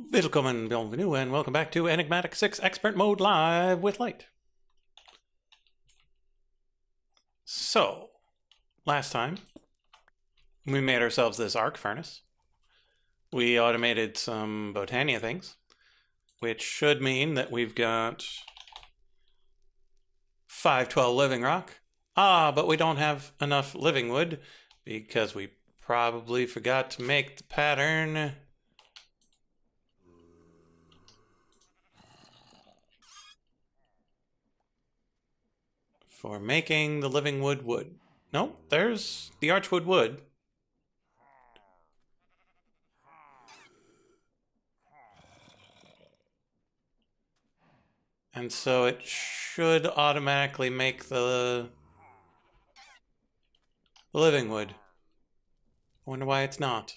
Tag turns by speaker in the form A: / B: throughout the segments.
A: Willkommen, bienvenue, and welcome back to Enigmatic 6 Expert Mode Live with Light. So, last time, we made ourselves this arc furnace. We automated some Botania things, which should mean that we've got 512 living rock. But we don't have enough living wood because we probably forgot to make the pattern. For making the living wood. Nope, there's the archwood wood. And so it should automatically make the living wood. I wonder why it's not.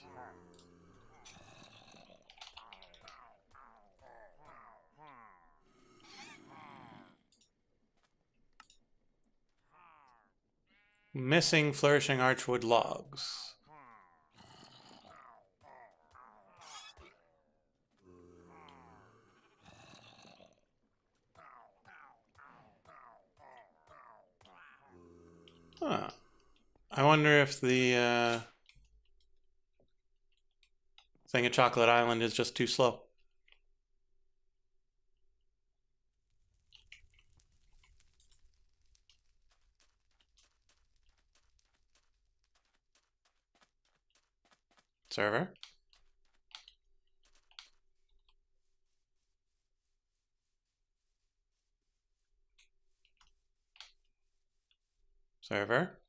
A: Missing flourishing archwood logs. Huh. I wonder if the thing at Chocolate Island is just too slow. Server. Server.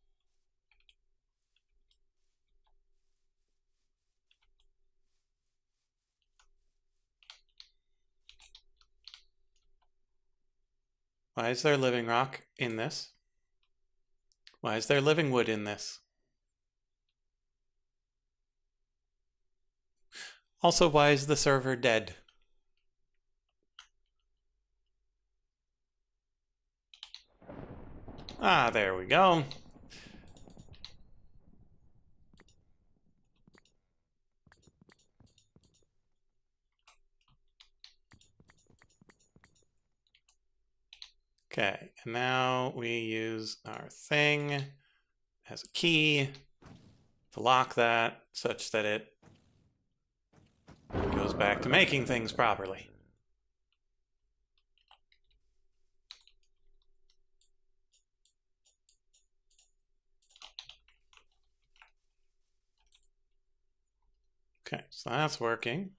A: Why is there living rock in this? Why is there living wood in this? Also, why is the server dead? There we go. Okay, and now we use our thing as a key to lock that such that it goes back to making things properly. Okay, so that's working.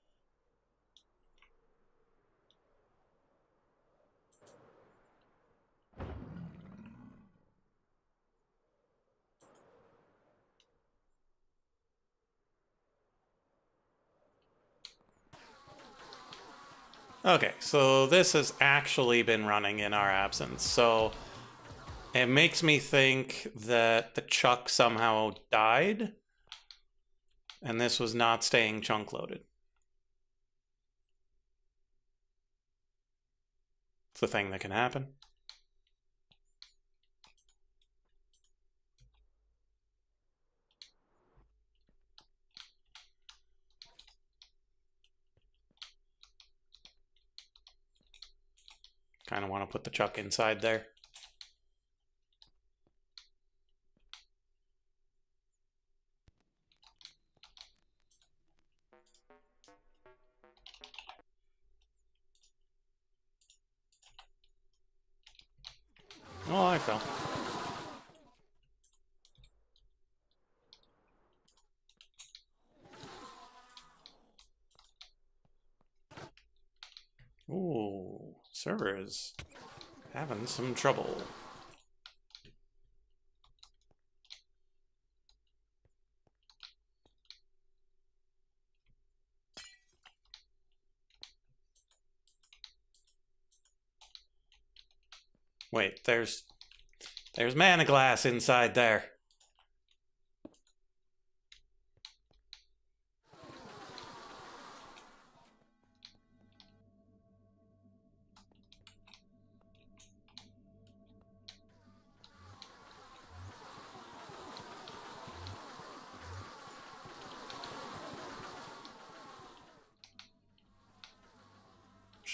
A: Okay, so this has actually been running in our absence, so it makes me think that the chuck somehow died, and this was not staying chunk loaded. It's a thing that can happen. Kind of want to put the chuck inside there. Oh, I fell. Ooh, server is having some trouble. Wait, there's mana glass inside there.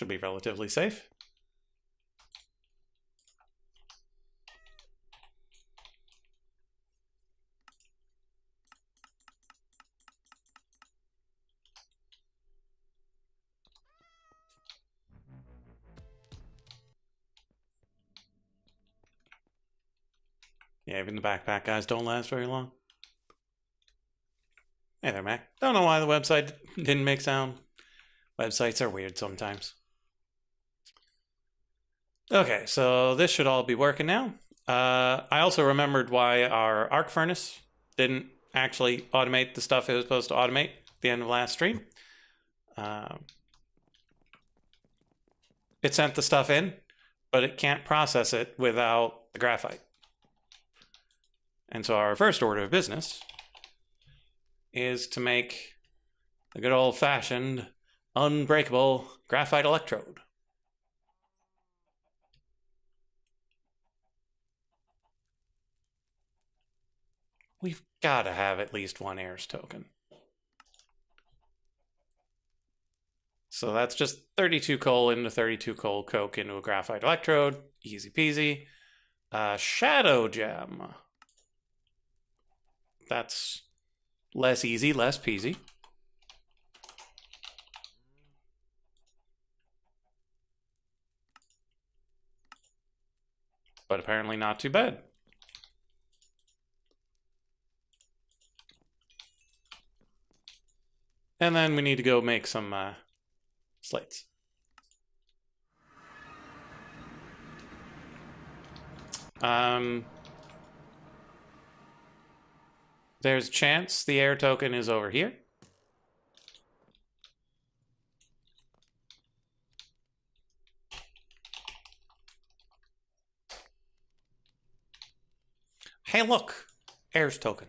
A: should be relatively safe. Yeah, even the backpack guys don't last very long. Hey there, Mac. Don't know why the website didn't make sound. Websites are weird sometimes. Okay, so this should all be working now. I also remembered why our arc furnace didn't actually automate the stuff it was supposed to automate at the end of last stream. It sent the stuff in, but it can't process it without the graphite. And so our first order of business is to make a good old-fashioned, unbreakable graphite electrode. We've got to have at least one heirs token. So that's just 32 coal into 32 coal coke into a graphite electrode. Easy peasy. Shadow gem. That's less easy, less peasy. But apparently not too bad. And then we need to go make some slates. There's a chance the air token is over here. Hey, look, heirs token.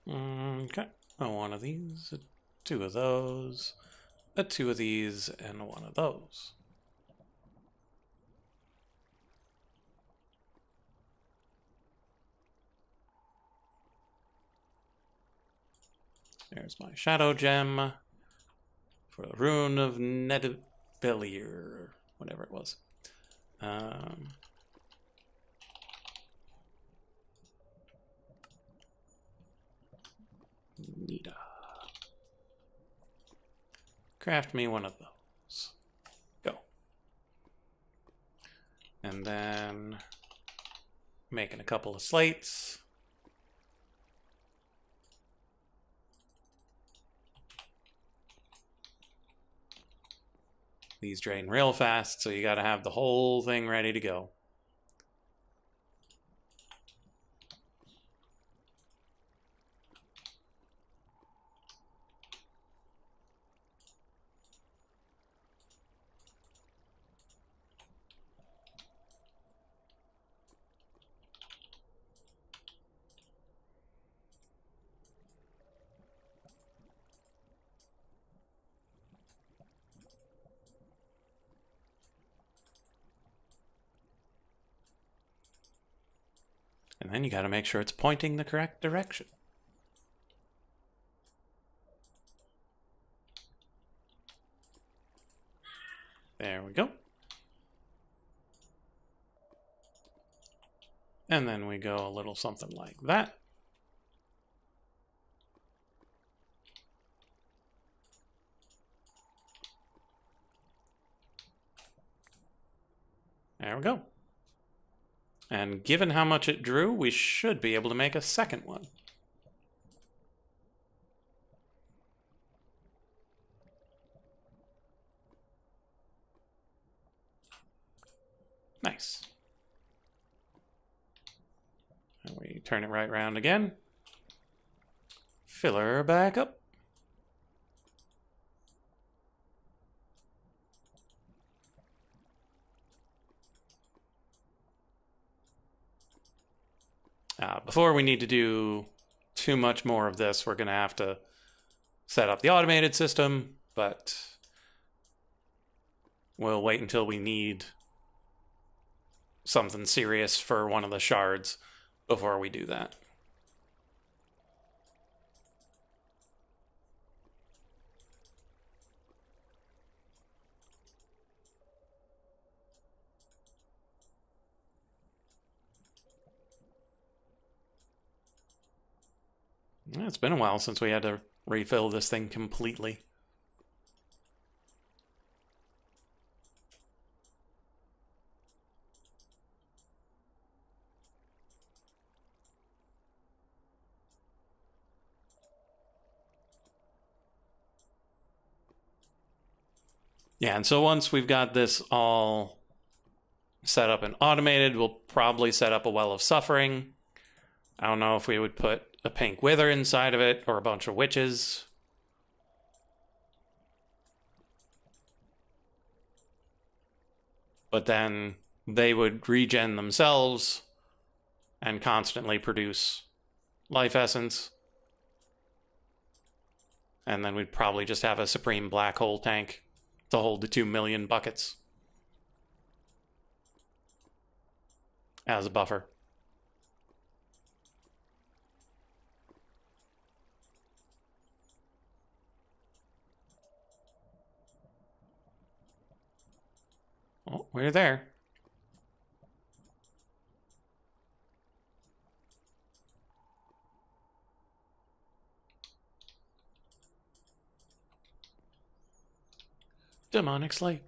A: Okay, one of these, two of those, two of these, and one of those. There's my shadow gem for the rune of Nedivelier, whatever it was. Nita. Craft me one of those. Go. And then making a couple of slates. These drain real fast, so you got to have the whole thing ready to go. And then you got to make sure it's pointing the correct direction. There we go. And then we go a little something like that. There we go. And given how much it drew, we should be able to make a second one. Nice. And we turn it right around again. Fill her back up. Before we need to do too much more of this, we're going to have to set up the automated system, but we'll wait until we need something serious for one of the shards before we do that. It's been a while since we had to refill this thing completely. Yeah, and so once we've got this all set up and automated, we'll probably set up a Well of Suffering. I don't know if we would put a pink wither inside of it or a bunch of witches. But then they would regen themselves and constantly produce life essence. And then we'd probably just have a supreme black hole tank to hold the 2 million buckets as a buffer. Oh, we're there. Demonic Slate.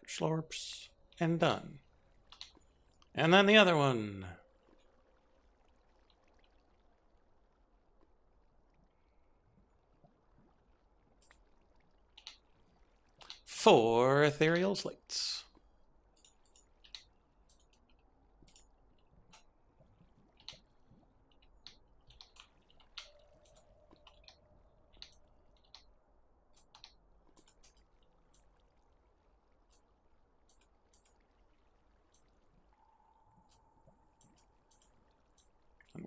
A: Slurps. And done. And then the other one. 4 ethereal slates.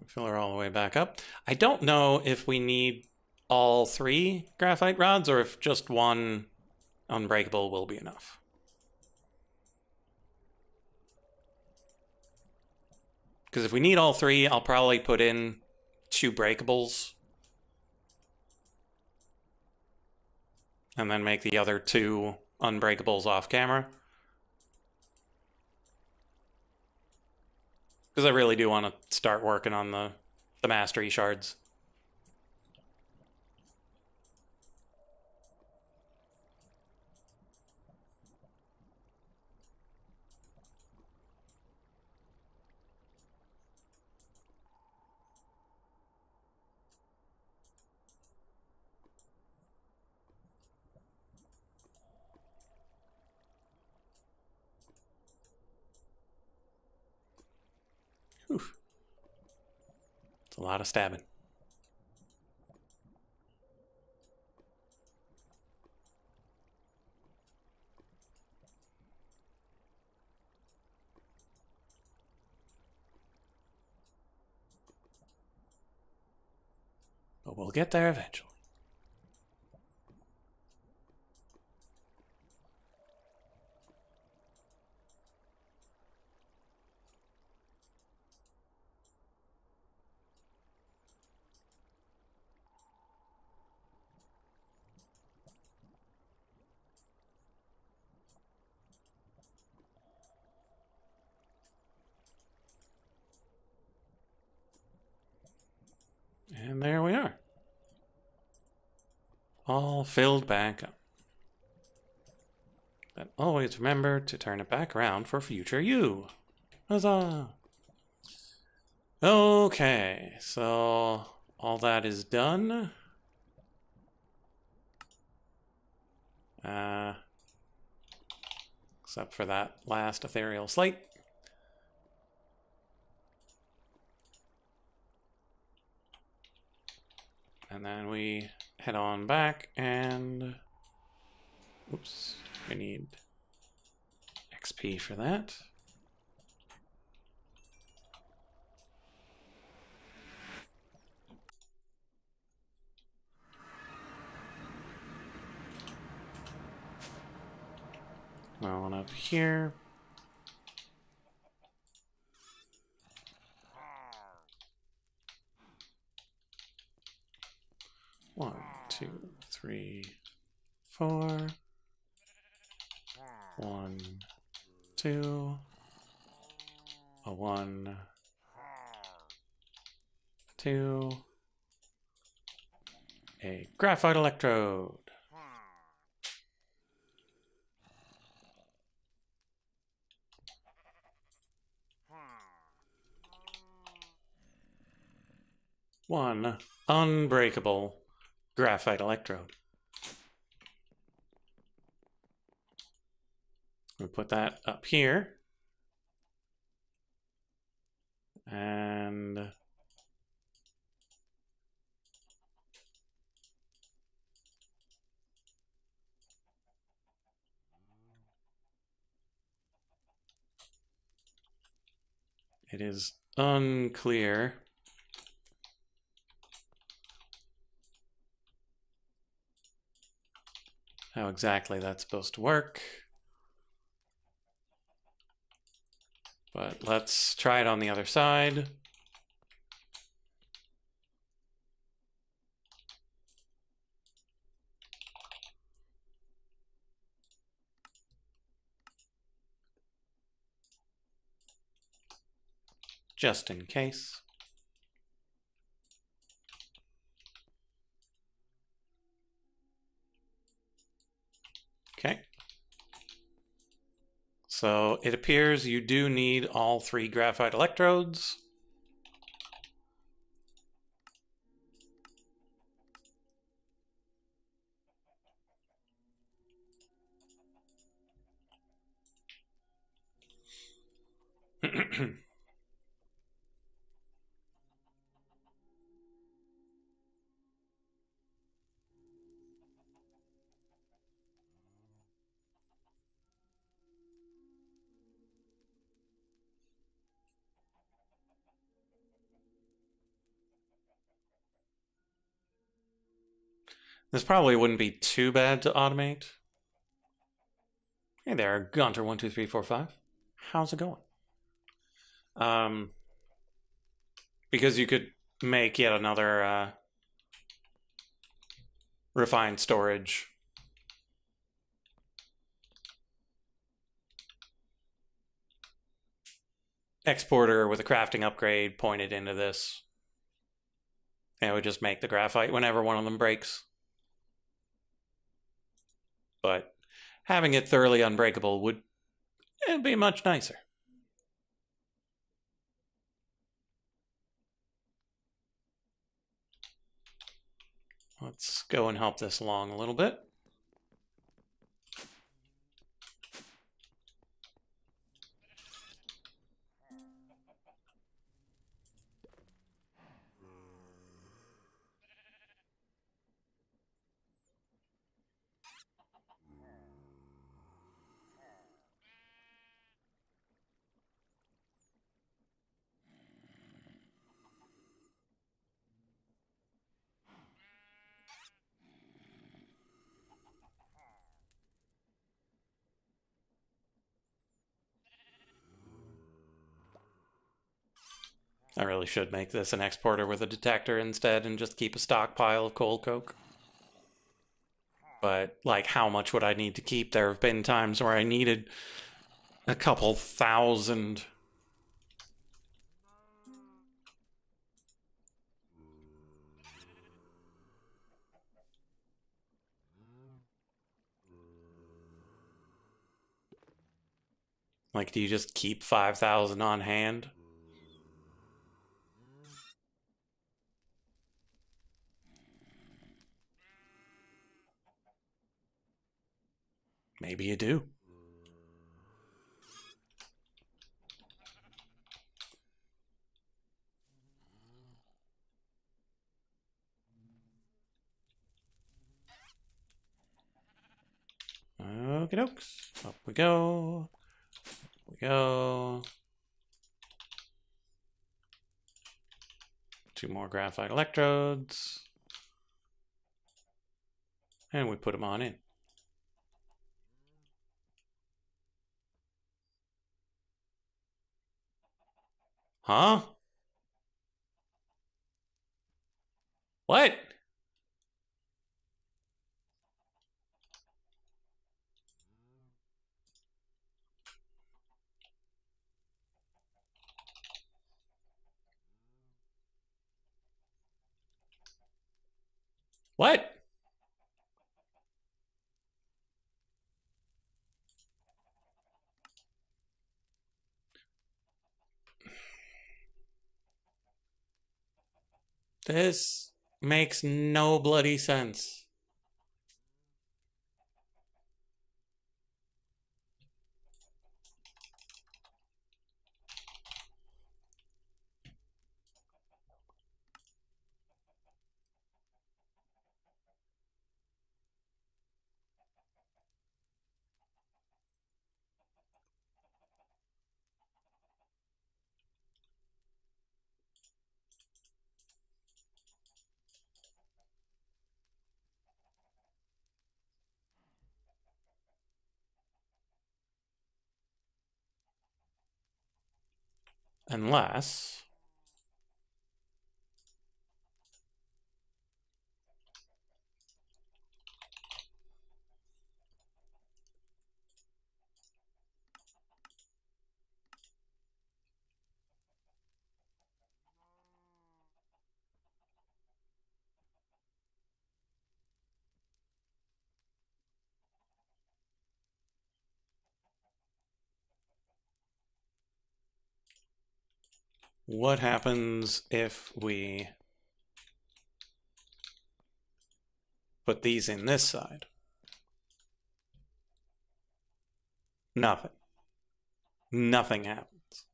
A: Fill her all the way back up. I don't know if we need all 3 graphite rods or if just one unbreakable will be enough. Because if we need all 3, I'll probably put in 2 breakables. And then make the other 2 unbreakables off camera. Because I really do want to start working on the mastery shards. Whew. It's a lot of stabbing. But we'll get there eventually. And there we are. All filled back up. But always remember to turn it back around for future you. Huzzah! Okay, so all that is done. Except for that last ethereal slate. And then we head on back and, oops, we need XP for that. One up here. One, two, three, four. 1, 2. A 1, 2. A graphite electrode. One unbreakable graphite electrode. We put that up here. And it is unclear how exactly that's supposed to work. But let's try it on the other side. Just in case. Okay. So it appears you do need all 3 graphite electrodes. This probably wouldn't be too bad to automate. Hey there, Gunter12345. How's it going? Because you could make yet another refined storage. Exporter with a crafting upgrade pointed into this. And it would just make the graphite whenever one of them breaks. But having it thoroughly unbreakable would be much nicer. Let's go and help this along a little bit. I really should make this an exporter with a detector instead and just keep a stockpile of coal coke. But, like, how much would I need to keep? There have been times where I needed a couple thousand. Like, do you just keep 5,000 on hand? Maybe you do. Okie dokes. Up we go. we go. 2 more graphite electrodes. And we put them on in. Huh? What? What? This makes no bloody sense. Unless... what happens if we put these in this side? Nothing. Nothing happens.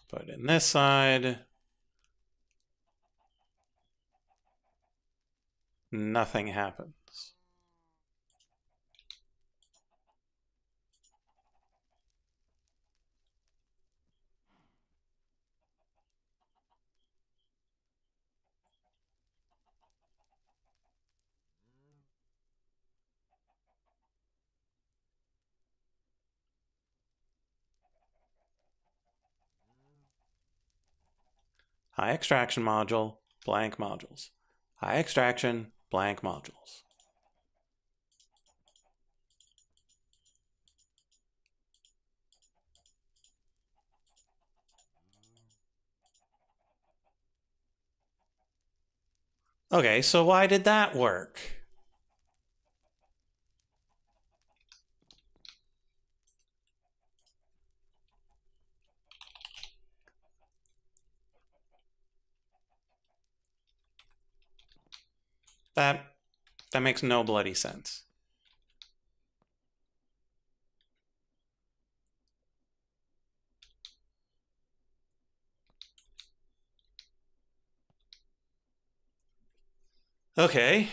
A: Put in this side. Nothing happens. High extraction module, blank modules. High extraction, blank modules. Okay, so why did that work? That makes no bloody sense. Okay.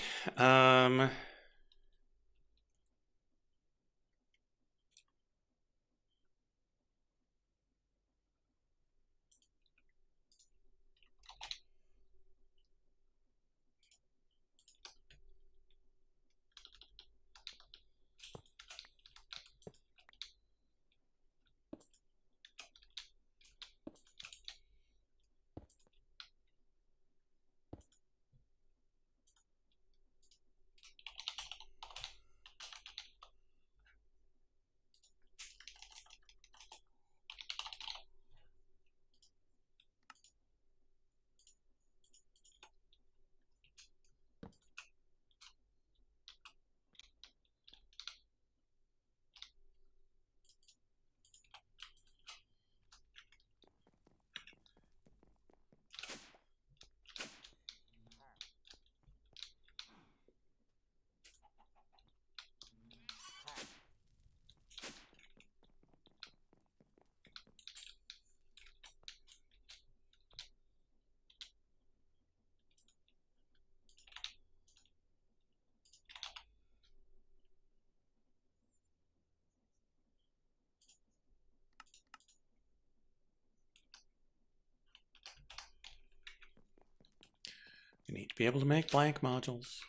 A: need to be able to make blank modules.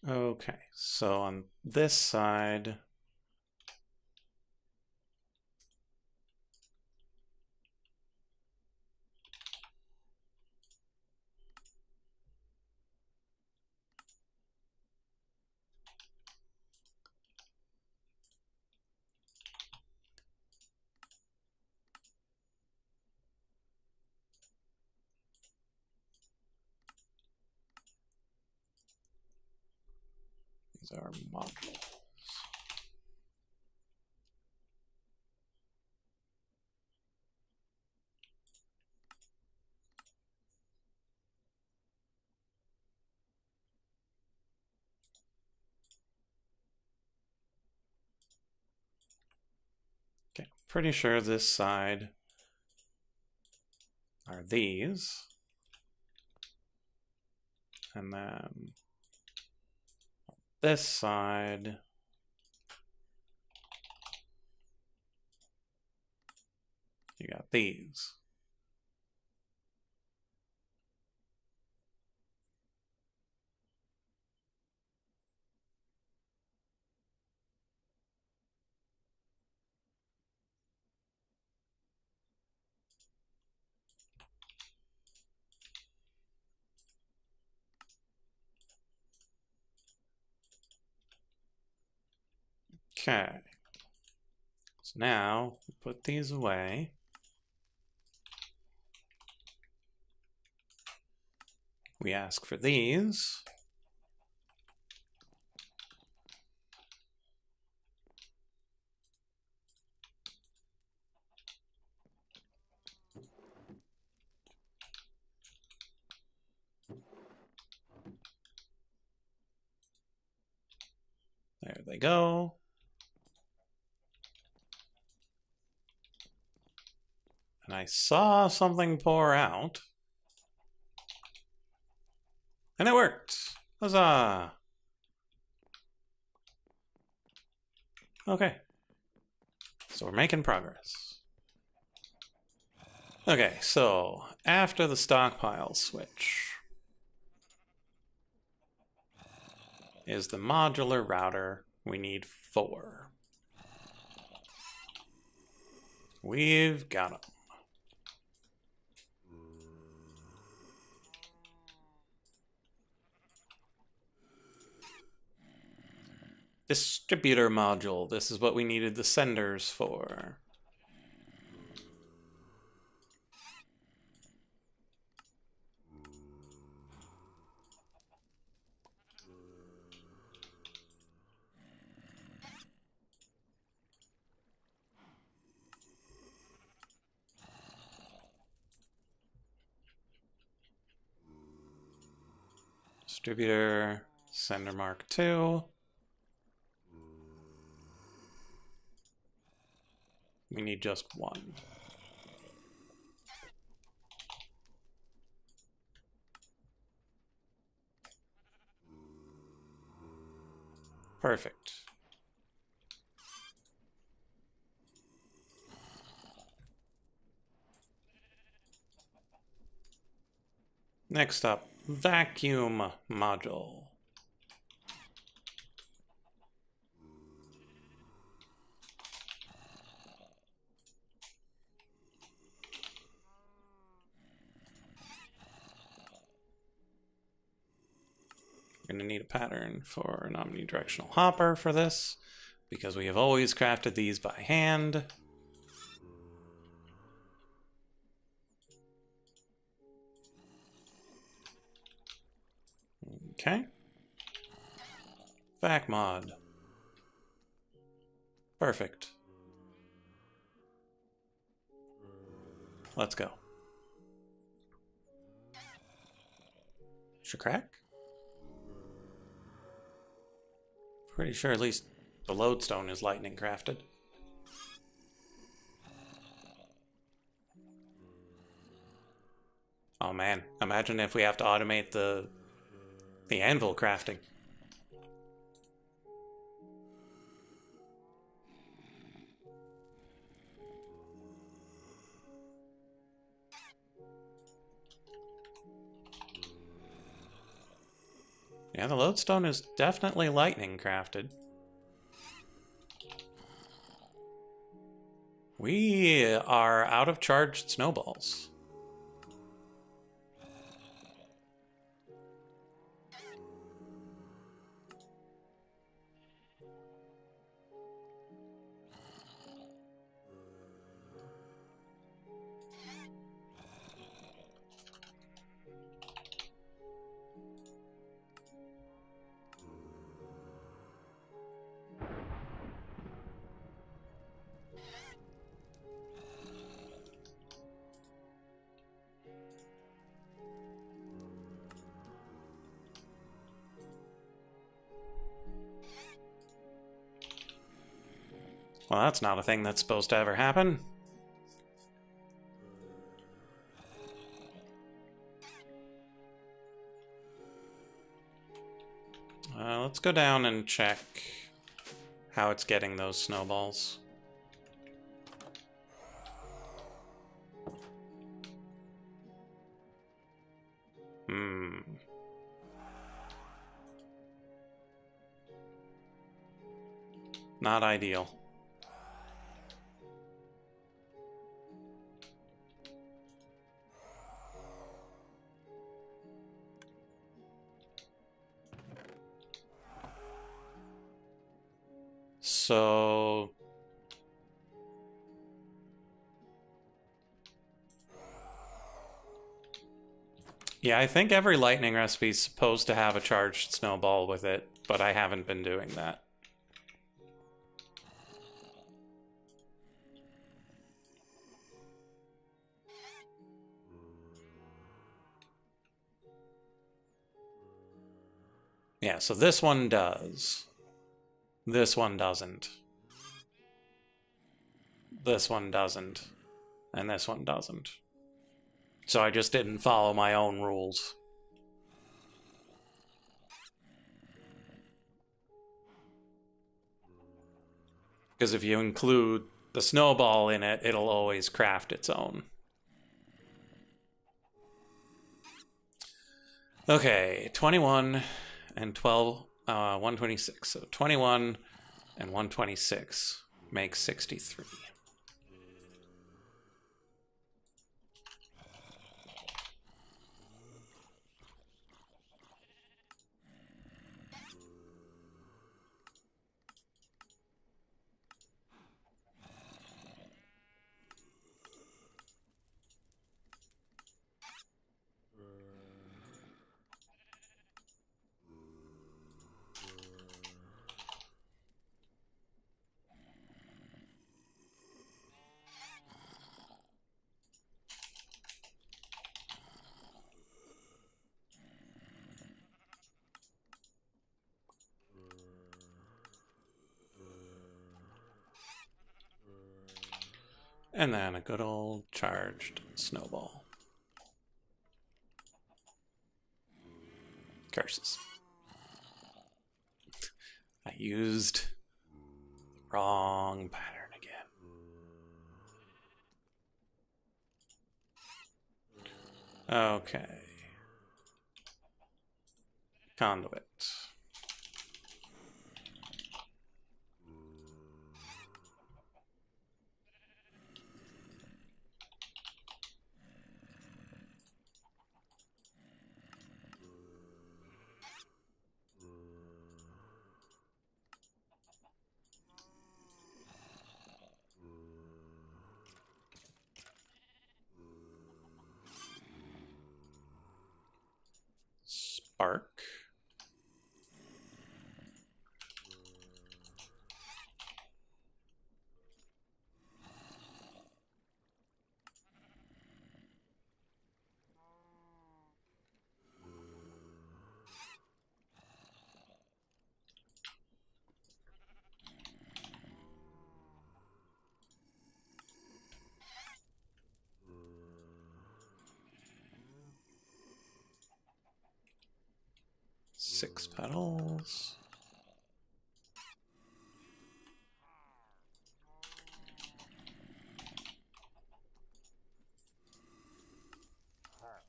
A: Okay, so on this side, these are modules. Okay, pretty sure this side are these. And then this side, you got these. Okay. So now we put these away. We ask for these. There they go. And I saw something pour out. And it worked. Huzzah! Okay. So we're making progress. Okay, so after the stockpile switch is the modular router. We need 4. We've got them. Distributor module. This is what we needed the senders for. Distributor, sender mark 2. We need just 1. Perfect. Next up, vacuum module. We're going to need a pattern for an omnidirectional hopper for this, because we have always crafted these by hand. Okay. Vac mod. Perfect. Let's go. Should crack? Pretty sure at least the lodestone is lightning crafted. Oh man, imagine if we have to automate the anvil crafting. Yeah, the lodestone is definitely lightning crafted. We are out of charged snowballs. Well, that's not a thing that's supposed to ever happen. Let's go down and check how it's getting those snowballs. Not ideal. So yeah, I think every lightning recipe is supposed to have a charged snowball with it, but I haven't been doing that. Yeah, so this one does. This one doesn't. This one doesn't. And this one doesn't. So I just didn't follow my own rules. Because if you include the snowball in it, it'll always craft its own. Okay, 21 and 12, 126. So 21 and 126 makes 63. And then a good old charged snowball. Curses. I used the wrong pattern again. Okay. Conduit. Spark. 6 petals.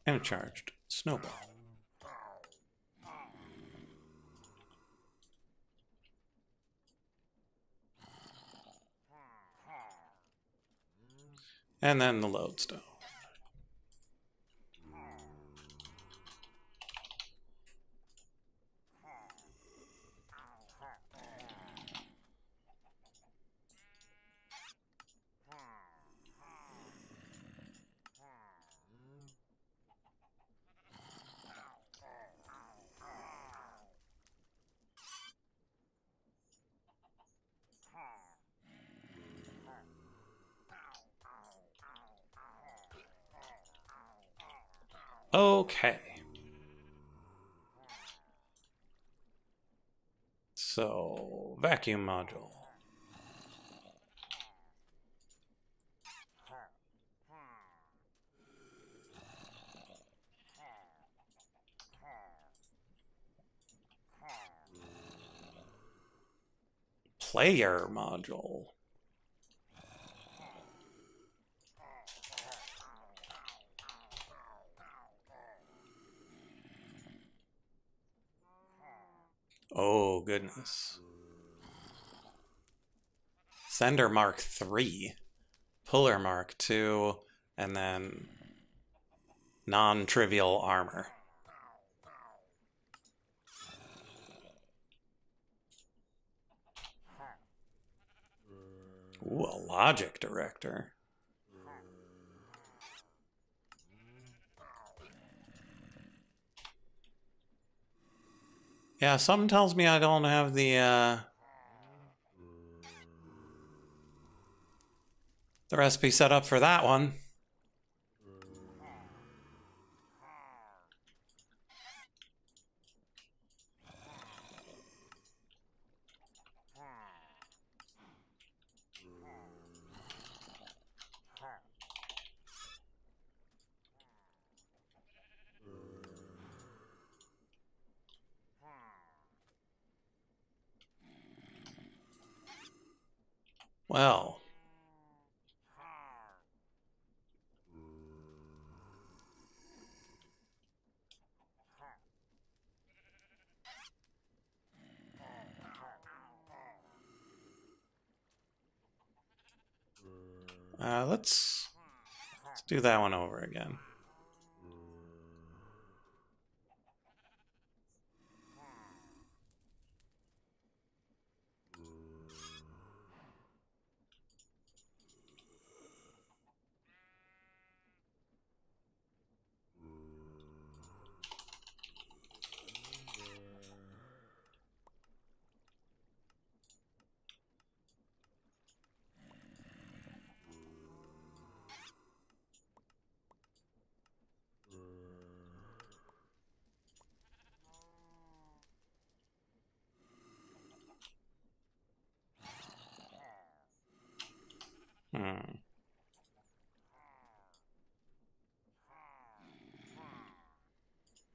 A: And a charged snowball. And then the lodestone. Okay. So, vacuum module. Player module. Oh, goodness. Sender Mark 3, Puller Mark 2, and then non-trivial armor. Ooh, a logic director. Yeah, something tells me I don't have the recipe set up for that one. Well. Let's do that one over again.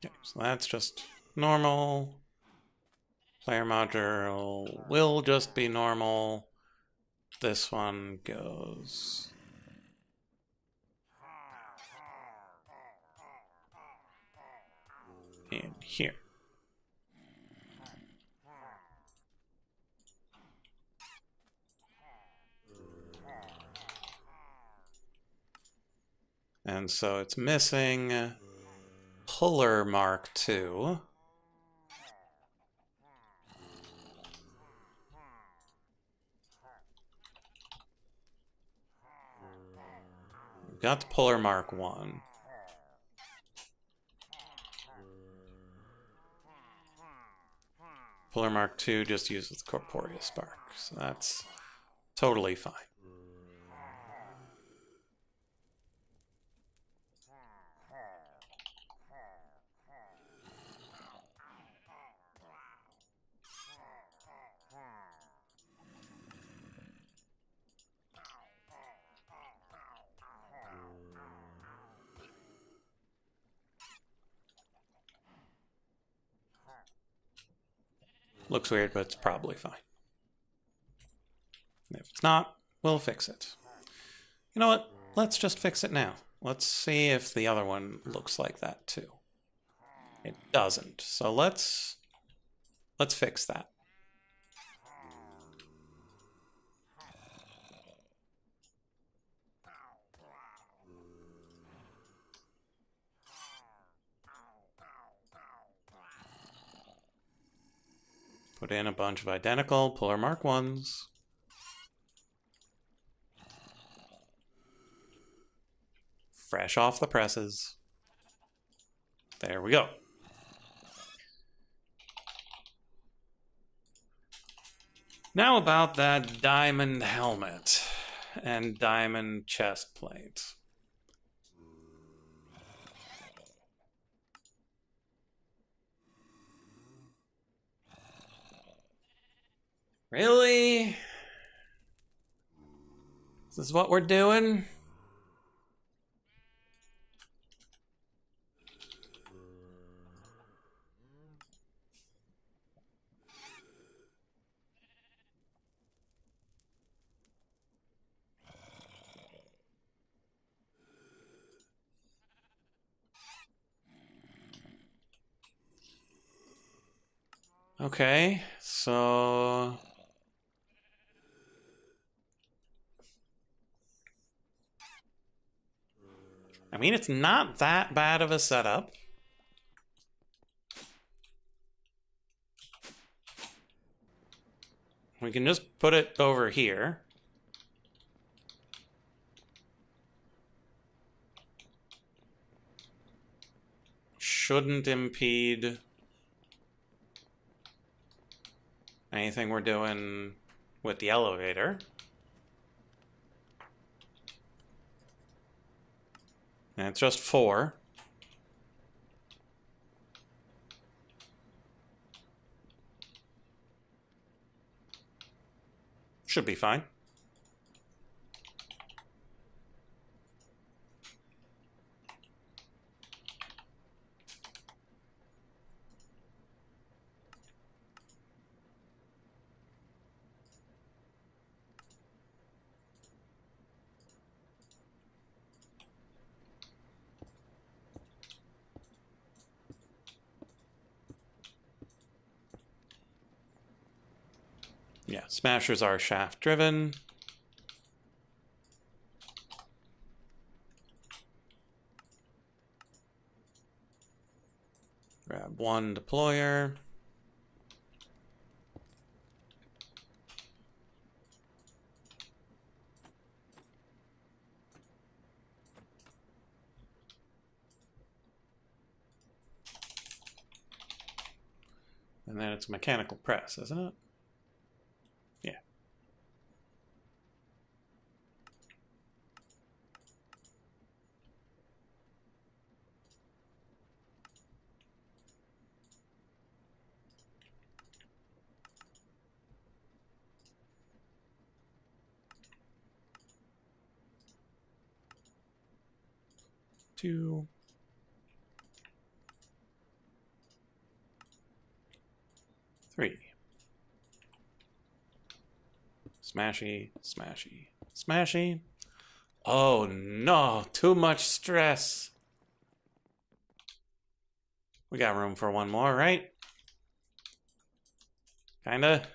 A: Okay, so that's just normal. Player module will just be normal. This one goes in here. And so it's missing Puller Mark 2. We've got the Puller Mark 1. Puller Mark 2 just uses Corporeal Spark, so that's totally fine. Looks weird, but it's probably fine. If it's not, we'll fix it. You know what? Let's just fix it now. Let's see if the other one looks like that too. It doesn't. So let's fix that. Put in a bunch of identical Puller Mark 1s. Fresh off the presses. There we go. Now about that diamond helmet and diamond chest plate. Really? This is what we're doing? Okay, so... I mean, it's not that bad of a setup. We can just put it over here. Shouldn't impede anything we're doing with the elevator. And it's just 4. Should be fine. Yeah, smashers are shaft driven. Grab 1 deployer. And then it's a mechanical press, isn't it? Yeah. Two. Three. Smashy, smashy, smashy. Oh no, too much stress. We got room for 1 more, right? Kinda.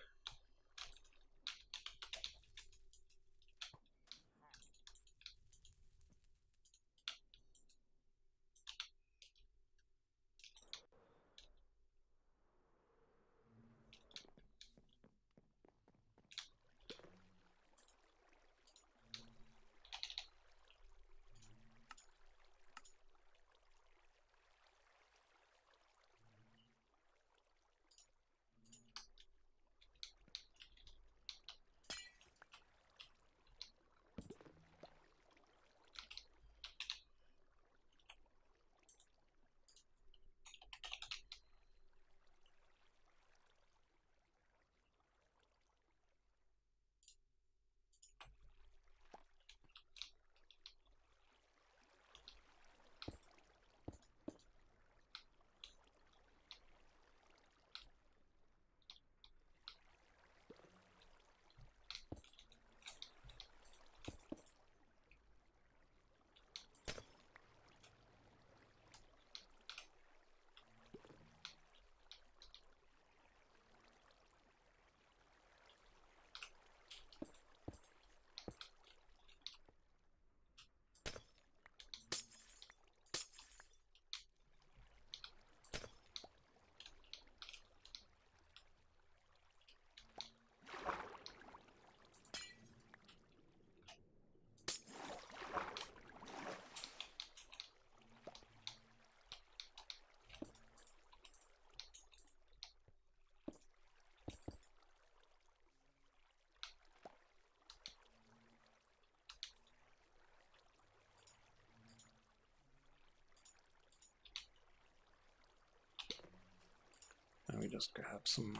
A: we just grab some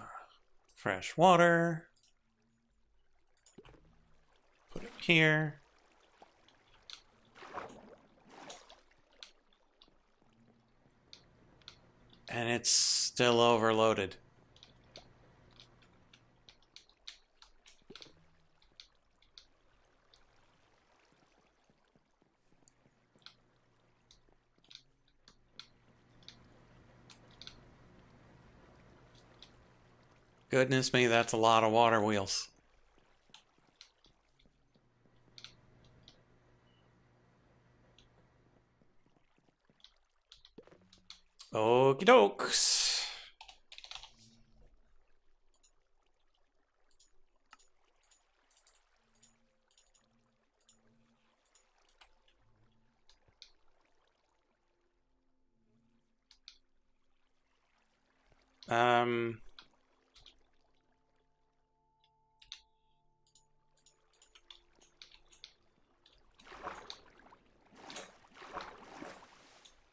A: fresh water. Put it here. And it's still overloaded. Goodness me, that's a lot of water wheels. Okie dokes.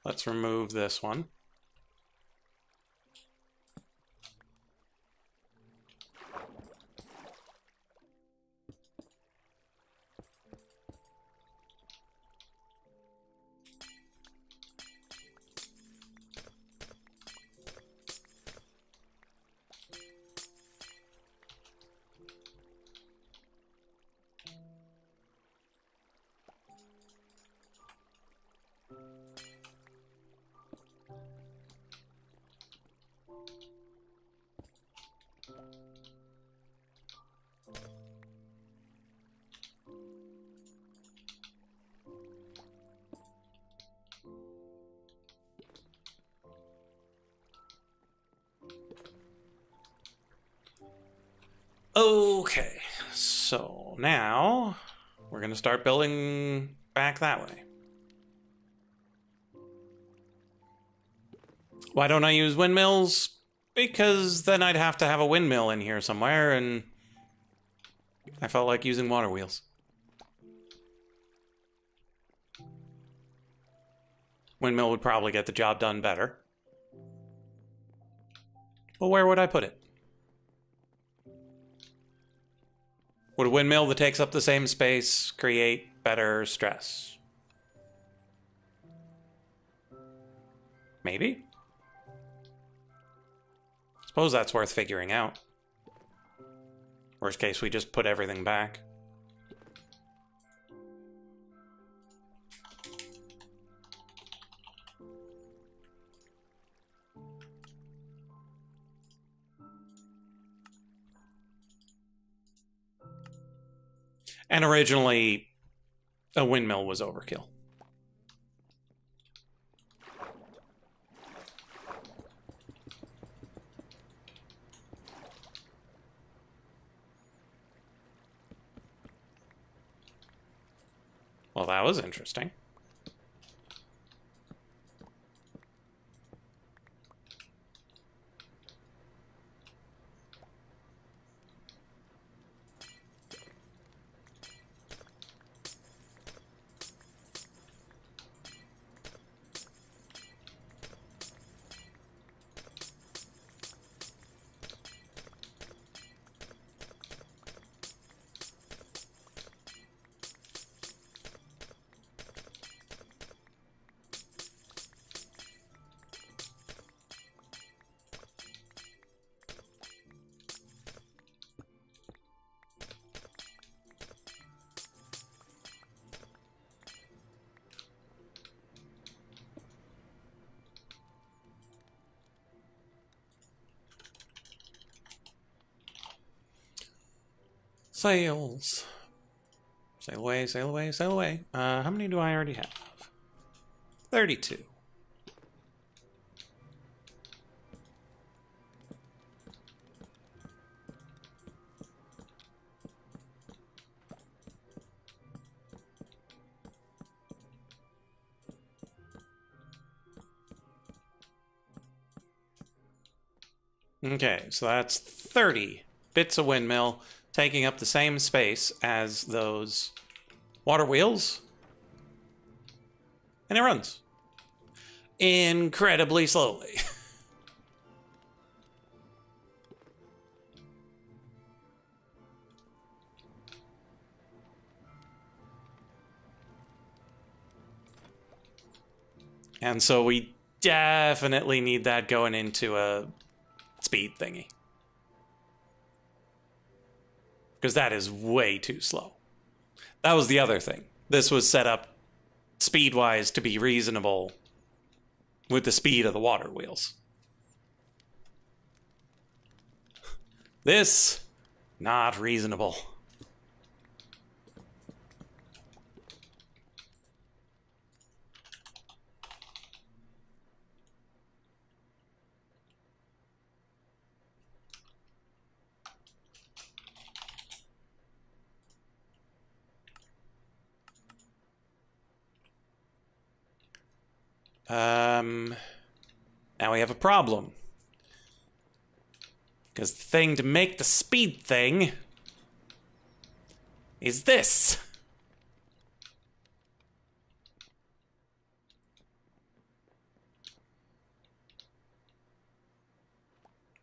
A: Let's remove this one. Okay, so now we're going to start building back that way. Why don't I use windmills? Because then I'd have to have a windmill in here somewhere, and I felt like using water wheels. Windmill would probably get the job done better. Well, where would I put it? Would a windmill that takes up the same space create better stress? Maybe. Suppose that's worth figuring out. Worst case, we just put everything back. And originally, a windmill was overkill. Well, that was interesting. Sails. Sail away, sail away, sail away. How many do I already have? 32. Okay, so that's 30 bits of windmill taking up the same space as those water wheels. And it runs incredibly slowly. And so we definitely need that going into a speed thingy. Because that is way too slow. That was the other thing. This was set up speed-wise to be reasonable with the speed of the water wheels. This, not reasonable. Now we have a problem. Because the thing to make the speed thing is this.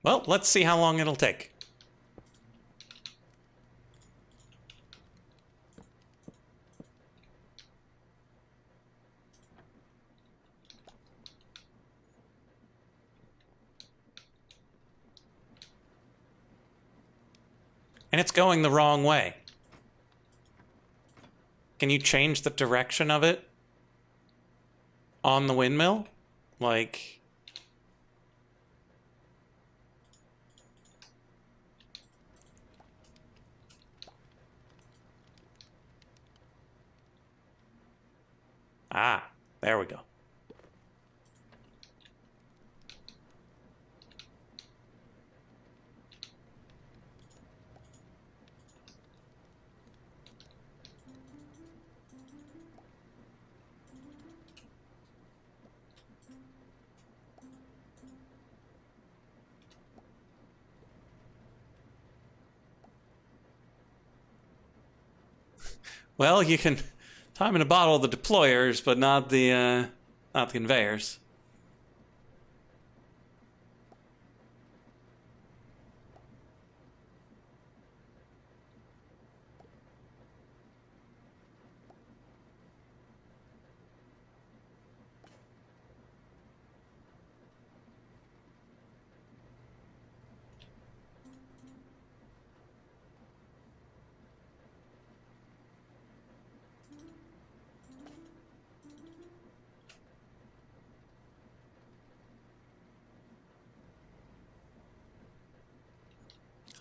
A: Well, let's see how long it'll take. And it's going the wrong way. Can you change the direction of it on the windmill? Like... Ah, there we go. Well, you can time in a bottle the deployers, but not the conveyors.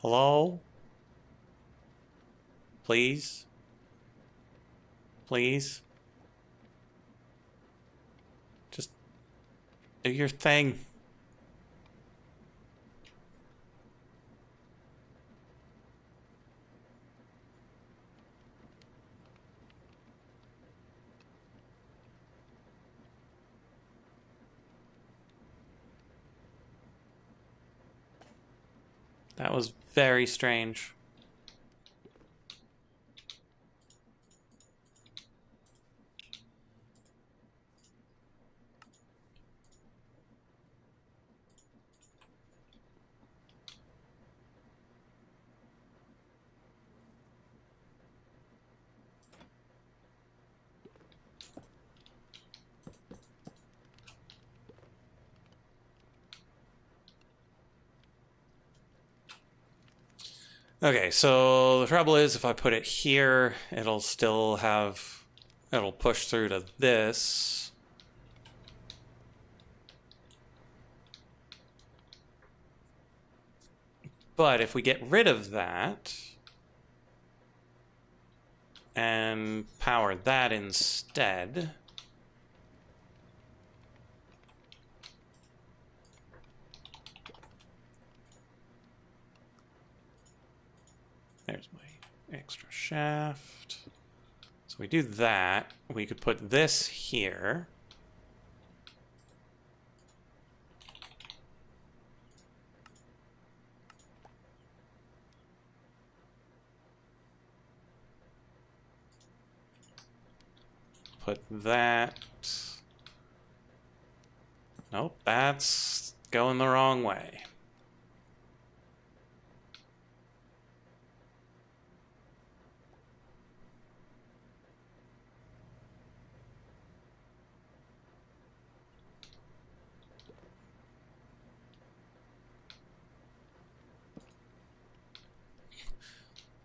A: Hello? Please? Please? Just do your thing. That was very strange. Okay, so the trouble is if I put it here, it'll still have... It'll push through to this. But if we get rid of that and power that instead... There's my extra shaft. So we do that. We could put this here. Put that. Nope, that's going the wrong way.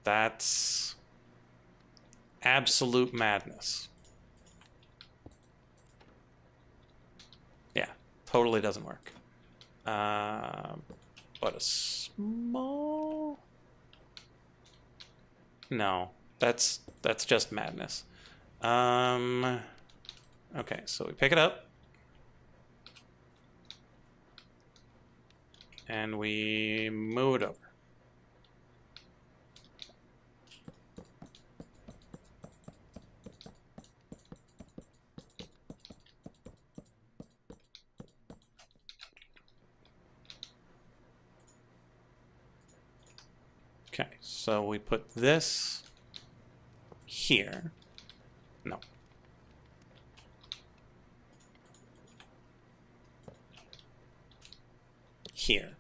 A: That's absolute madness. Yeah, totally doesn't work. But a small... No, that's just madness. Okay, so we pick it up. And we move it over. Okay, so we put this here. No. Here.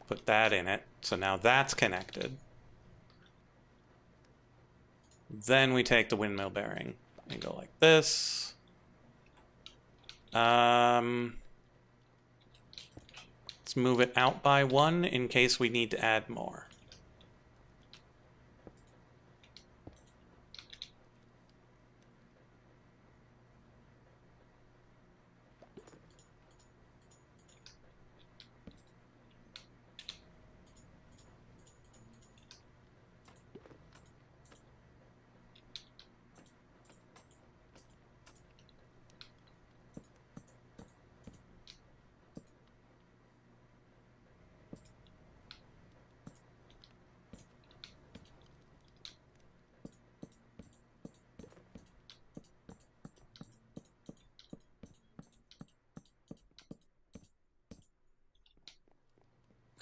A: Put that in it. So now that's connected. Then we take the windmill bearing and go like this. Let's move it out by 1 in case we need to add more.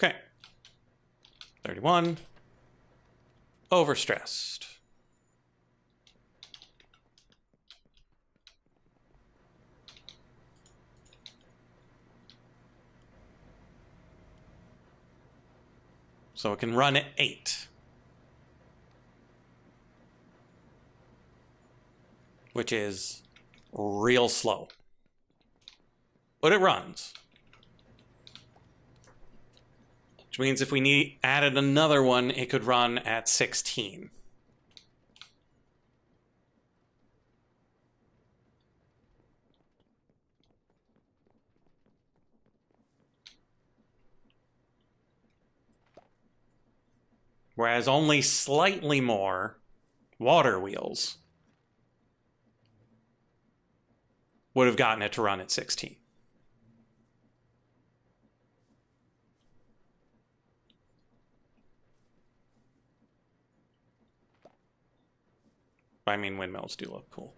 A: Okay. 31. Overstressed. So it can run at 8. Which is real slow. But it runs. Which means if we added another one, it could run at 16. Whereas only slightly more water wheels would have gotten it to run at 16. I mean, windmills do look cool.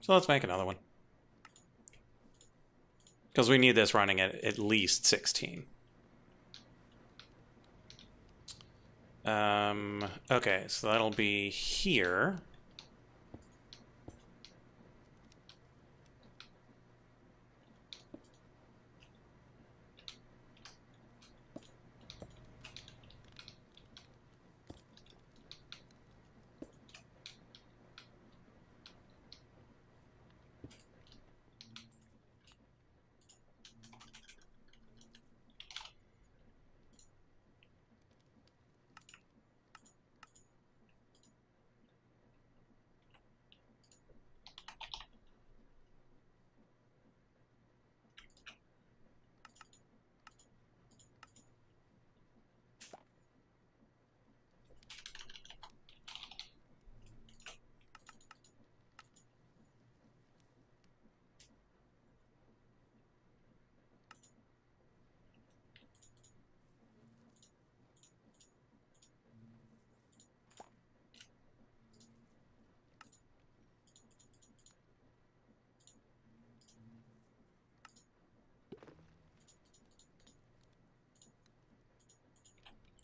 A: So let's make another one. Because we need this running at least 16. Okay, so that'll be here.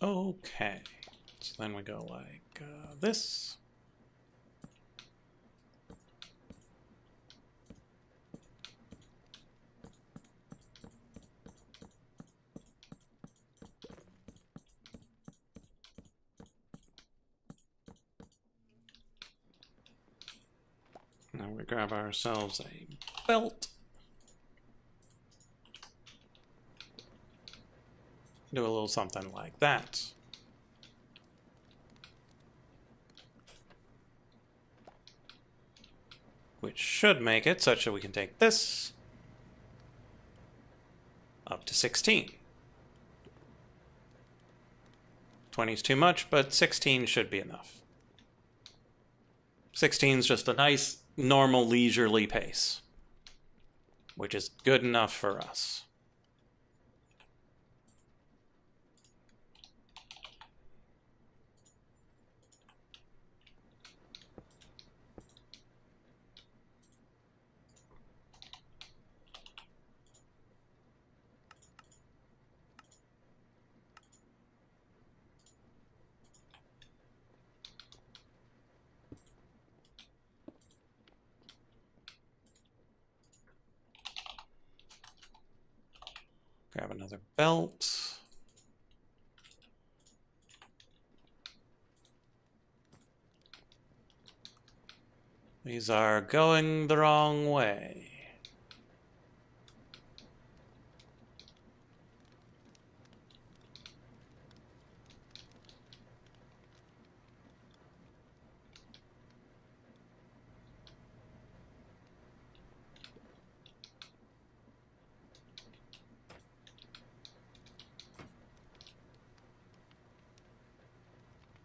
A: Okay, so then we go like this. Now we grab ourselves a belt. Do a little something like that. Which should make it such that we can take this up to 16. 20 is too much, but 16 should be enough. 16 is just a nice, normal, leisurely pace, which is good enough for us. Grab another belt. These are going the wrong way.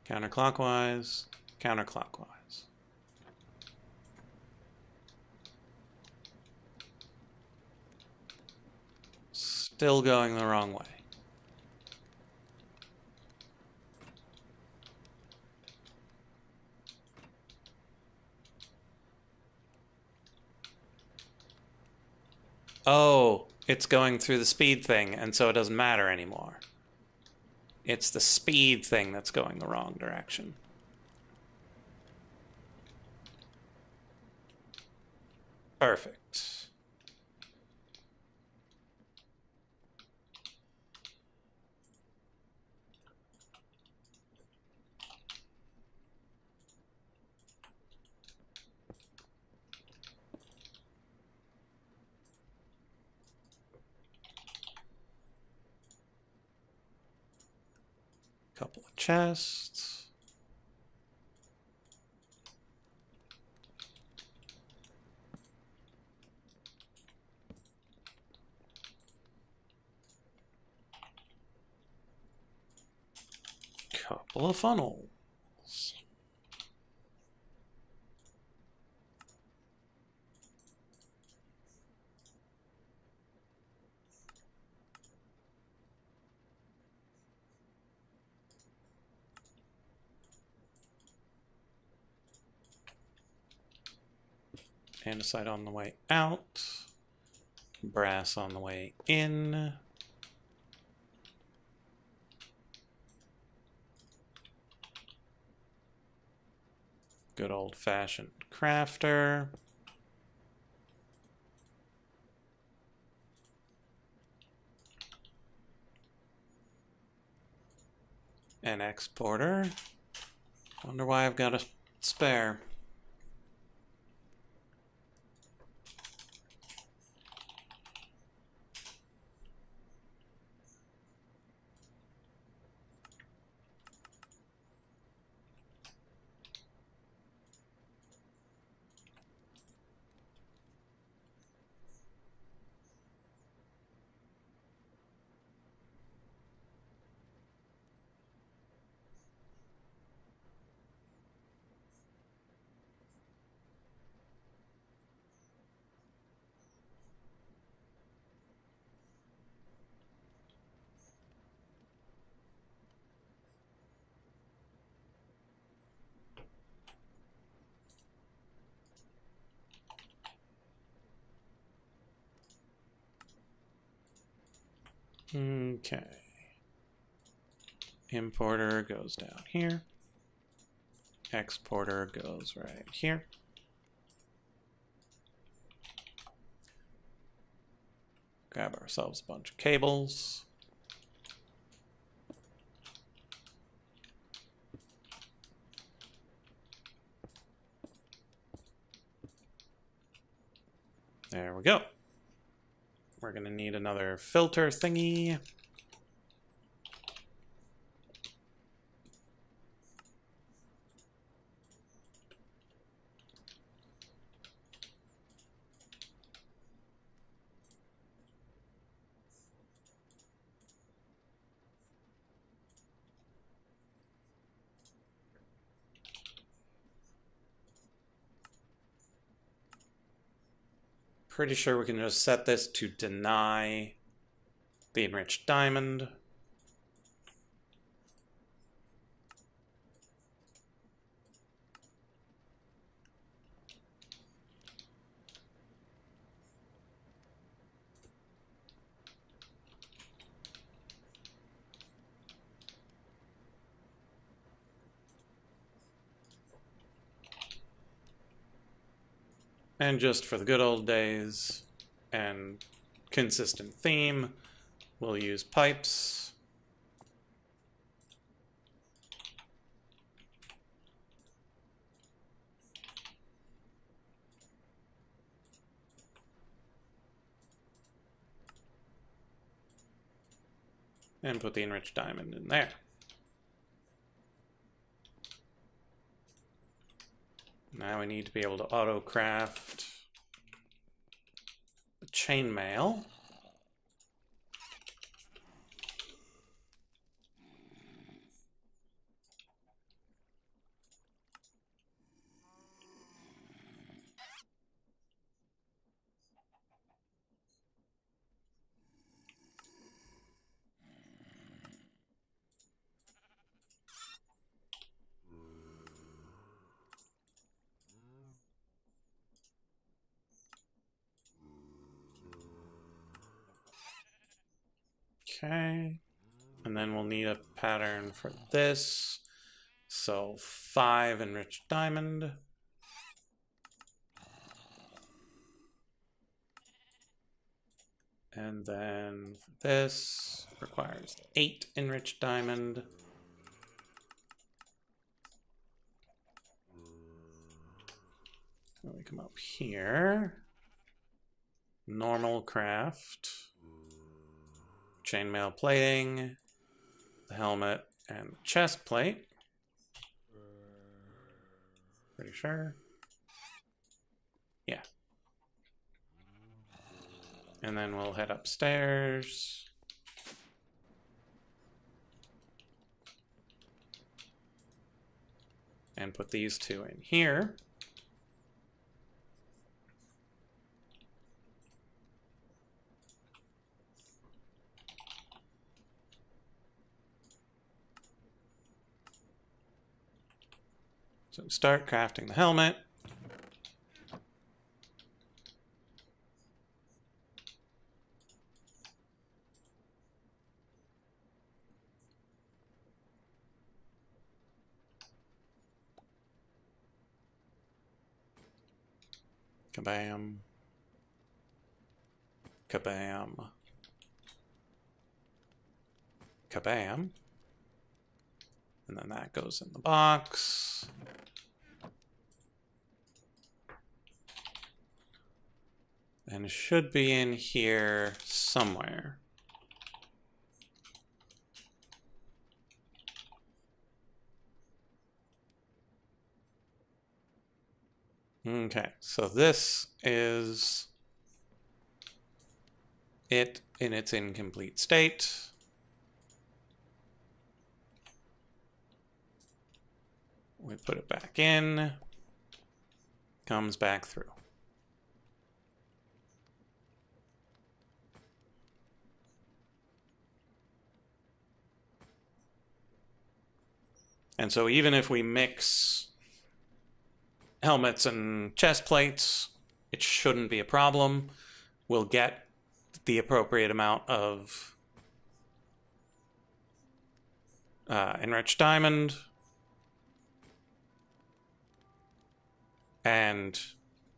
A: Counterclockwise, counterclockwise. Still going the wrong way. Oh, it's going through the speed thing, and so it doesn't matter anymore. It's the speed thing that's going the wrong direction. Perfect. Couple of chests. Couple of funnels. Andesite on the way out. Brass on the way in. Good old-fashioned crafter. An exporter. Wonder why I've got a spare. Okay. Importer goes down here. Exporter goes right here. Grab ourselves a bunch of cables. There we go. We're gonna need another filter thingy. Pretty sure we can just set this to deny the enriched diamond. And just for the good old days and consistent theme, we'll use pipes. And put the enriched diamond in there. Now we need to be able to auto-craft the chainmail. Okay, and then we'll need a pattern for this. So 5 enriched diamond. And then this requires 8 enriched diamond. Then we come up here. Normal craft. Chainmail plating, the helmet, and the chest plate. Pretty sure. Yeah. And then we'll head upstairs. And put these 2 in here. So start crafting the helmet. Kabam. Kabam. Kabam. And then that goes in the box. And it should be in here somewhere. Okay, so this is it in its incomplete state. We put it back in, comes back through. And so even if we mix helmets and chest plates, it shouldn't be a problem. We'll get the appropriate amount of enriched diamond and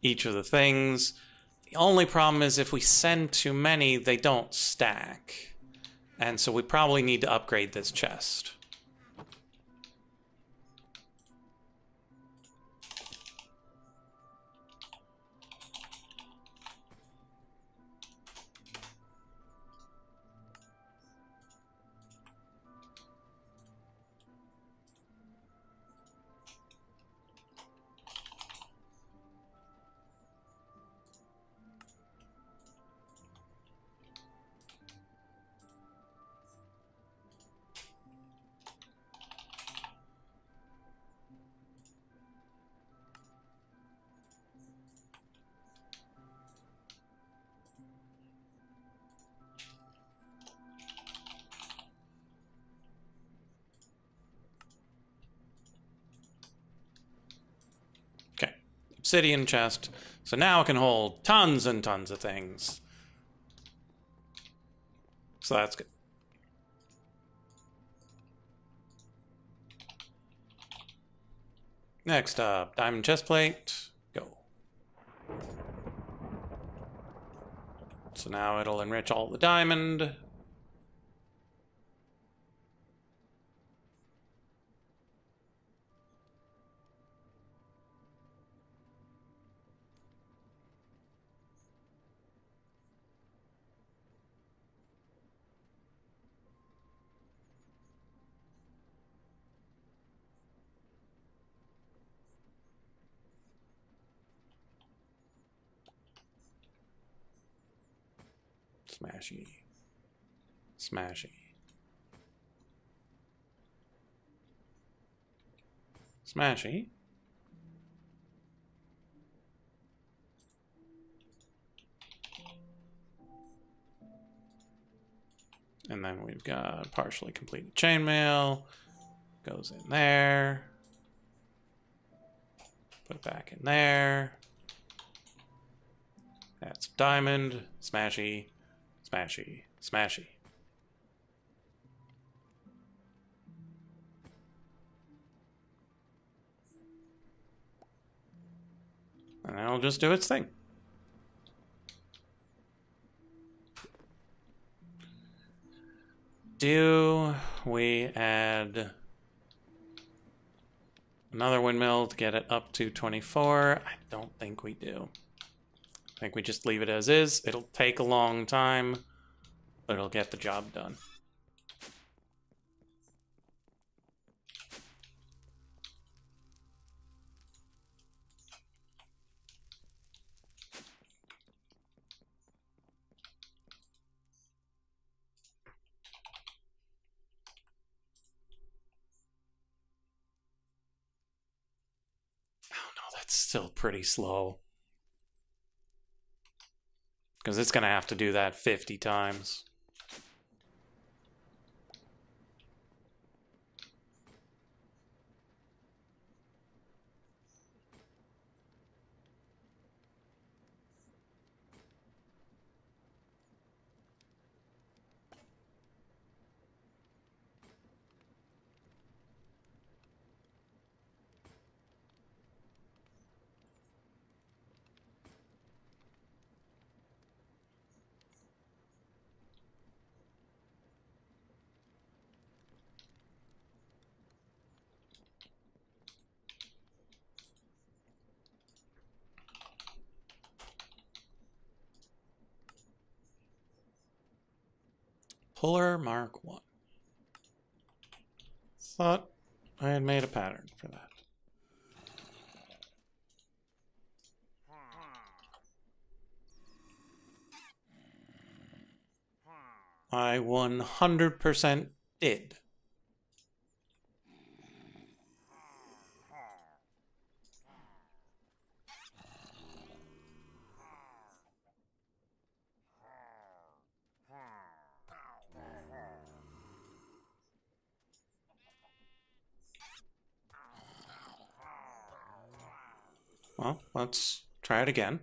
A: each of the things. The only problem is if we send too many, they don't stack. And so we probably need to upgrade this chest. obsidian chest. So now it can hold tons and tons of things. So that's good. Next up, diamond chest plate. Go. So now it'll enrich all the diamond. Smashy. Smashy. Smashy. And then we've got partially completed chainmail. Goes in there. Put it back in there. That's diamond. Smashy. Smashy. Smashy. And then it'll just do its thing. Do we add another windmill to get it up to 24? I don't think we do. I think we just leave it as is. It'll take a long time, but it'll get the job done. Oh no, that's still pretty slow. Because it's going to have to do that 50 times. Puller Mark 1. Thought I had made a pattern for that. I 100% did. Well, let's try it again.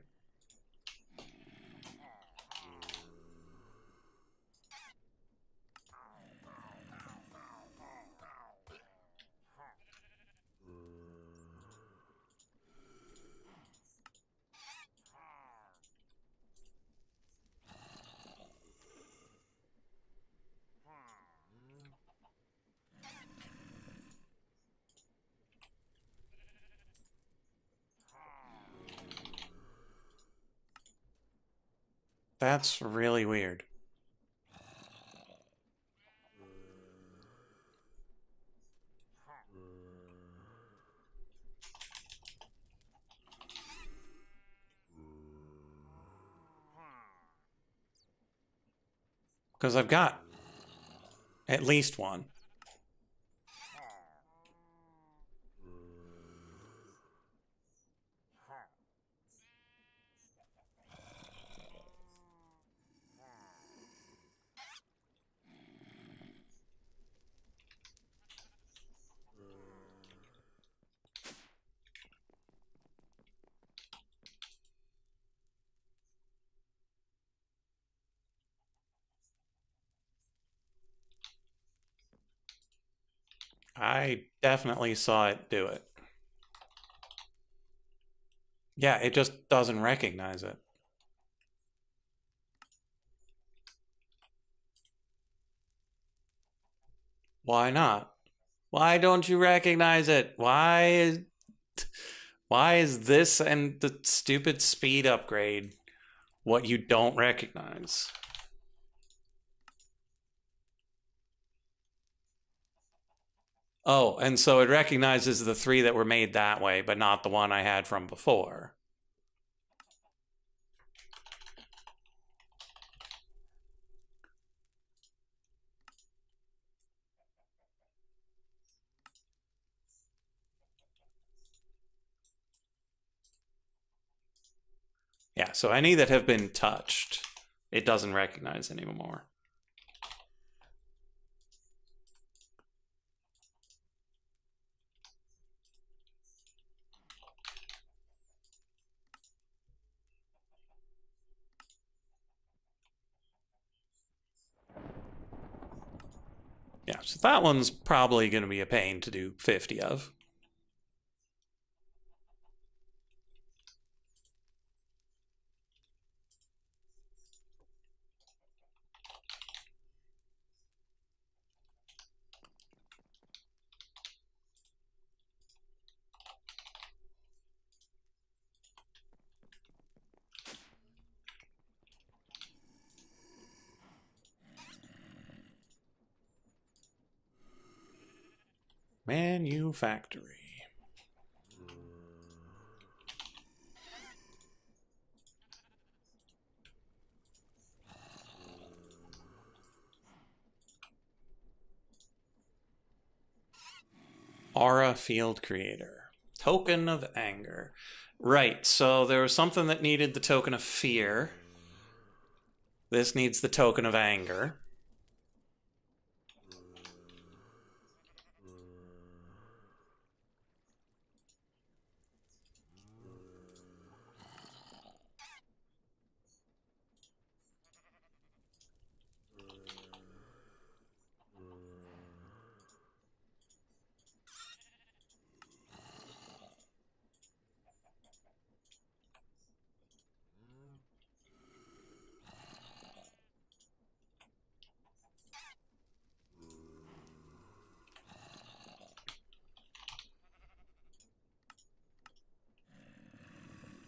A: That's really weird. Because I've got at least one. I definitely saw it do it. Yeah, it just doesn't recognize it. Why not? Why don't you recognize it? Why is this and the stupid speed upgrade what you don't recognize? Oh, and so it recognizes the three that were made that way, but not the one I had from before. Yeah, so any that have been touched, it doesn't recognize anymore. Yeah, so that one's probably going to be a pain to do 50 of. Manufactory. Aura Field Creator. Token of Anger. Right, so there was something that needed the token of fear. This needs the token of anger.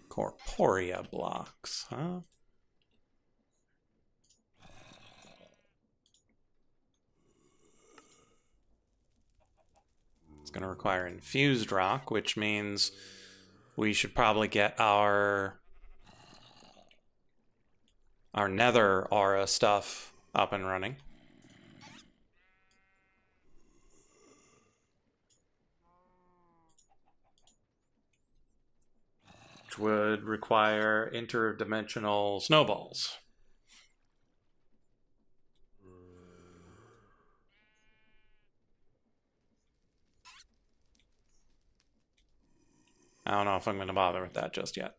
A: Corporea blocks, huh? It's going to require infused rock, which means we should probably get our nether aura stuff up and running. Which would require interdimensional snowballs. I don't know if I'm going to bother with that just yet.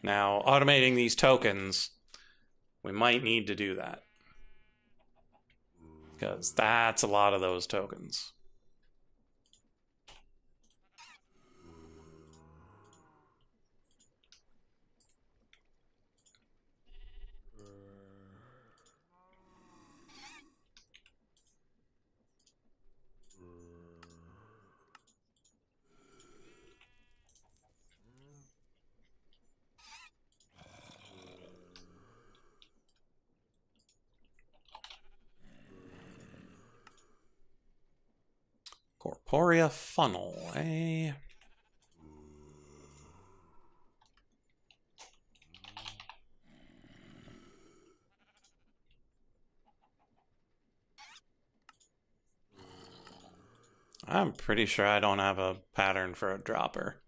A: Now, automating these tokens, we might need to do that. Because that's a lot of those tokens. Corporea funnel, eh? I'm pretty sure I don't have a pattern for a dropper.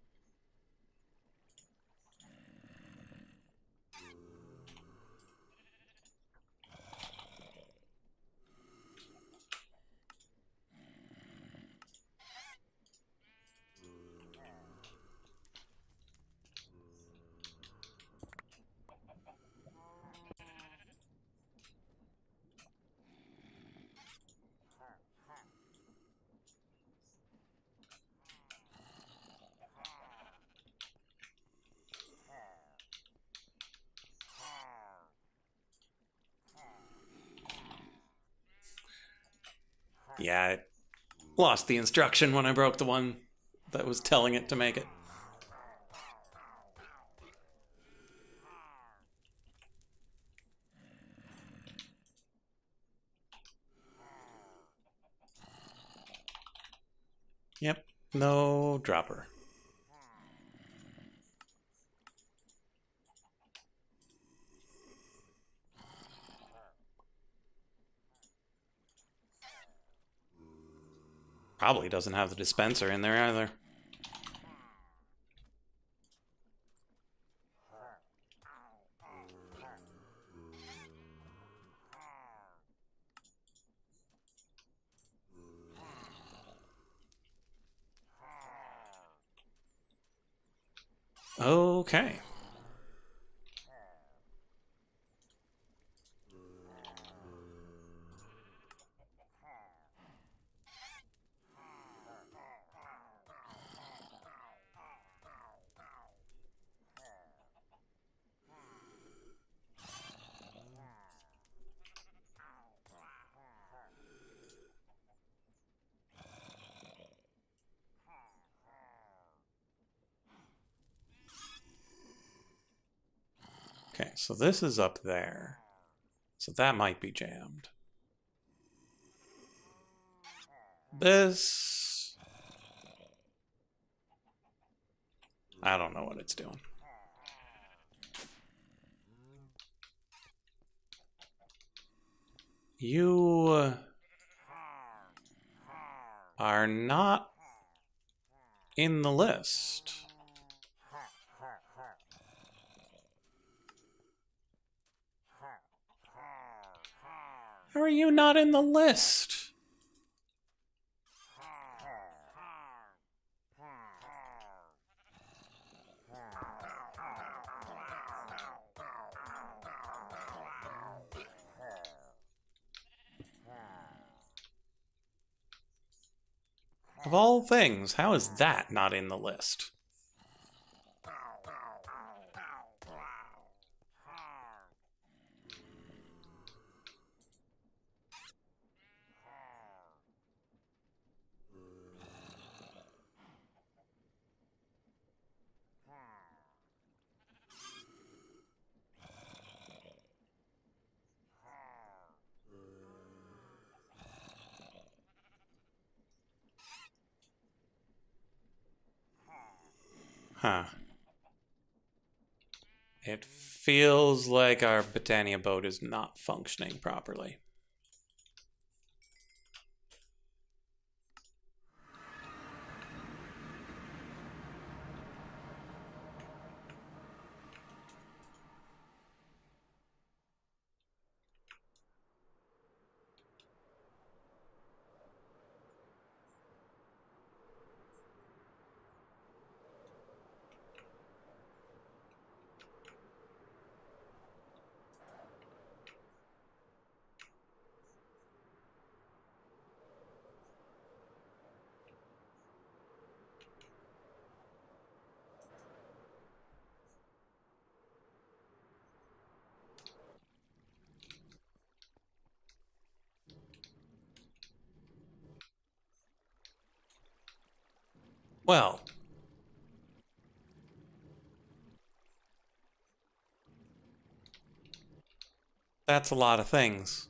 A: Yeah, it lost the instruction when I broke the one that was telling it to make it. Yep, no dropper. Probably doesn't have the dispenser in there either. Okay. Okay, so this is up there. So that might be jammed. This... I don't know what it's doing. You are not in the list. How are you not in the list? Of all things, how is that not in the list? Huh. It feels like our Britannia boat is not functioning properly. Well, that's a lot of things.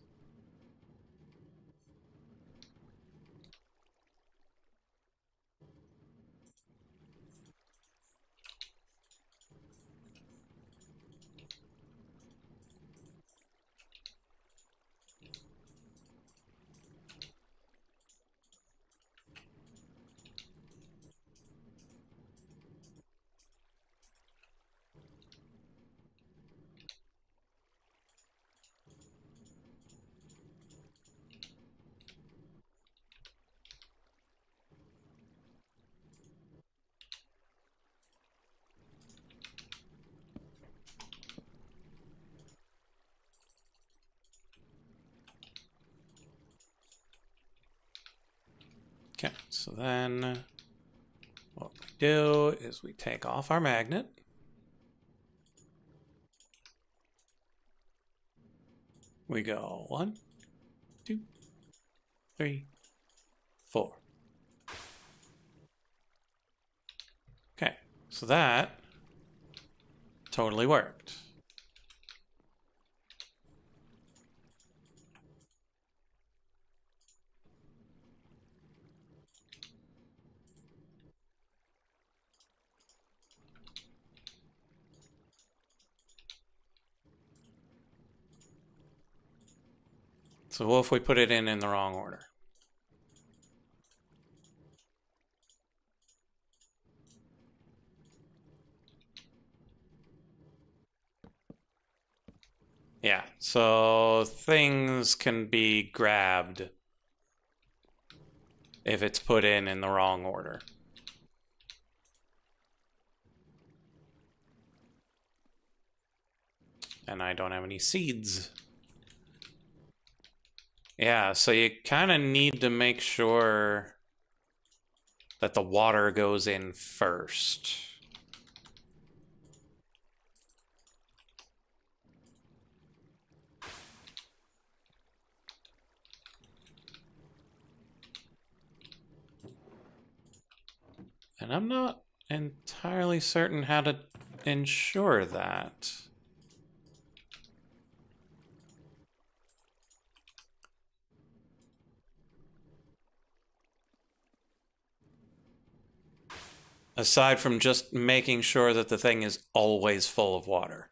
A: Okay, so then what we do is we take off our magnet. We go 1, 2, 3, 4. Okay, so that totally worked. So what if we put it in the wrong order? Yeah, so things can be grabbed if it's put in the wrong order. And I don't have any seeds. Yeah, so you kind of need to make sure that the water goes in first. And I'm not entirely certain how to ensure that. Aside from just making sure that the thing is always full of water.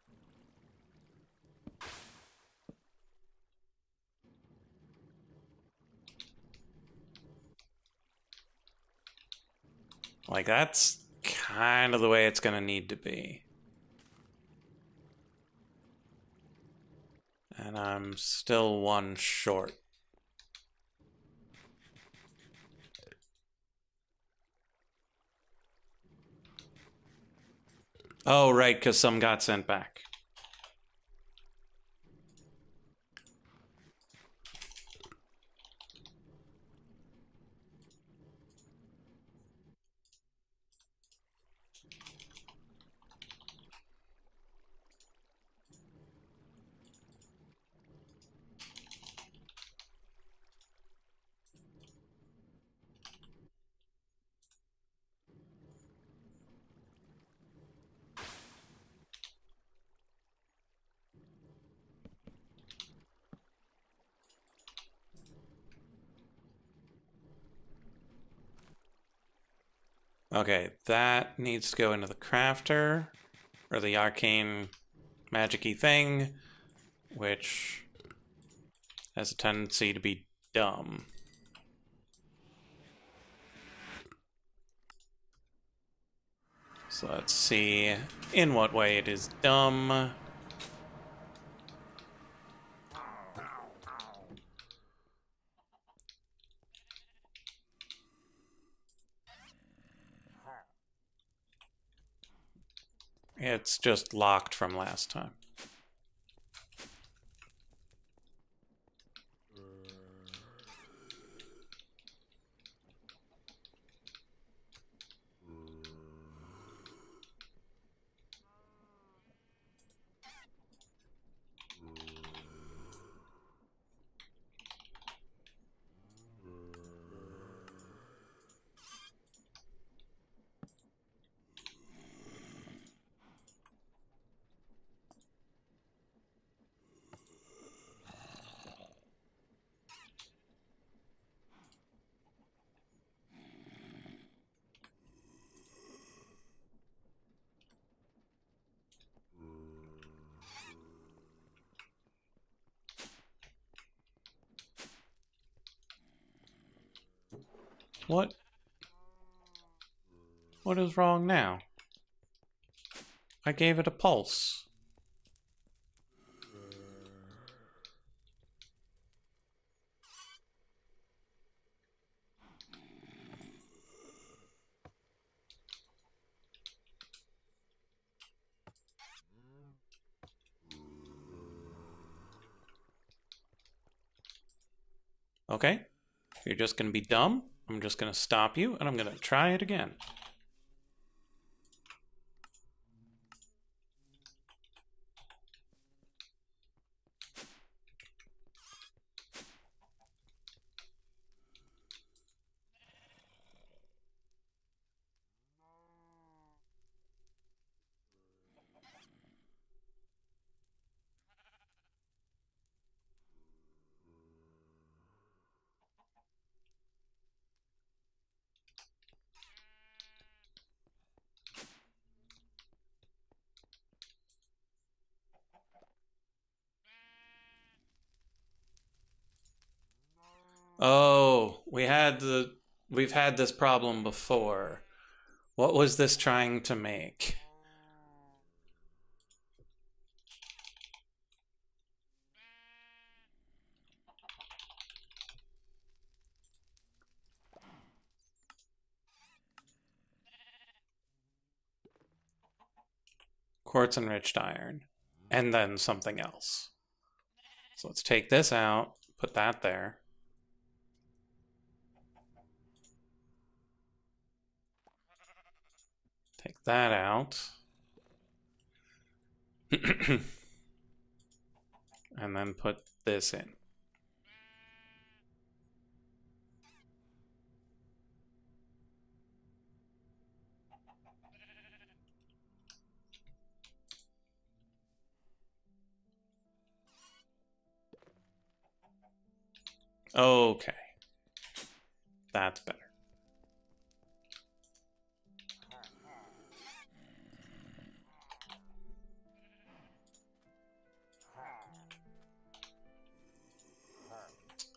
A: Like, that's kind of the way it's going to need to be. And I'm still one short. Oh, right, because some got sent back. Okay, that needs to go into the crafter, or the arcane magic-y thing, which has a tendency to be dumb. So let's see in what way it is dumb. It's just locked from last time. What? What is wrong now? I gave it a pulse. Okay, you're just gonna be dumb. I'm just gonna stop you, and I'm gonna try it again. Oh, we've had this problem before. What was this trying to make? Quartz enriched iron. And then something else. So let's take this out, put that there. Take that out. And then put this in. Okay. That's better.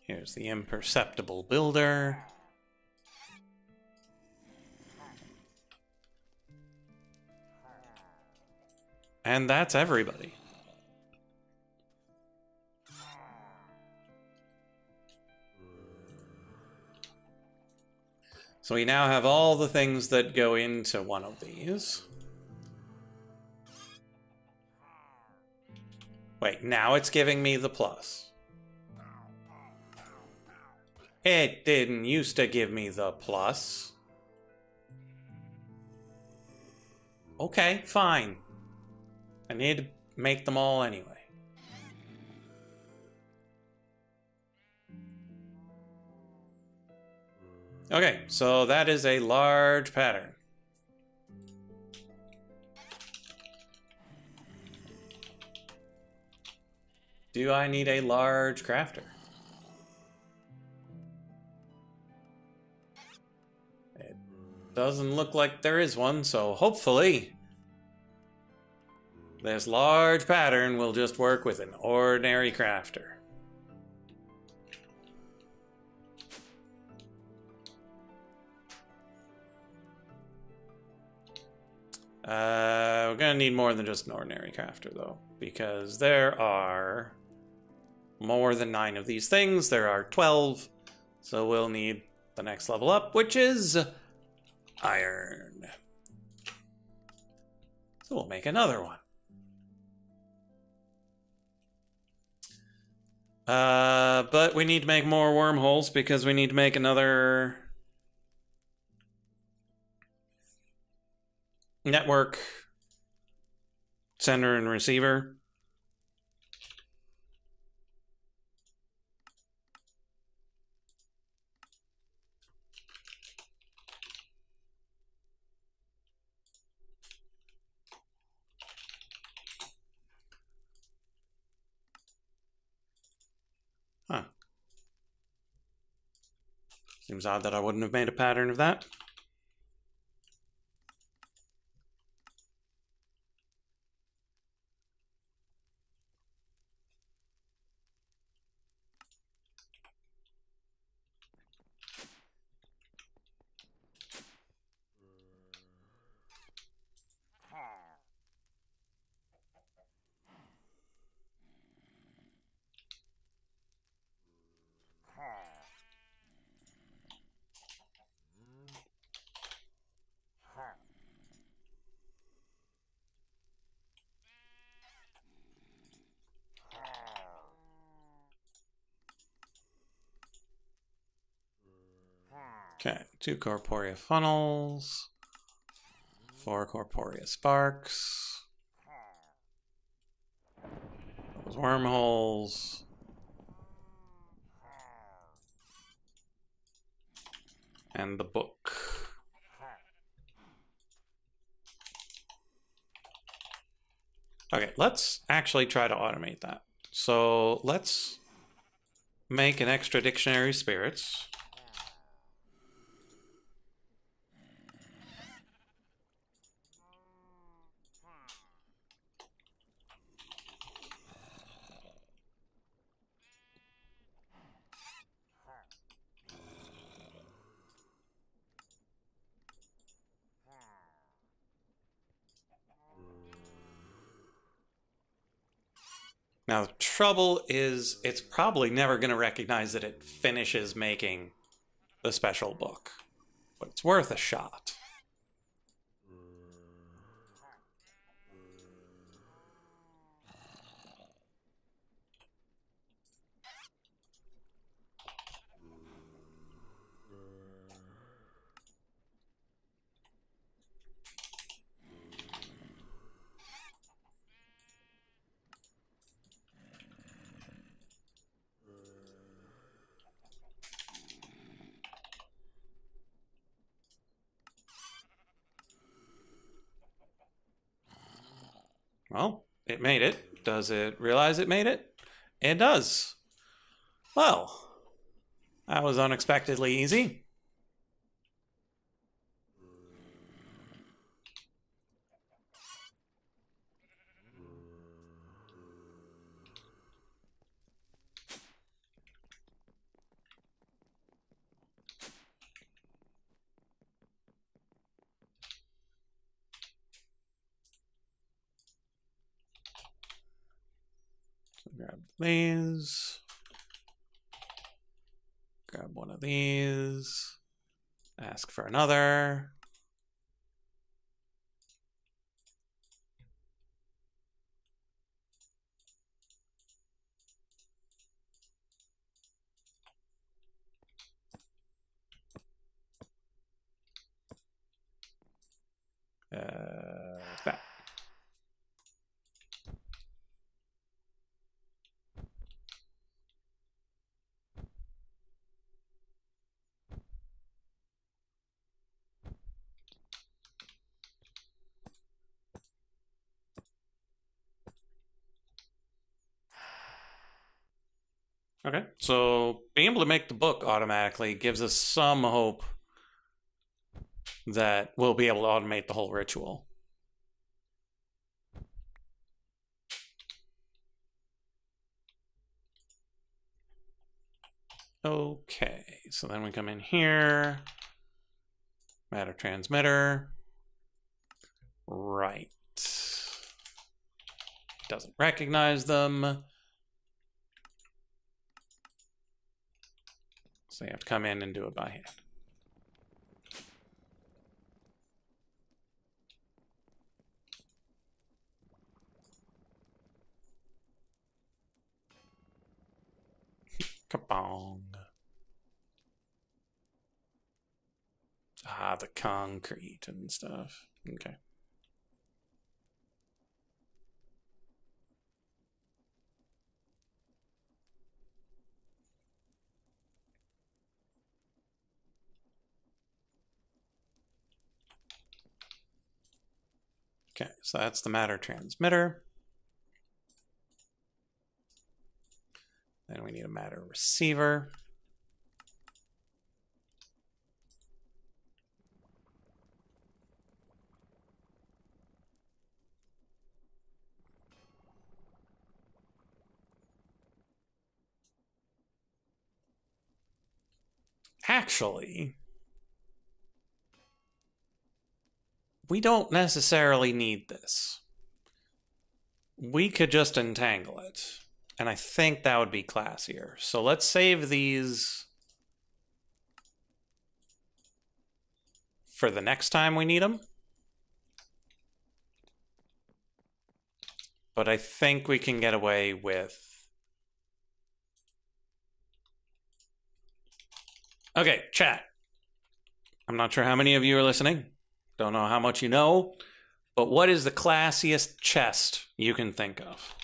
A: Here's the imperceptible builder. And that's everybody. So we now have all the things that go into one of these. Wait, now it's giving me the plus. It didn't used to give me the plus. Okay, fine. I need to make them all anyway. Okay, so that is a large pattern. Do I need a large crafter? It doesn't look like there is one, so hopefully this large pattern will just work with an ordinary crafter. We're gonna need more than just an ordinary crafter, though, because there are more than 9 of these things. There are 12, so we'll need the next level up, which is iron. So we'll make another one. But we need to make more wormholes because we need to make another network sender and receiver. Huh. Seems odd that I wouldn't have made a pattern of that. Okay, 2 corporea funnels, 4 corporea sparks, those wormholes, and the book. Okay, let's actually try to automate that. So let's make an extra dictionary spirits. Now, the trouble is it's probably never going to recognize that it finishes making the special book, but it's worth a shot. Well, it made it. Does it realize it made it? It does. Well, that was unexpectedly easy. Grab these. Grab one of these. Ask for another. That. Okay, so being able to make the book automatically gives us some hope that we'll be able to automate the whole ritual. Okay, so then we come in here, matter transmitter, right. Doesn't recognize them. So you have to come in and do it by hand. Kabong. Ah, the concrete and stuff. Okay. Okay, so that's the matter transmitter. Then we need a matter receiver. Actually, we don't necessarily need this. We could just entangle it. And I think that would be classier. So let's save these for the next time we need them. But I think we can get away with... Okay, chat. I'm not sure how many of you are listening. Don't know how much you know. But what is the classiest chest you can think of?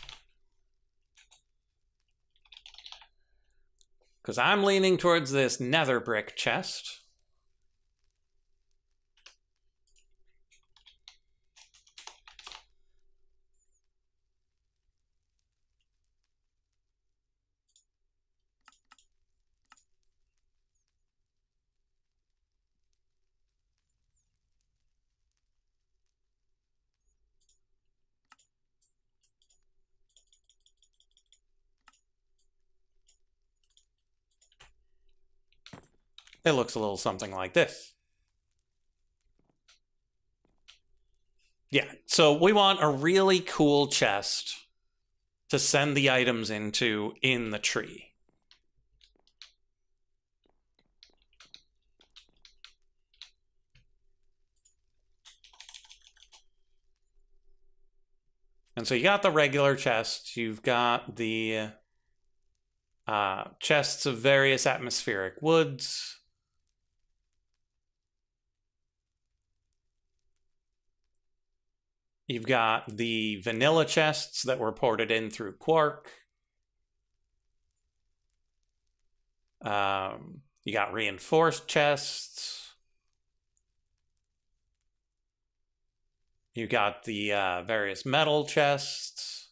A: Because I'm leaning towards this nether brick chest. It looks a little something like this. Yeah, so we want a really cool chest to send the items into in the tree. And so you got the regular chests, you've got the chests of various atmospheric woods. You've got the vanilla chests that were ported in through Quark. You got reinforced chests. You got the various metal chests.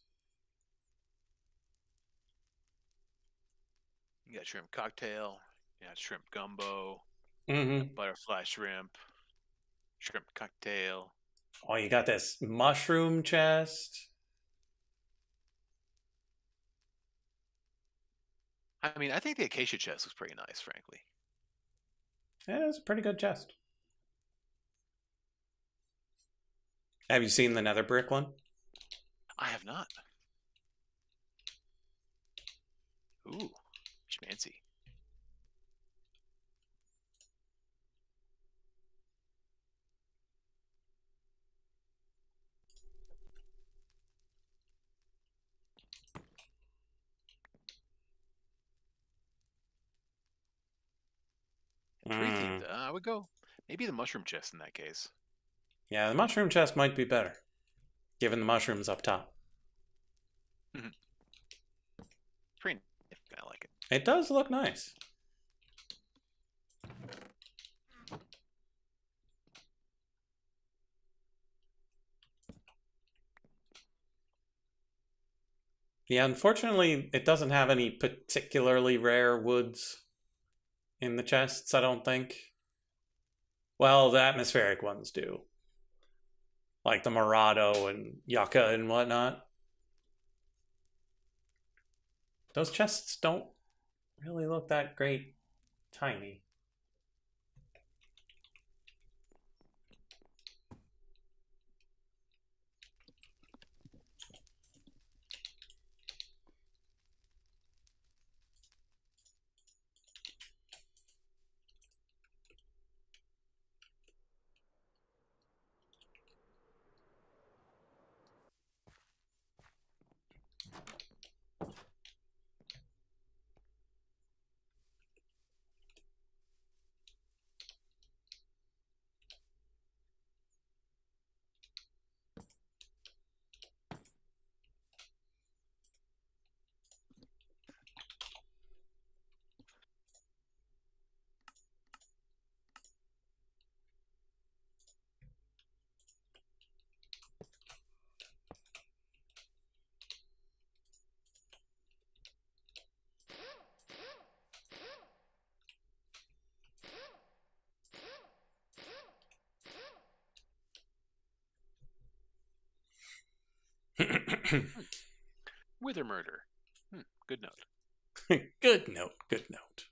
B: You got shrimp cocktail. You got shrimp gumbo.
A: Mm-hmm.
B: Butterfly shrimp. Shrimp cocktail.
A: Oh, you got this mushroom chest.
B: I mean, I think the acacia chest looks pretty nice, frankly.
A: Yeah, it's a pretty good chest. Have you seen the nether brick one?
B: I have not. Ooh, schmancy. Tree themed. I would go maybe the mushroom chest in that case.
A: Yeah, the mushroom chest might be better, given the mushrooms up top.
B: Pretty. I like it.
A: It does look nice. Yeah, unfortunately, it doesn't have any particularly rare woods in the chests, I don't think. Well, the atmospheric ones do. Like the Morado and Yucca and whatnot. Those chests don't really look that great tiny.
B: Wither murder. Good note.
A: Good note, good note.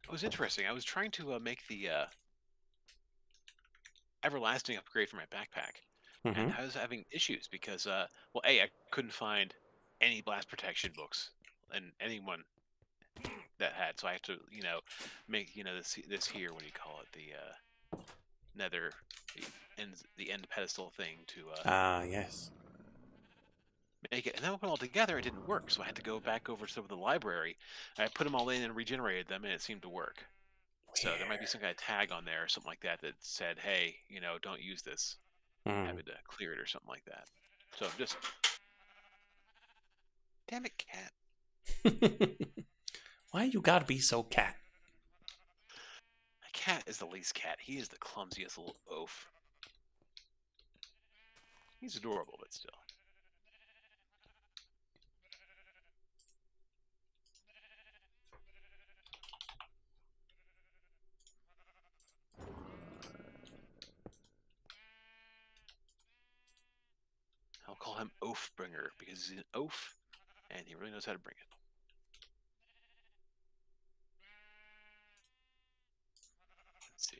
B: It was interesting. I was trying to make the everlasting upgrade for my backpack, and
A: Mm-hmm.
B: I was having issues because, well, I couldn't find any blast protection books and anyone that had, so I had to, make this here. What do you call it? The nether, the end pedestal thing to
A: Yes.
B: make it, and then when we put it all together, it didn't work. So I had to go back over to the library. I put them all in and regenerated them, and it seemed to work. So there might be
A: Weird.
B: some kind of tag on there or something like that that said, "Hey, don't use this. Have it clear it or something like that." So just, damn it, cat.
A: Why you gotta be so cat?
B: My cat is the least cat. He is the clumsiest little oaf. He's adorable, but still. call him Oathbringer because he's an oaf and he really knows how to bring it. Let's see.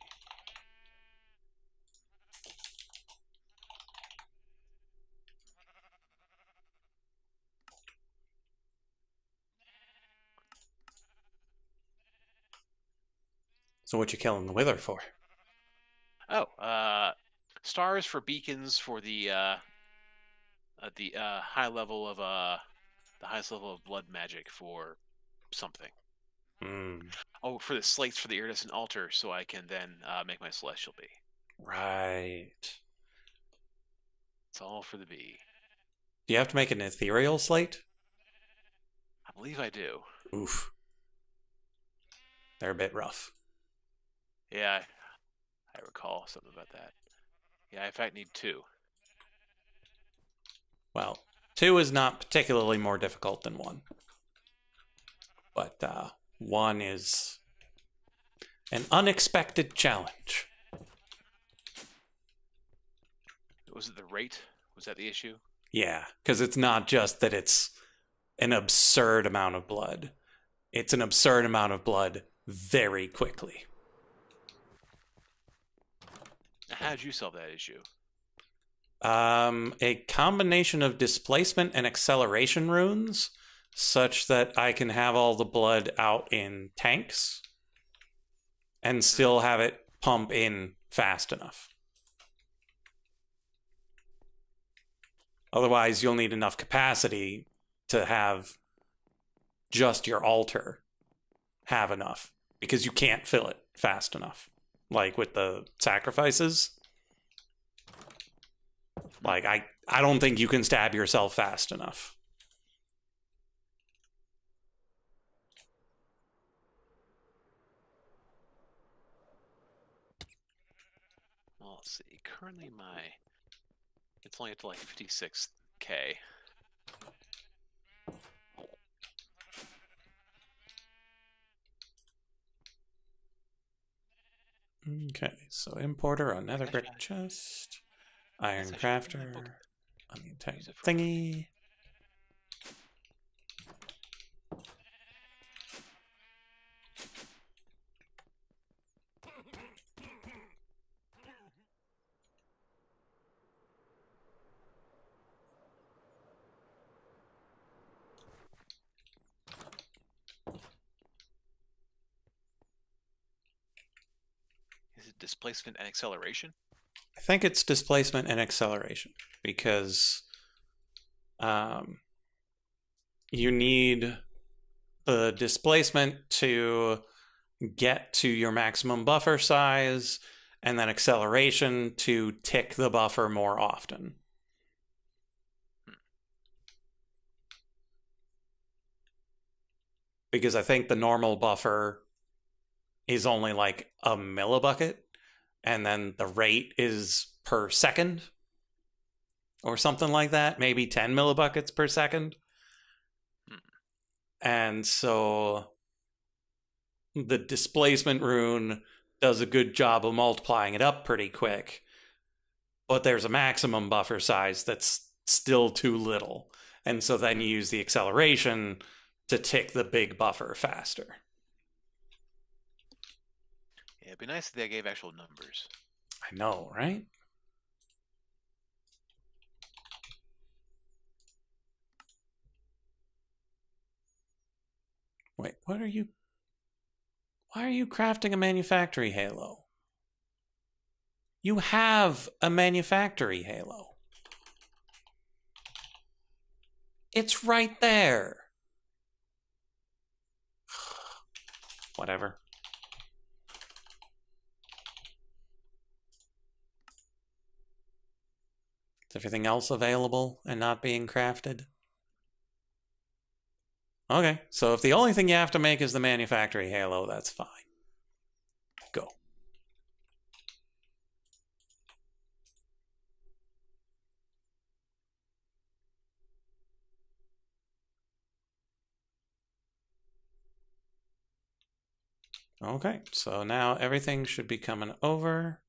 A: So what you killing the Wither for?
B: Oh, stars for beacons for the high level of the highest level of blood magic for something. Oh, for the slates for the iridescent altar, so I can then make my celestial bee.
A: Right.
B: It's all for the bee.
A: Do you have to make an ethereal slate?
B: I believe I do.
A: Oof. They're a bit rough.
B: Yeah, I recall something about that. Yeah, I in fact need 2.
A: Well, 2 is not particularly more difficult than 1. But 1 is an unexpected challenge.
B: Was it the rate? Was that the issue?
A: Yeah, because it's not just that it's an absurd amount of blood. It's an absurd amount of blood very quickly.
B: How did you solve that issue?
A: A combination of displacement and acceleration runes, such that I can have all the blood out in tanks and still have it pump in fast enough. Otherwise, you'll need enough capacity to have just your altar have enough, because you can't fill it fast enough. Like with the sacrifices. Like, I don't think you can stab yourself fast enough.
B: Well, let's see. Currently it's only up to like 56k.
A: Okay, so importer on nether brick chest, iron crafter on the entire thingy.
B: Is it displacement and acceleration?
A: I think it's displacement and acceleration, because you need the displacement to get to your maximum buffer size, and then acceleration to tick the buffer more often. Because I think the normal buffer is only like a millibucket, and then the rate is per second or something like that, maybe 10 millibuckets per second. And so the displacement rune does a good job of multiplying it up pretty quick, but there's a maximum buffer size that's still too little. And so then you use the acceleration to tick the big buffer faster.
B: Yeah, it'd be nice if they gave actual numbers.
A: I know, right? Wait, what are you... Why are you crafting a manufactory halo? You have a manufactory halo. It's right there. Whatever. Is everything else available and not being crafted? Okay, so if the only thing you have to make is the manufactory halo, that's fine. Go. Okay, so now everything should be coming over.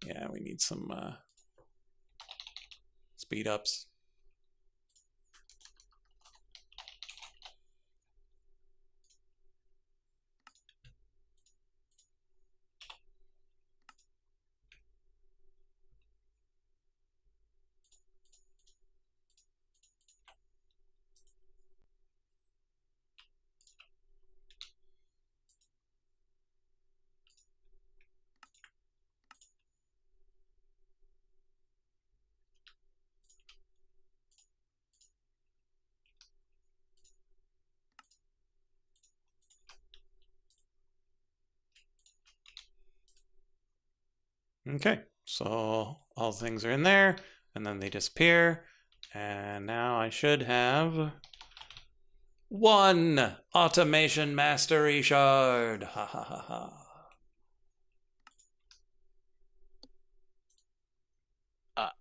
A: Yeah, we need some speed ups. Okay, so all things are in there, and then they disappear, and now I should have one automation mastery shard. Ha ha ha ha.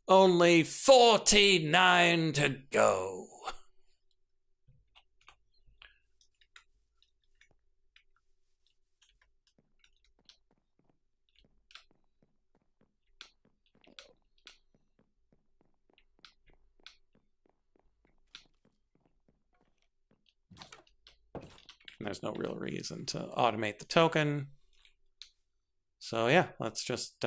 A: Only 49 to go. There's no real reason to automate the token. So yeah, let's just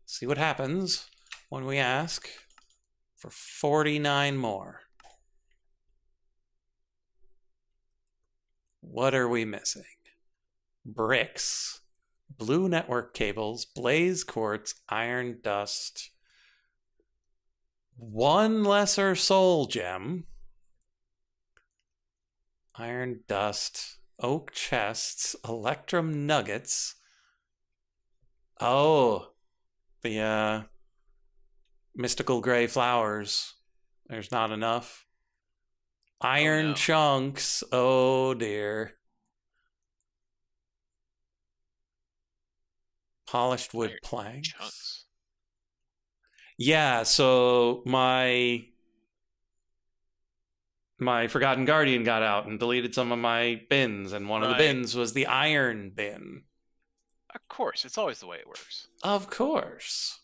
A: see what happens when we ask for 49 more. What are we missing? Bricks, blue network cables, blaze quartz, iron dust, one lesser soul gem, iron dust, oak chests, electrum nuggets. Oh, the mystical gray flowers. There's not enough. Iron chunks. Oh dear. Polished wood planks. Chunks. Yeah, so my Forgotten Guardian got out and deleted some of my bins, and one of the bins was the iron bin.
B: Of course, it's always the way it works.
A: Of course.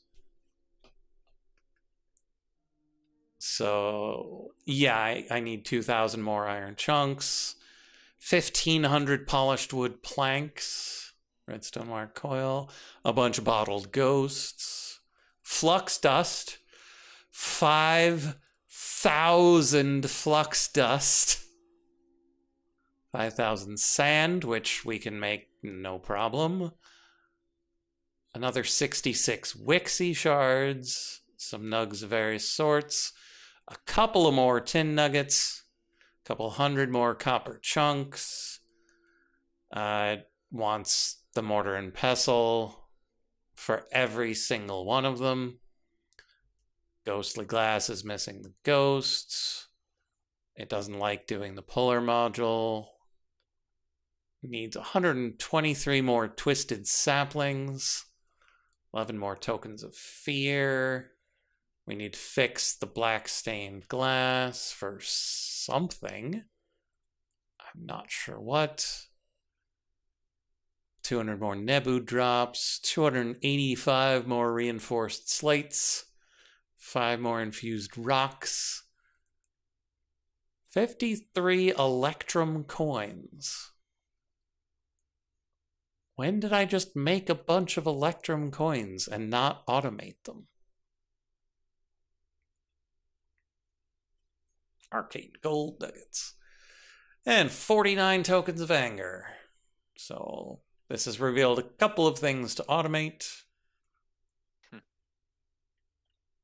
A: So, yeah, I need 2,000 more iron chunks, 1,500 polished wood planks, redstone wire coil, a bunch of bottled ghosts, flux dust, 5,000 flux dust, 5,000 sand, which we can make no problem, another 66 Wixie shards, some nugs of various sorts, a couple of more tin nuggets, a couple hundred more copper chunks. Wants the mortar and pestle for every single one of them. Ghostly glass is missing the ghosts. It doesn't like doing the puller module. Needs 123 more twisted saplings. 11 more tokens of fear. We need to fix the black stained glass for something. I'm not sure what. 200 more Nebu drops. 285 more reinforced slates. 5 more infused rocks. 53 electrum coins. When did I just make a bunch of electrum coins and not automate them? Arcane gold nuggets. And 49 tokens of anger. So this has revealed a couple of things to automate.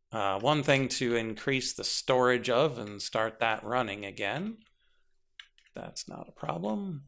A: One thing to increase the storage of and start that running again. That's not a problem.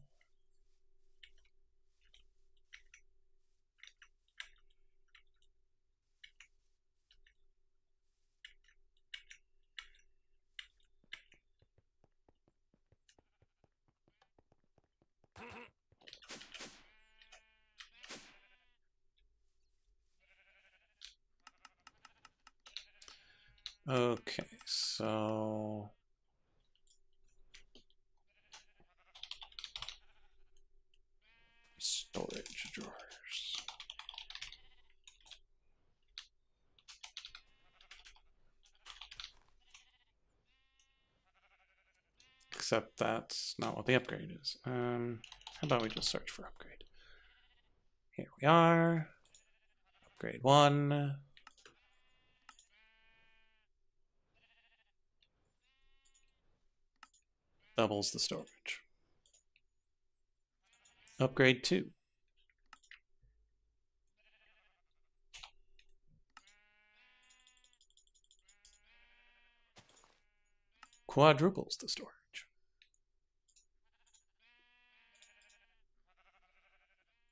A: Okay, so storage drawer. except that's not what the upgrade is. How about we just search for upgrade? Here we are. Upgrade 1. Doubles the storage. Upgrade 2. Quadruples the storage.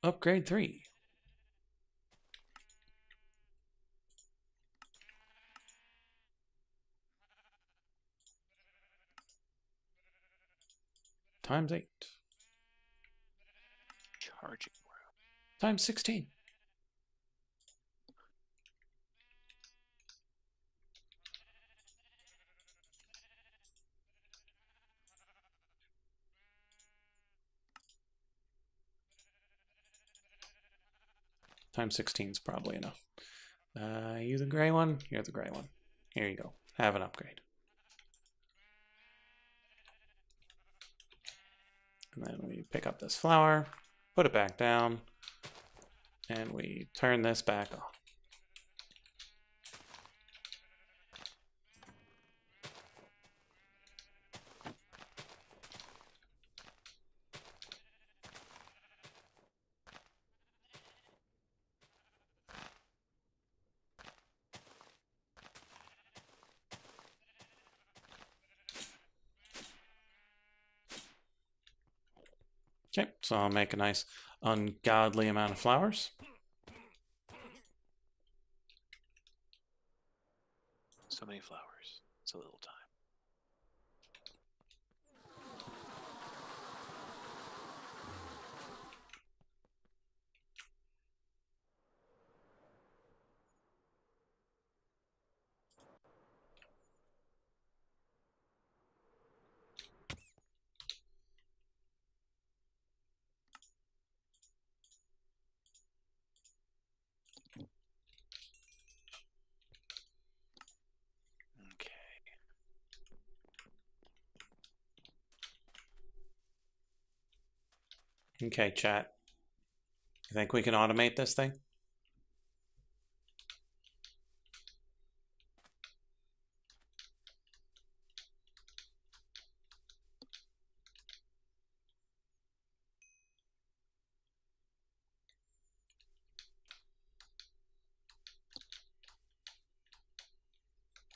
A: Upgrade 3. Times 8.
B: Charging room.
A: Times 16. Times 16 is probably enough. You the gray one? You're the gray one. Here you go. Have an upgrade. And then we pick up this flower, put it back down, and we turn this back on. Okay, so I'll make a nice ungodly amount of flowers.
B: So many flowers. So little time.
A: Okay, chat. You think we can automate this thing?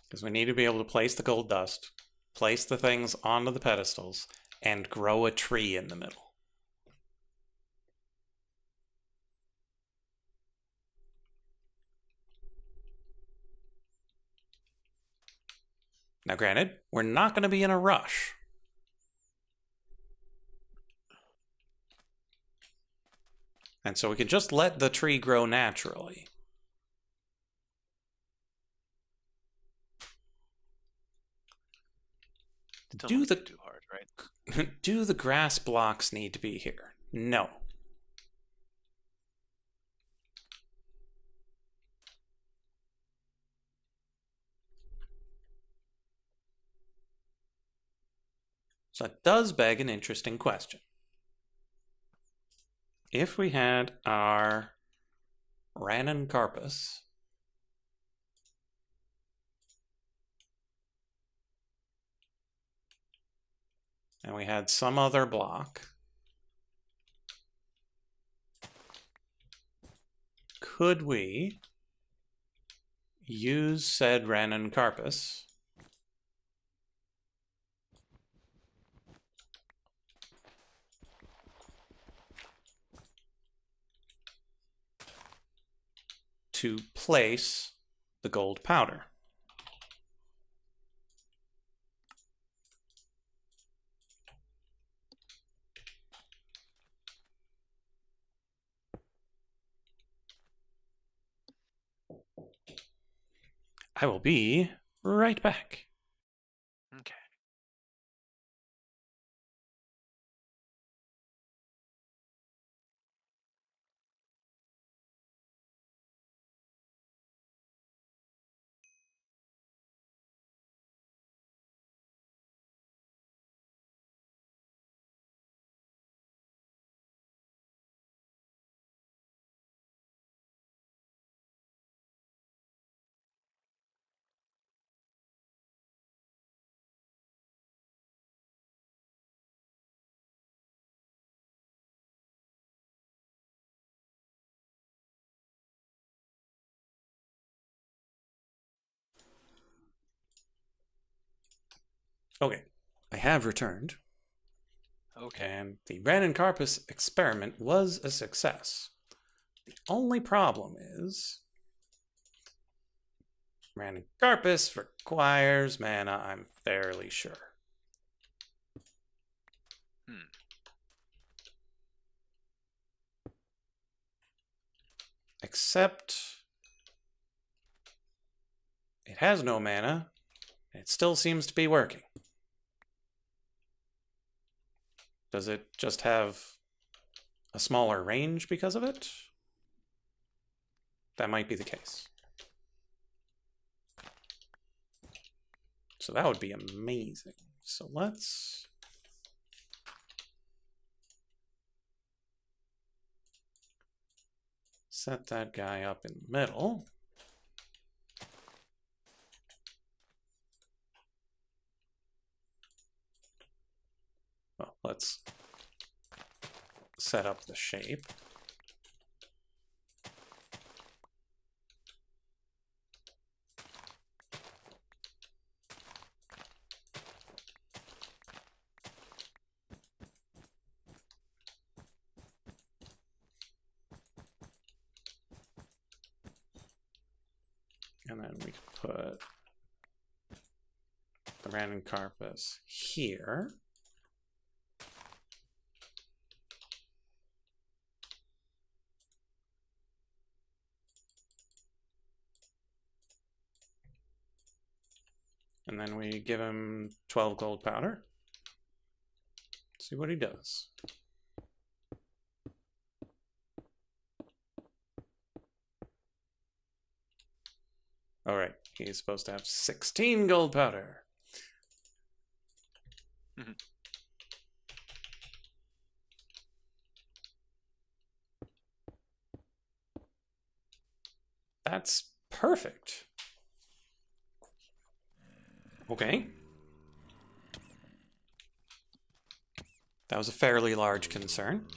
A: Because we need to be able to place the gold dust, place the things onto the pedestals, and grow a tree in the middle. Now, granted, we're not going to be in a rush. And so we can just let the tree grow naturally.
B: Don't do too hard, right?
A: Do the grass blocks need to be here? No. So that does beg an interesting question. If we had our Ranuncarpus and we had some other block, could we use said Ranuncarpus to place the gold powder? I will be right back.
B: Okay.
A: Okay, I have returned,
B: Okay.
A: and the Carpus experiment was a success. The only problem is Carpus requires mana, I'm fairly sure.
B: Hmm.
A: Except it has no mana, and it still seems to be working. Does it just have a smaller range because of it? That might be the case. So that would be amazing. So let's set that guy up in the middle. Well, let's set up the shape. And then we put the random carpus here. And then we give him 12 gold powder. See what he does. All right, he's supposed to have 16 gold powder.
B: Mm-hmm.
A: That's perfect. Okay. That was a fairly large concern.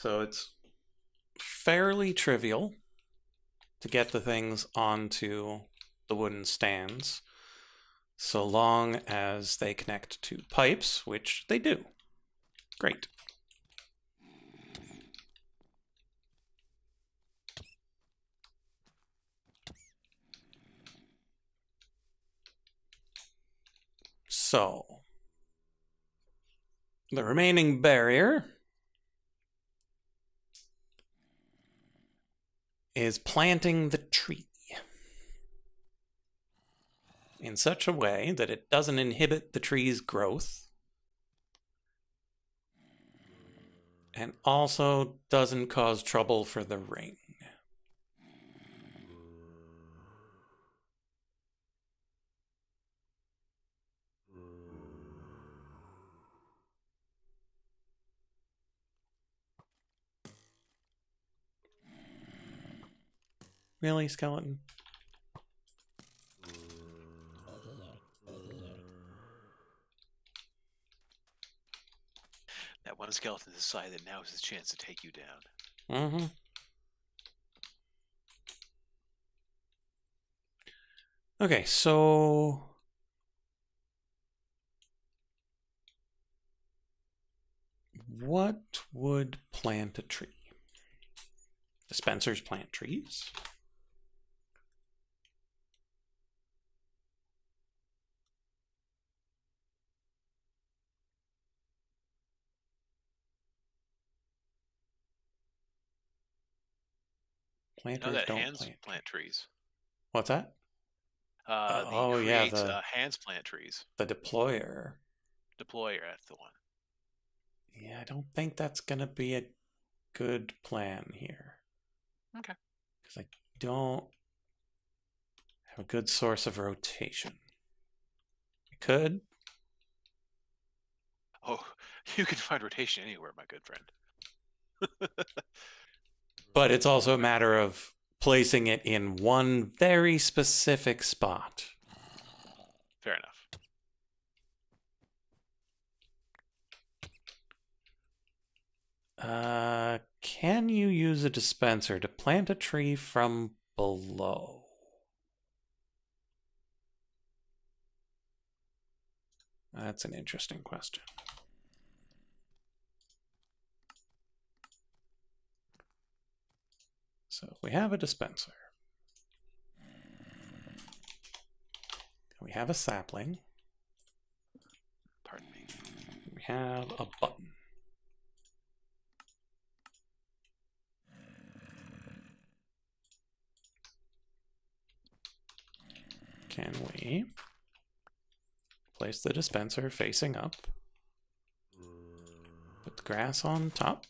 A: So it's fairly trivial to get the things onto the wooden stands, so long as they connect to pipes, which they do. Great. So, the remaining barrier is planting the tree in such a way that it doesn't inhibit the tree's growth and also doesn't cause trouble for the ring. Really, skeleton?
B: That one skeleton decided that now is his chance to take you down.
A: Mm-hmm. Okay, so what would plant a tree? Dispensers plant trees. Planters
B: That
A: don't
B: hands plant trees.
A: What's that?
B: The
A: Oh yeah,
B: creates hands plant trees.
A: the deployer.
B: Deployer, that's the one.
A: Yeah, I don't think that's gonna be a good plan here.
B: Okay.
A: Because I don't have a good source of rotation. I could.
B: Oh, you can find rotation anywhere, my good friend.
A: But it's also a matter of placing it in one very specific spot.
B: Fair enough.
A: Can you use a dispenser to plant a tree from below? That's an interesting question. So we have a dispenser. We have a sapling.
B: Pardon me.
A: We have a button. Can we place the dispenser facing up? Put the grass on top.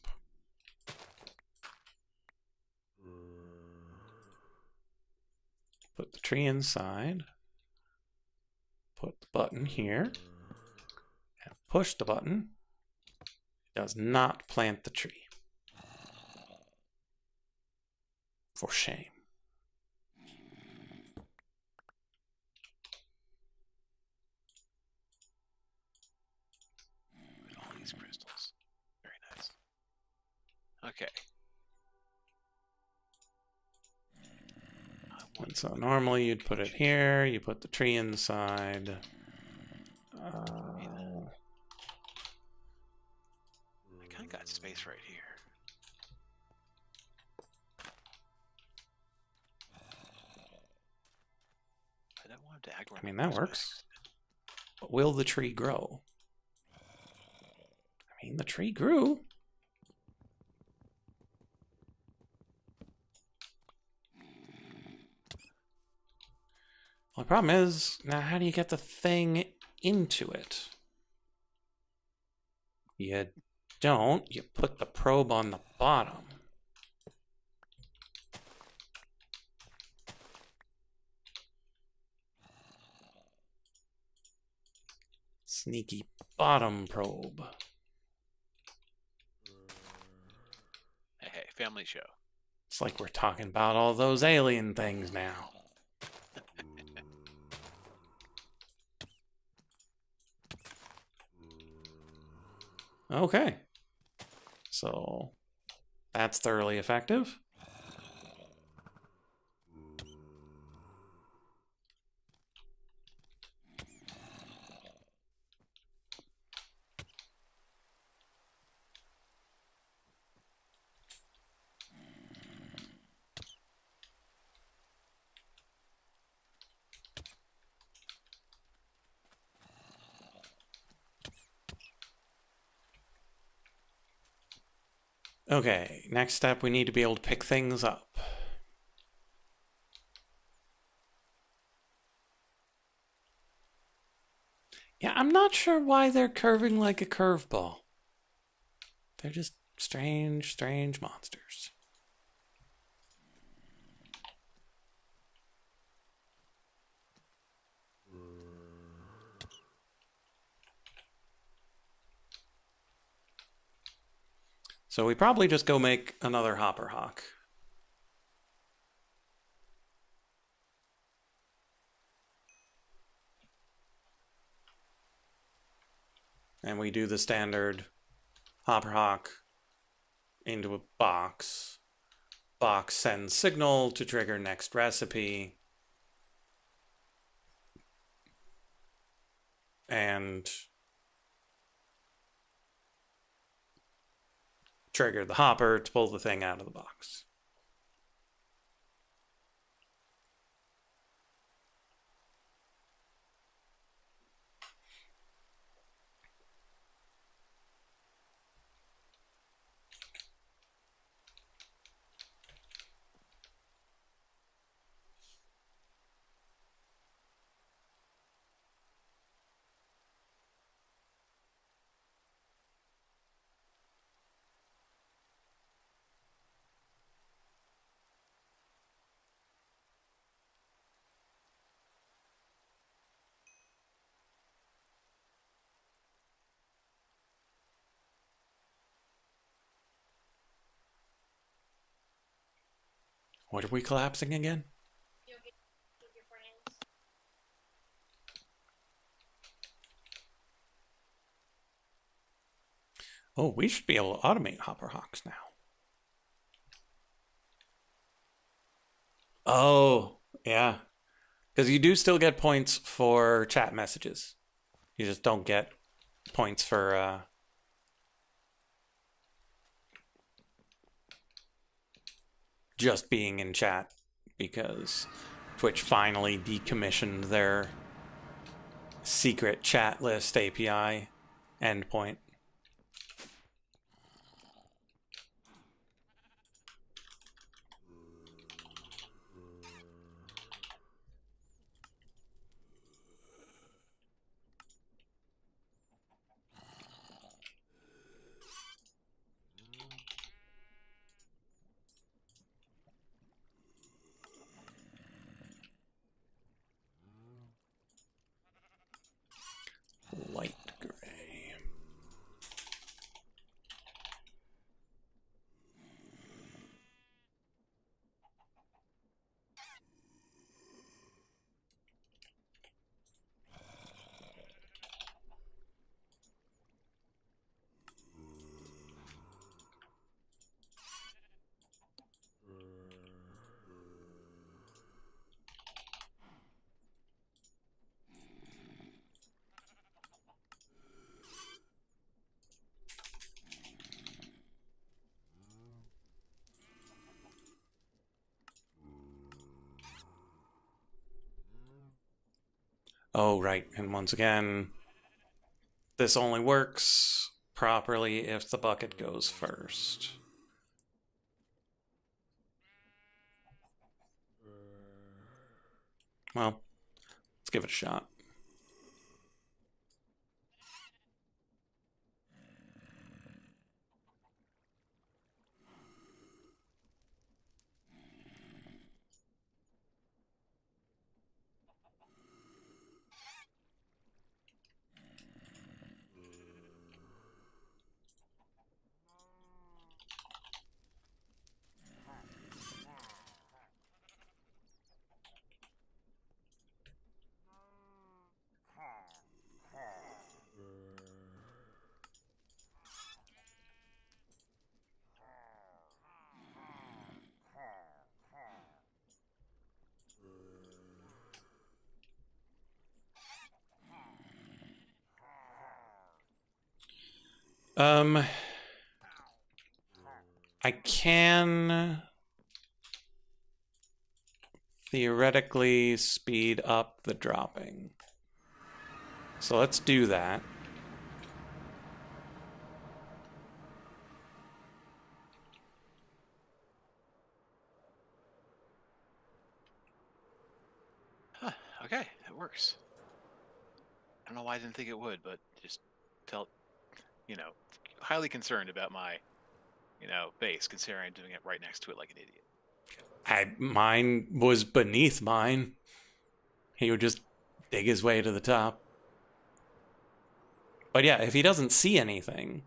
A: Put the tree inside. Put the button here. And push the button. It does not plant the tree. For shame.
B: All these crystals. Very nice. Okay.
A: And so normally you'd put it here, you put the tree inside.
B: I kind of got space right here. I don't want to act.
A: I mean, that works. But will the tree grow? I mean, the tree grew. Well, the problem is, now how do you get the thing into it? You don't. You put the probe on the bottom. Sneaky bottom probe.
B: Hey, family show.
A: It's like we're talking about all those alien things now. Okay. So that's thoroughly effective. Okay, next step, we need to be able to pick things up. Yeah, I'm not sure why they're curving like a curveball. They're just strange, strange monsters. So we probably just go make another hopper hawk. And we do the standard hopper hawk into a box. Box sends signal to trigger next recipe. And trigger the hopper to pull the thing out of the box. What are we collapsing again? Oh, we should be able to automate Hopper Hawks now. Oh, yeah. Because you do still get points for chat messages. You just don't get points for just being in chat because Twitch finally decommissioned their secret chat list API endpoint. Light gray. Oh, right. And once again, this only works properly if the bucket goes first. Well, let's give it a shot. I can theoretically speed up the dropping. So let's do that.
B: Huh, okay, it works. I don't know why I didn't think it would, but just felt, highly concerned about my, base, considering I'm doing it right next to it like an idiot.
A: Mine was beneath mine. He would just dig his way to the top. But yeah, if he doesn't see anything,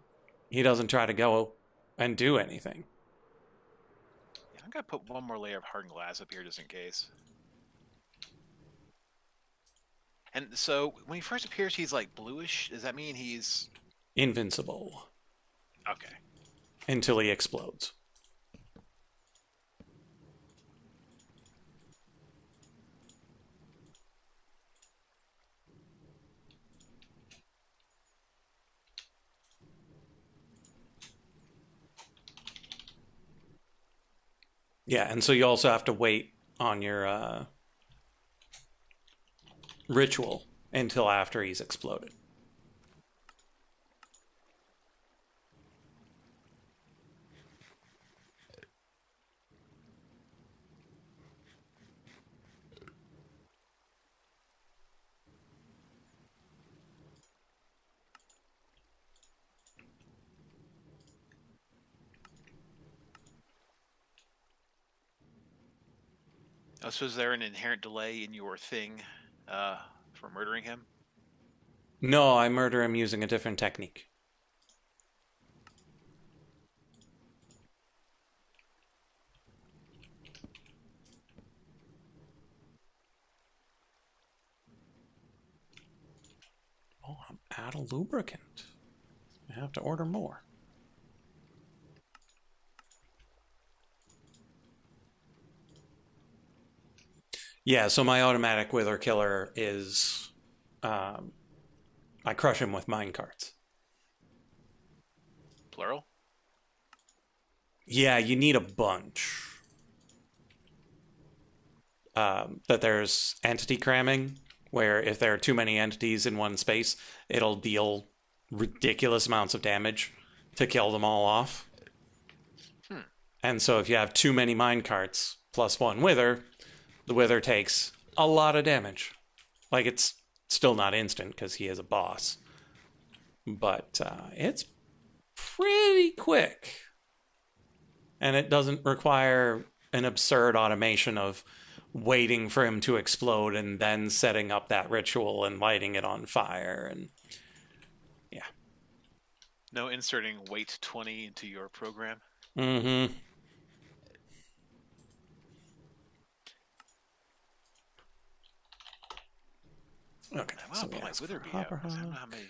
A: he doesn't try to go and do anything.
B: Yeah, I'm gonna put one more layer of hardened glass up here just in case. And so when he first appears, he's like bluish. Does that mean he's
A: Invincible.
B: okay?
A: Until he explodes. Yeah, and so you also have to wait on your ritual until after he's exploded.
B: Oh, so is there an inherent delay in your thing for murdering him?
A: No, I murder him using a different technique. Oh, I'm out of lubricant. I have to order more. Yeah, so my automatic wither killer is um, I crush him with minecarts.
B: Plural?
A: Yeah, you need a bunch. That there's entity cramming, where if there are too many entities in one space, it'll deal ridiculous amounts of damage to kill them all off.
B: Hmm.
A: And so if you have too many minecarts plus one wither, the wither takes a lot of damage. Like it's still not instant because he is a boss, but it's pretty quick. And it doesn't require an absurd automation of waiting for him to explode and then setting up that ritual and lighting it on fire. And yeah.
B: No inserting wait 20 into your program.
A: Mm-hmm. Okay,
B: I want
A: so
B: to
A: we
B: put my
A: ask
B: wither
A: for
B: bee out.
A: Hopper
B: 'Cause I don't know
A: Hawk.
B: how many.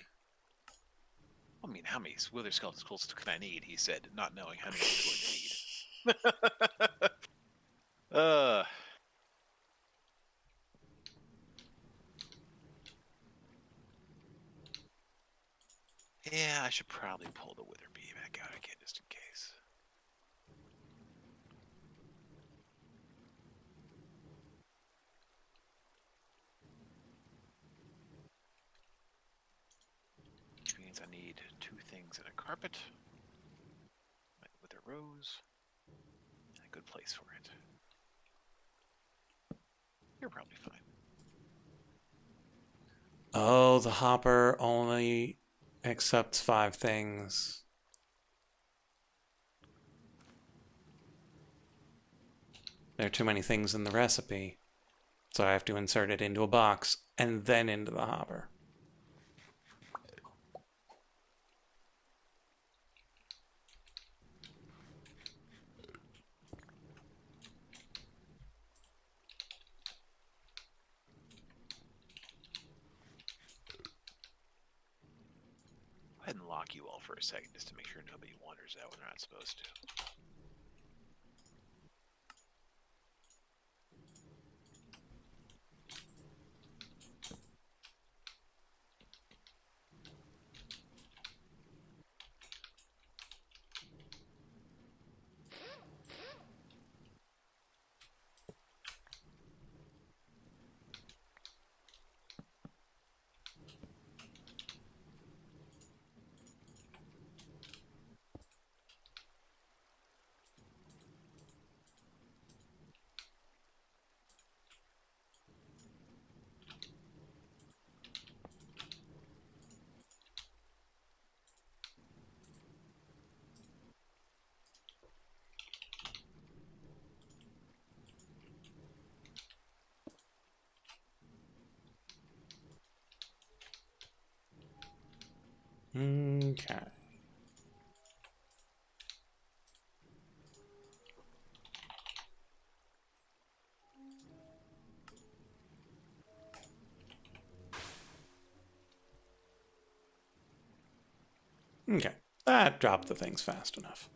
B: I mean, how many wither skulls can I need? He said, not knowing how many he's going to need. Yeah, I should probably pull the wither bee back out again just in case. Which means I need 2 things in a carpet. My wither rose. And a good place for it. You're probably fine.
A: Oh, the hopper only accepts 5 things. There are too many things in the recipe. So I have to insert it into a box and then into the hopper.
B: Go ahead and lock you all for a second just to make sure nobody wanders out when they're not supposed to.
A: Okay. Okay. That dropped the things fast enough.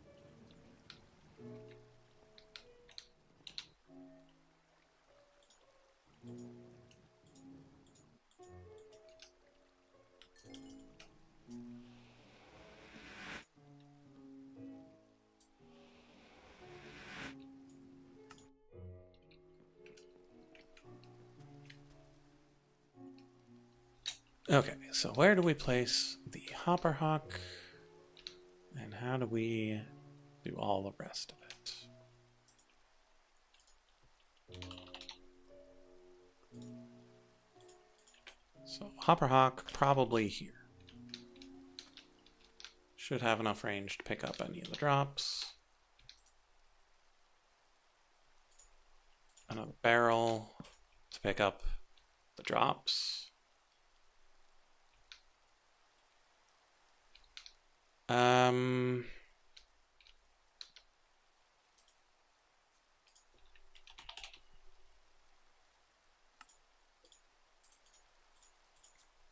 A: Okay, so where do we place the hopper hawk? And how do we do all the rest of it? So hopper hawk probably here. Should have enough range to pick up any of the drops. Another barrel to pick up the drops.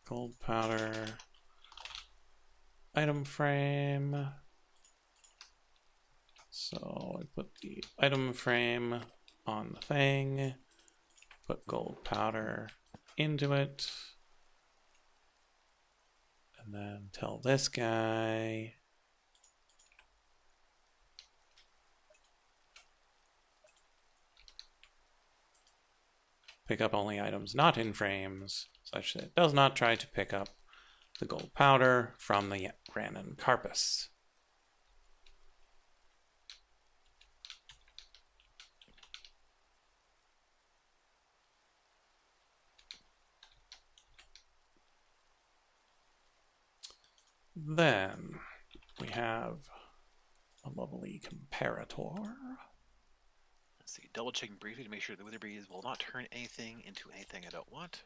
A: Gold powder. Item frame. So I put the item frame on the thing. Put gold powder into it. And then tell this guy. Pick up only items not in frames, such that it does not try to pick up the gold powder from the Granin Carpus. Then we have a lovely comparator.
B: Let's see. Double checking briefly to make sure the wither bees will not turn anything into anything I don't want.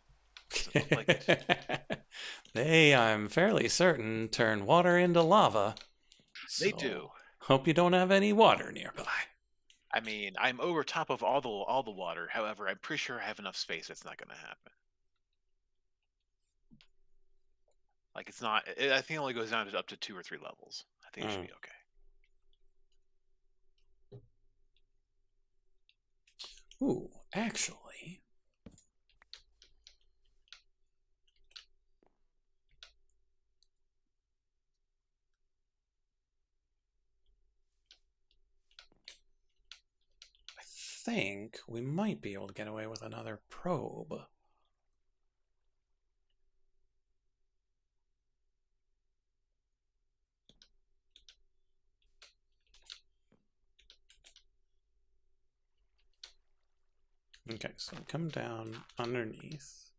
B: Doesn't look like it.
A: They, I'm fairly certain, turn water into lava.
B: They
A: So,
B: do.
A: hope you don't have any water nearby.
B: I mean, I'm over top of all the water. However, I'm pretty sure I have enough space. That's not going to happen. Like it's not. I think it only goes down to up to 2 or 3 levels. I think it should be okay.
A: Ooh, actually. I think we might be able to get away with another probe. Okay, so come down underneath.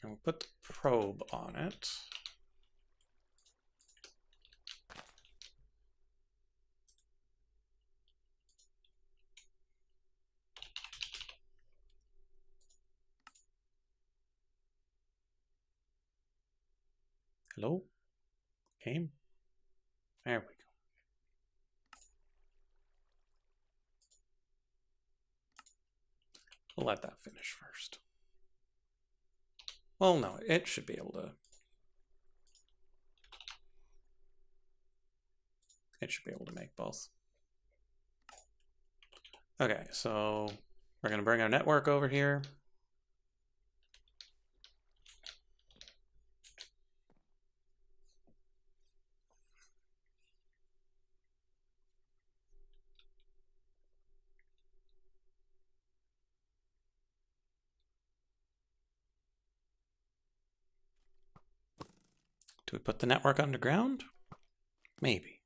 A: And we'll put the probe on it. Hello? Game? There we go. We'll let that finish first. Well, no, it should be able to. It should be able to make both. Okay, so we're going to bring our network over here. Do we put the network underground? Maybe.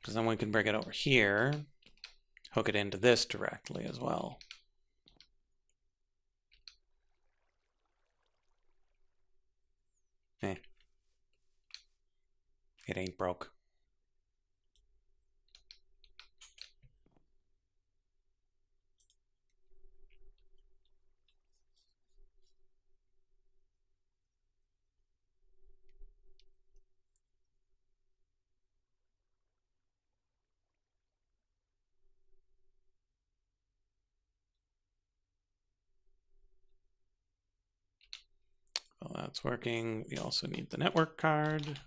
A: Because then we can bring it over here, hook it into this directly as well. Eh. It ain't broke. Well, that's working. We also need the network card.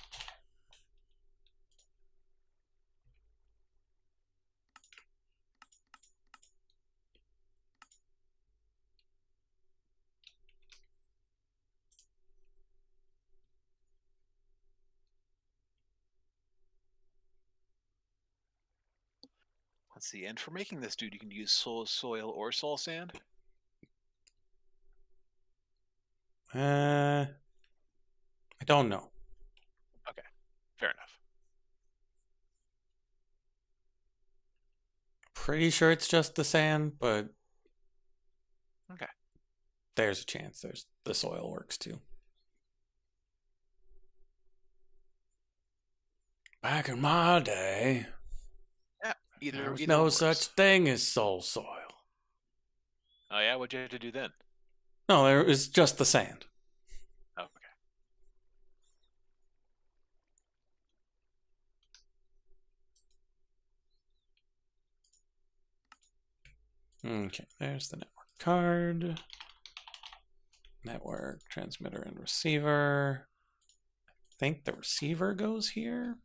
B: Let's see. And for making this dude, you can use soil or soul sand.
A: I don't know.
B: Okay, fair enough.
A: Pretty sure it's just the sand, but
B: Okay.
A: there's a chance there's the soil works too. Back in my day,
B: Yeah.
A: there was
B: Either
A: no
B: works.
A: such thing as soul soil.
B: Oh yeah, what'd you have to do then?
A: No, there is just the sand.
B: Oh, okay.
A: Okay, there's the network card. Network, transmitter, and receiver. I think the receiver goes here.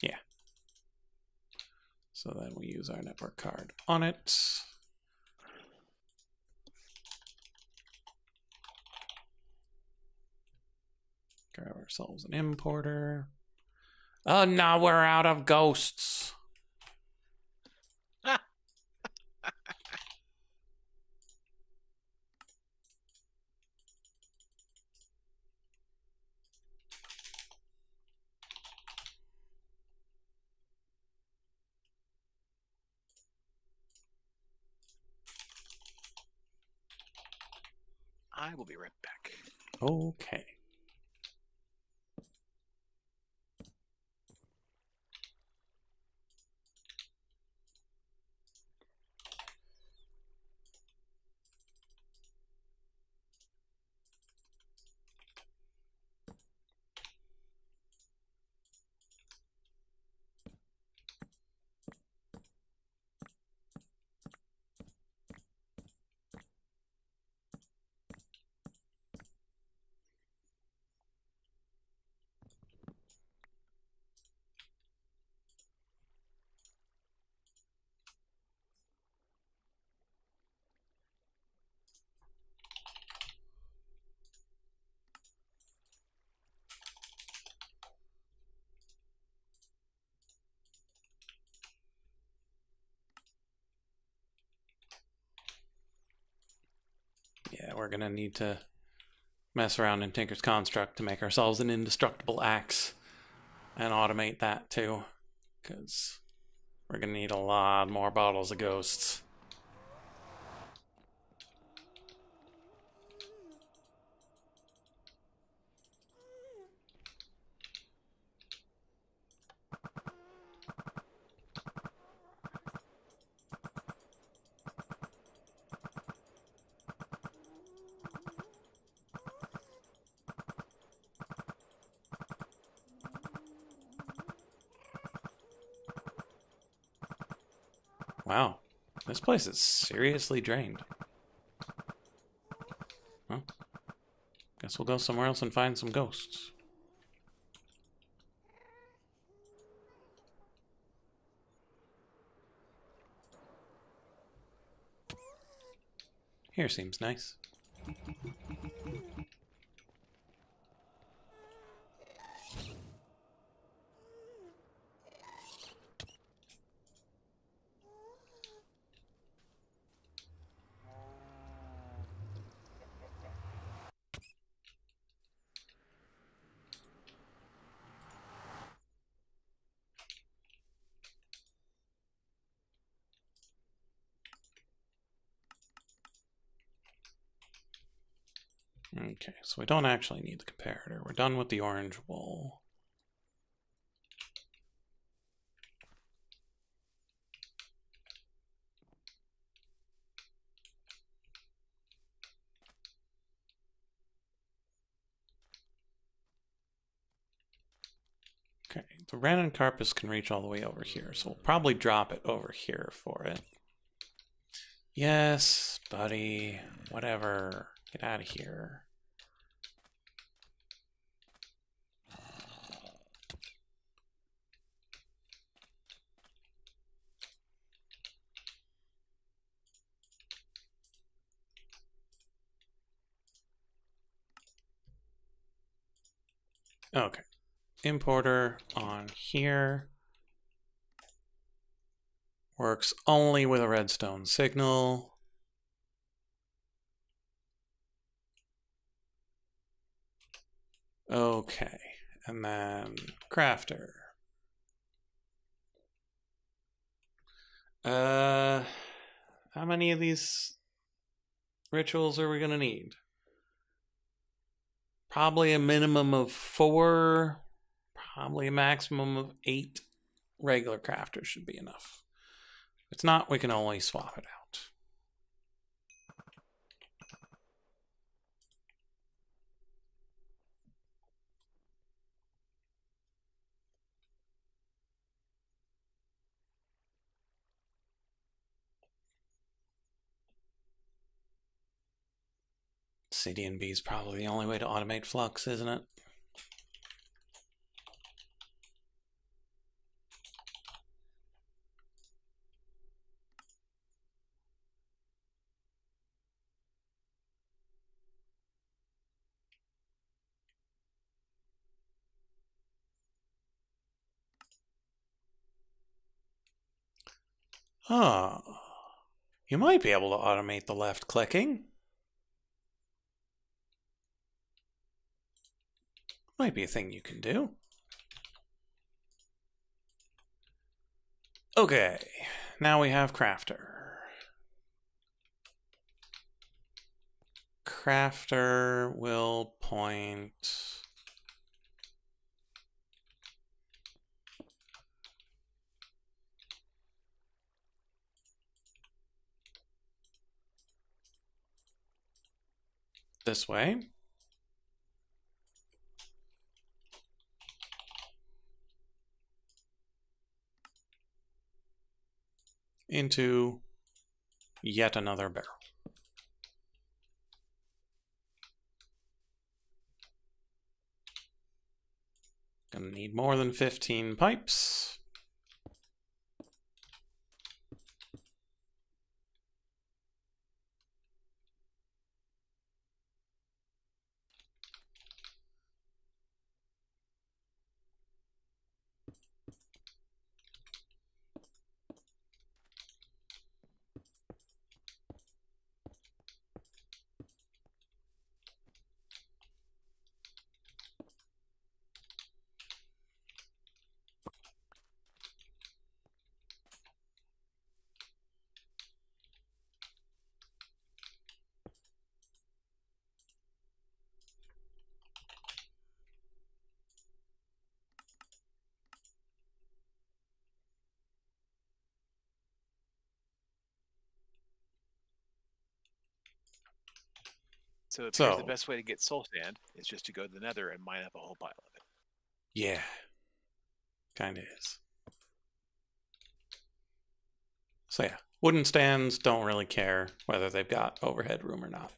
A: Yeah. So then we use our network card on it. Grab ourselves an importer. Oh, now we're out of ghosts.
B: I will be right back.
A: Okay. Yeah, we're going to need to mess around in Tinker's Construct to make ourselves an indestructible axe and automate that too, because we're going to need a lot more bottles of ghosts. Wow, this place is seriously drained. Well, guess we'll go somewhere else and find some ghosts. Here seems nice. Okay, so we don't actually need the comparator. We're done with the orange wool. Okay, the Renin Carpus can reach all the way over here, so we'll probably drop it over here for it. Yes, buddy. Whatever. Get out of here. Okay. Importer on here. Works only with a redstone signal. Okay. And then crafter. How many of these rituals are we gonna need? Probably a minimum of 4, probably a maximum of 8. regular crafters should be enough. If it's not, we can always swap it out. CDNB is probably the only way to automate flux, isn't it? Oh, you might be able to automate the left clicking. Might be a thing you can do. Okay, now we have crafter. Crafter will point this way. Into yet another barrel. Gonna need more than 15 pipes.
B: So it appears the best way to get soul sand is just to go to the nether and mine up a whole pile of it.
A: Yeah, kind of is. So yeah, wooden stands don't really care whether they've got overhead room or not.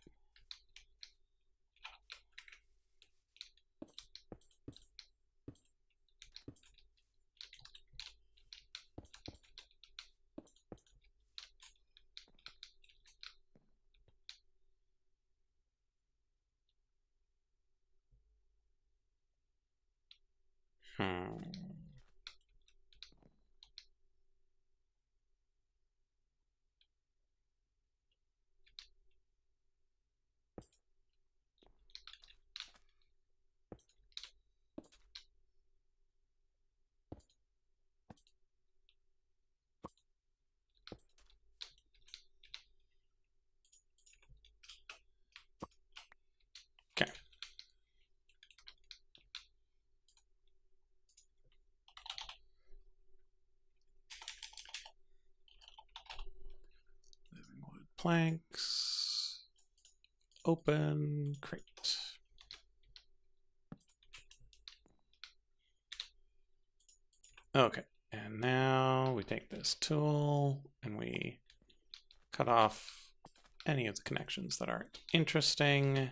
A: Okay. Living wood planks. Open crate. Okay, and now we take this tool and we cut off any of the connections that aren't interesting.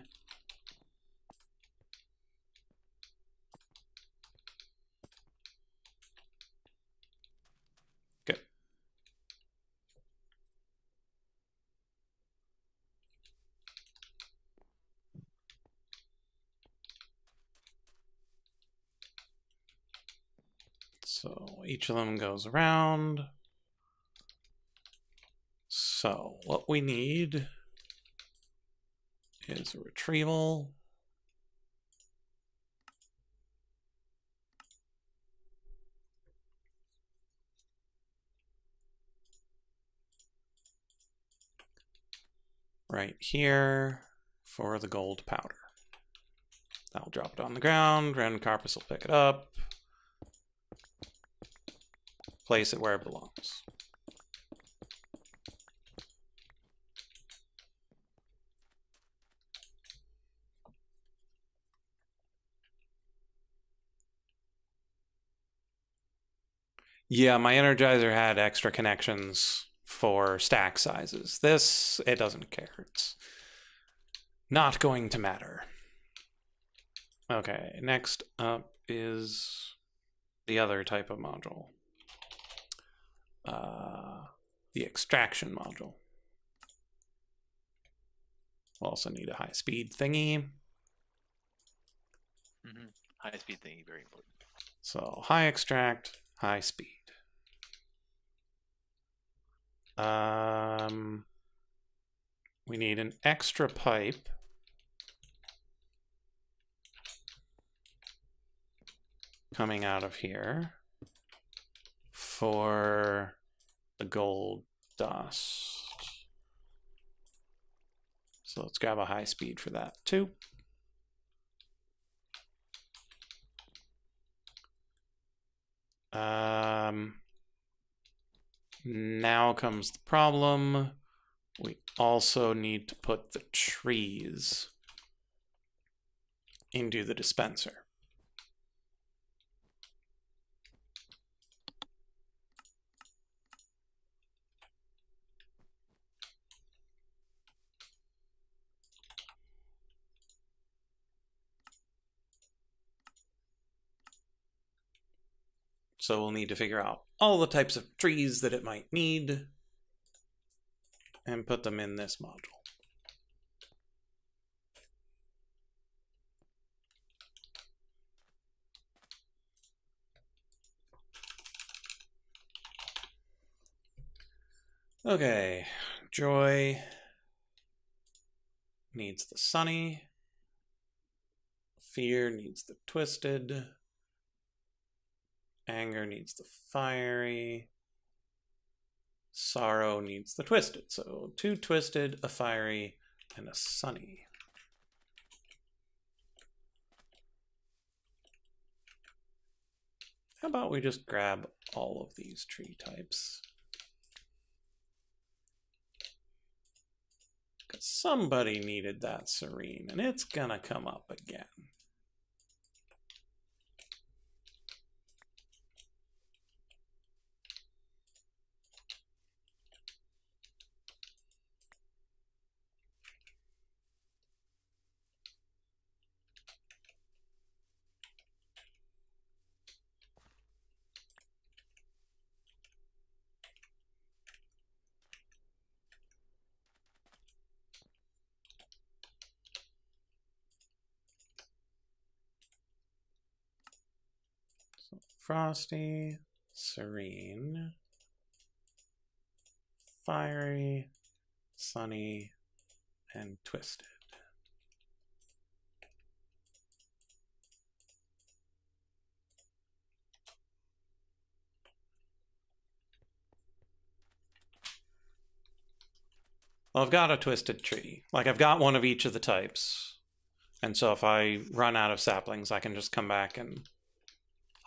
A: Good. So each of them goes around. So what we need is a retrieval. Right here for the gold powder. I'll drop it on the ground, Ren Carpus will pick it up. place it where it belongs. Yeah, my Energizer had extra connections for stack sizes. This, it doesn't care. It's not going to matter. Okay, next up is the other type of module. The extraction module. We'll also need a high-speed thingy.
B: High-speed thingy, very important.
A: So high extract, high speed. We need an extra pipe coming out of here for the gold dust. So let's grab a high speed for that too. Now comes the problem. We also need to put the trees into the dispenser. So we'll need to figure out all the types of trees that it might need and put them in this module. Okay, Joy needs the sunny. Fear needs the twisted. Anger needs the fiery. Sorrow needs the twisted. So 2 twisted, a fiery, and a sunny. How about we just grab all of these tree types? Because somebody needed that serene, and it's gonna come up again. Frosty, serene, fiery, sunny, and twisted. Well, I've got a twisted tree. Like, I've got one of each of the types. And so if I run out of saplings, I can just come back and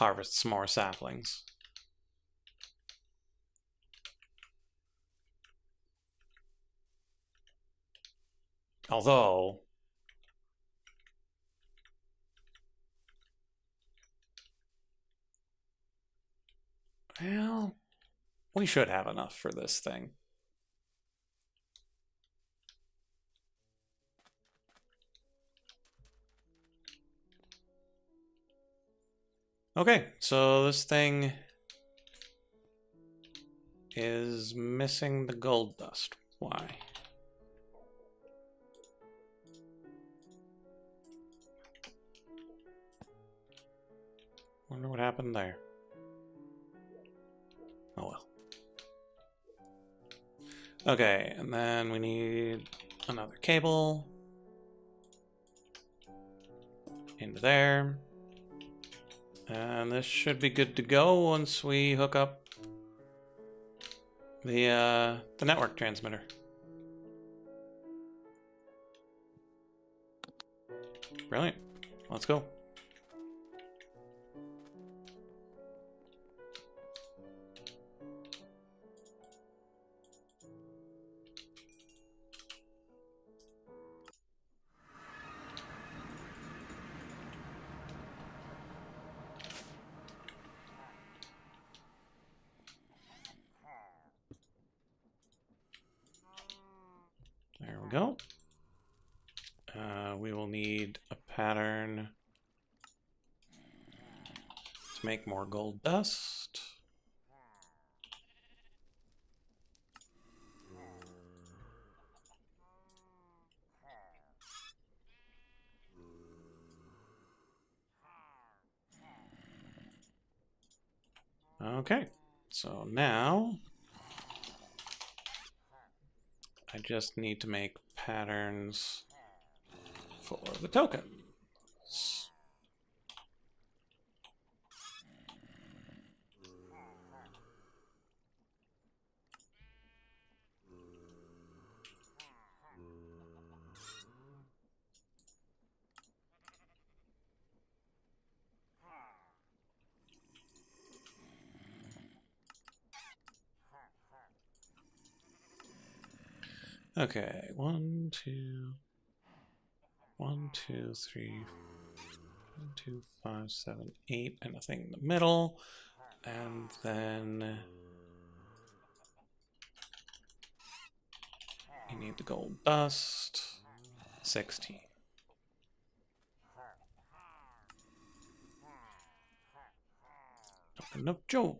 A: harvest some more saplings. Although, well, we should have enough for this thing. Okay, so this thing is missing the gold dust. Why? Wonder what happened there. Oh well. Okay, and then we need another cable into there. And this should be good to go once we hook up the network transmitter. Brilliant. Let's go. go. We will need a pattern to make more gold dust. Okay, so now I just need to make patterns for the tokens. Okay, 1, 2, 1, 2, 3, 1, 2, 5, 7, 8, and a thing in the middle, and then you need the gold dust. 16. Token of joy.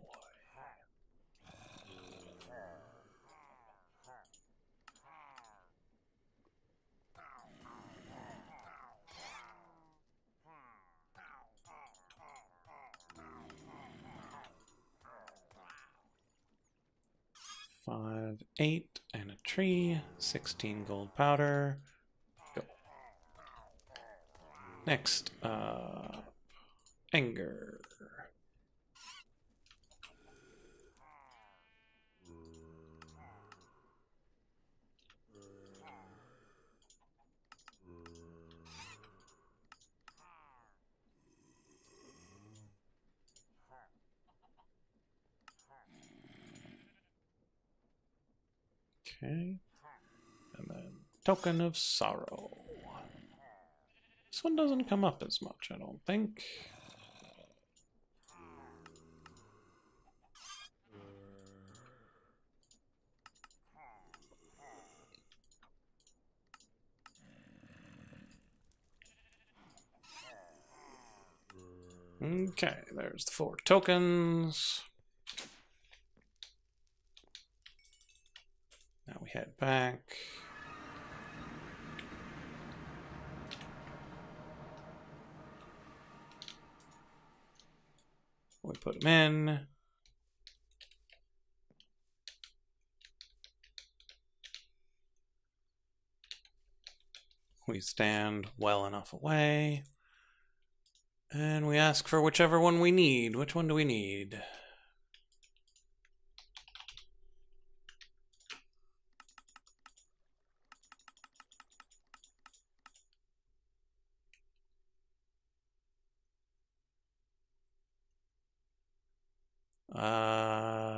A: Five, 8, and a tree. 16 gold powder. Go. Next, anger. Okay. And then token of sorrow. This one doesn't come up as much, I don't think. Okay, there's the 4 tokens. Now we head back. We put them in. We stand well enough away. And we ask for whichever one we need. Which one do we need?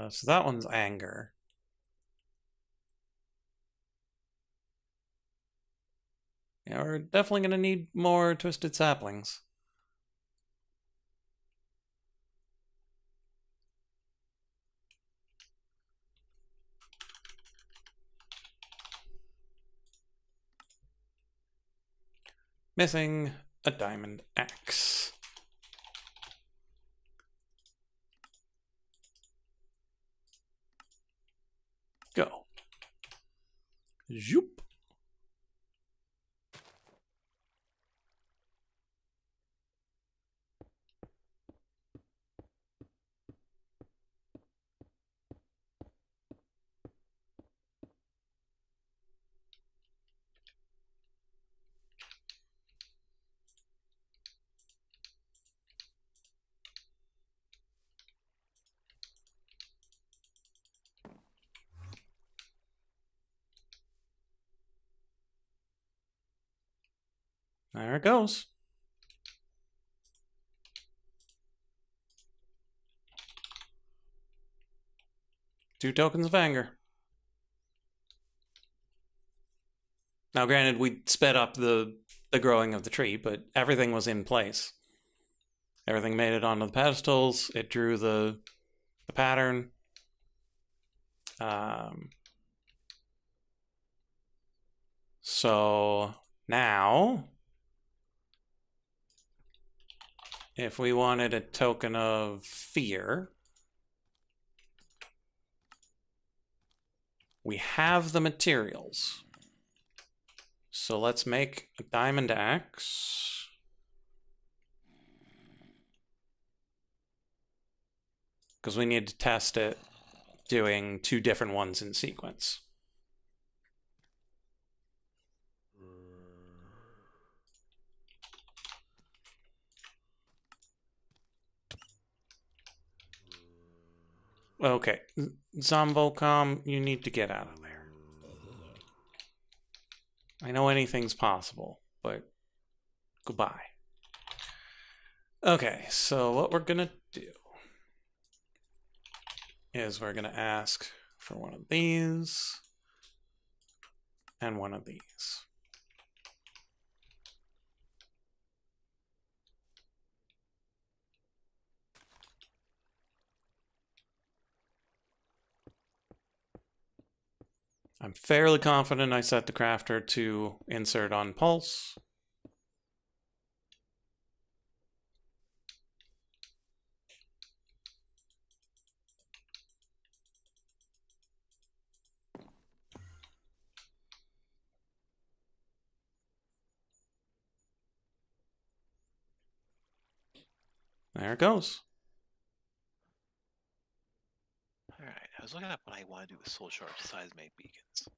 A: So that one's anger. Yeah, we're definitely going to need more twisted saplings. Missing a diamond axe. Go. Zoop. There it goes. Two tokens of anger. Now, granted, we sped up the growing of the tree, but everything was in place. Everything made it onto the pedestals. It drew the pattern. So now, if we wanted a token of fear, we have the materials. So let's make a diamond axe. Because we need to test it doing 2 different ones in sequence. Okay, Zombocom, you need to get out of there. I know anything's possible, but goodbye. Okay, so what we're gonna do is we're gonna ask for one of these and one of these. I'm fairly confident I set the crafter to insert on pulse. There it goes.
B: All right, I was looking up what I want to do with soul shards besides make beacons.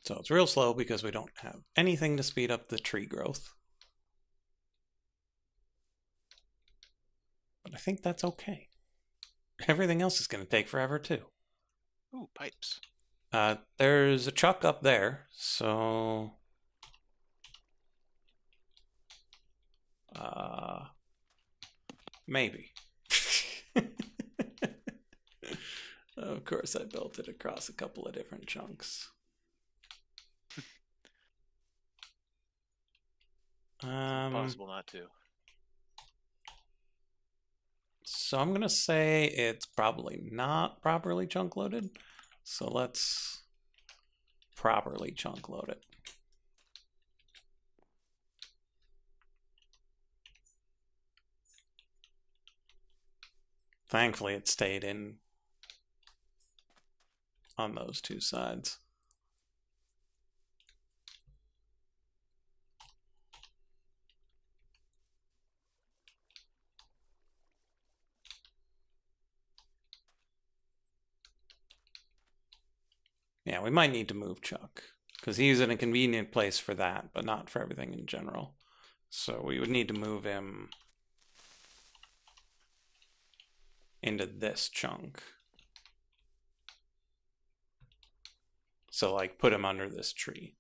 A: So it's real slow because we don't have anything to speed up the tree growth. But I think that's okay. Everything else is going to take forever too.
B: Ooh, pipes.
A: There's a chuck up there, so maybe. Of course, I built it across a couple of different chunks.
B: Impossible not to.
A: So I'm gonna say it's probably not properly chunk loaded. So let's properly chunk load it. Thankfully, it stayed in on those 2 sides. Yeah, we might need to move Chuck because he's in a convenient place for that, but not for everything in general. So we would need to move him into this chunk. So like put him under this tree.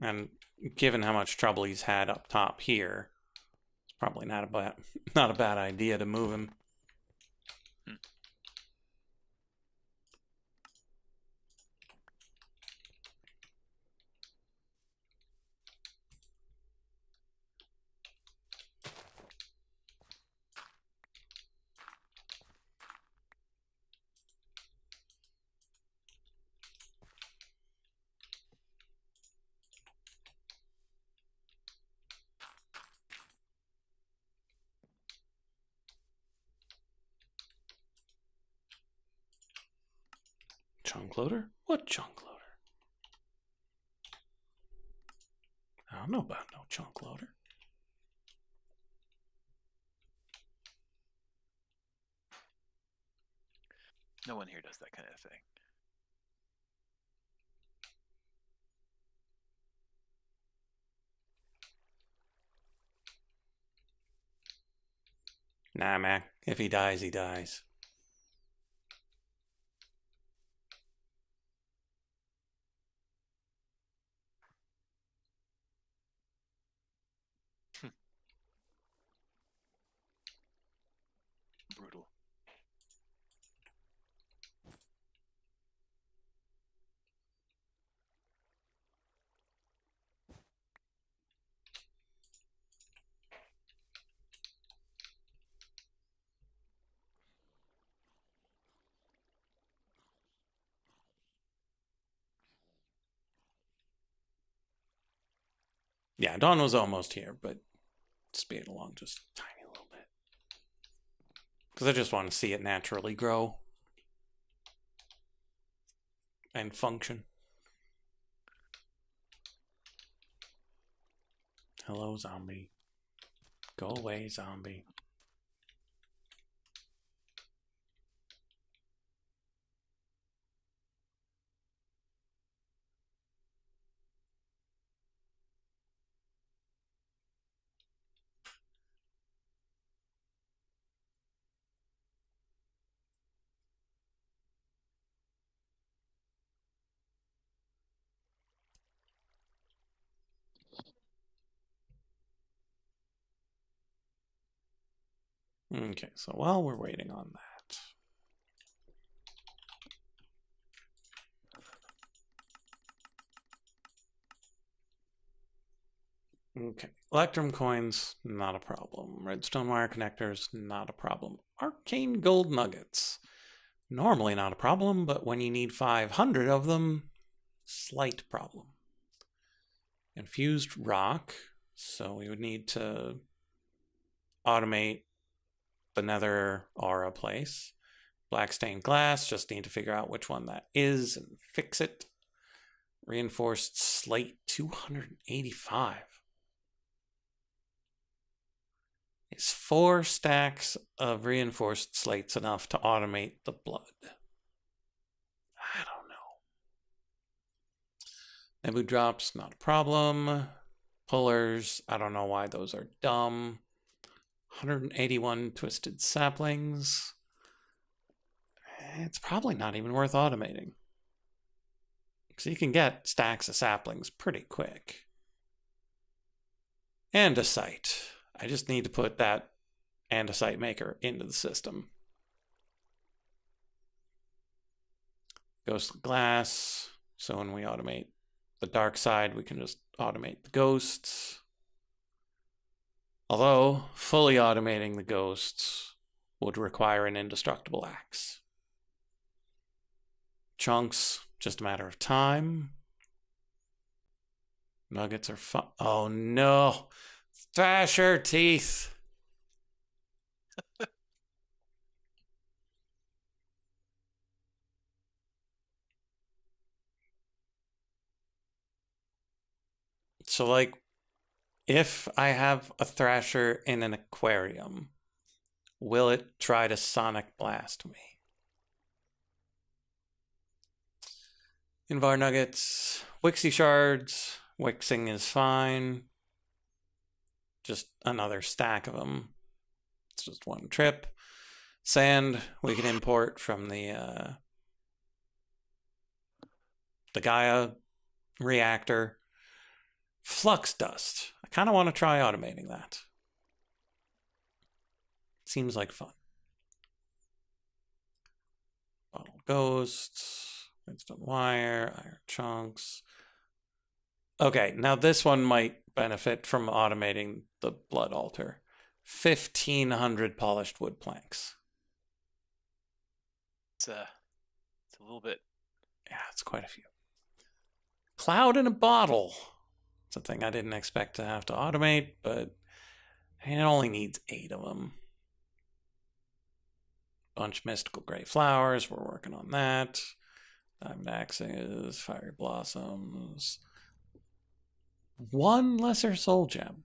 A: And given how much trouble he's had up top here, it's probably not a bad idea to move him. Chunk loader? What chunk loader? I don't know about no chunk loader.
B: No one here does that kind of thing.
A: Nah, man. If he dies, he dies.
B: Brutal.
A: Yeah, dawn was almost here, but speed along just a tiny little bit. Because I just want to see it naturally grow and function. Hello, zombie. Go away, zombie. Okay, so while we're waiting on that, okay, Electrum coins, not a problem. Redstone wire connectors, not a problem. Arcane gold nuggets, normally not a problem, but when you need 500 of them, slight problem. Infused rock, so we would need to automate the nether aura place. Black stained glass, just need to figure out which one that is and fix it. Reinforced slate, 285. Is 4 stacks of reinforced slates enough to automate the blood? I don't know. Nebu drops, not a problem. Pullers, I don't know why those are dumb. 181 twisted saplings. It's probably not even worth automating. Because you can get stacks of saplings pretty quick. Andesite. I just need to put that andesite maker into the system. Ghost glass. So when we automate the dark side, we can just automate the ghosts. Although, fully automating the ghosts would require an indestructible axe. Chunks, just a matter of time. Nuggets are fun. Oh no! Thrasher teeth! So, like, if I have a Thrasher in an aquarium, will it try to Sonic Blast me? Invar nuggets, Wixie shards. Wixing is fine. Just another stack of them. It's just one trip. Sand we can import from the Gaia reactor. Flux dust. I kind of want to try automating that. Seems like fun. Bottle ghosts, redstone wire, iron chunks. Okay, now this one might benefit from automating the blood altar. 1,500 polished wood planks.
B: It's a little bit.
A: Yeah, it's quite a few. Cloud in a bottle. It's a thing I didn't expect to have to automate, but it only needs 8 of them. Bunch of mystical gray flowers. We're working on that. Diamond axes, fiery blossoms. 1 lesser soul gem.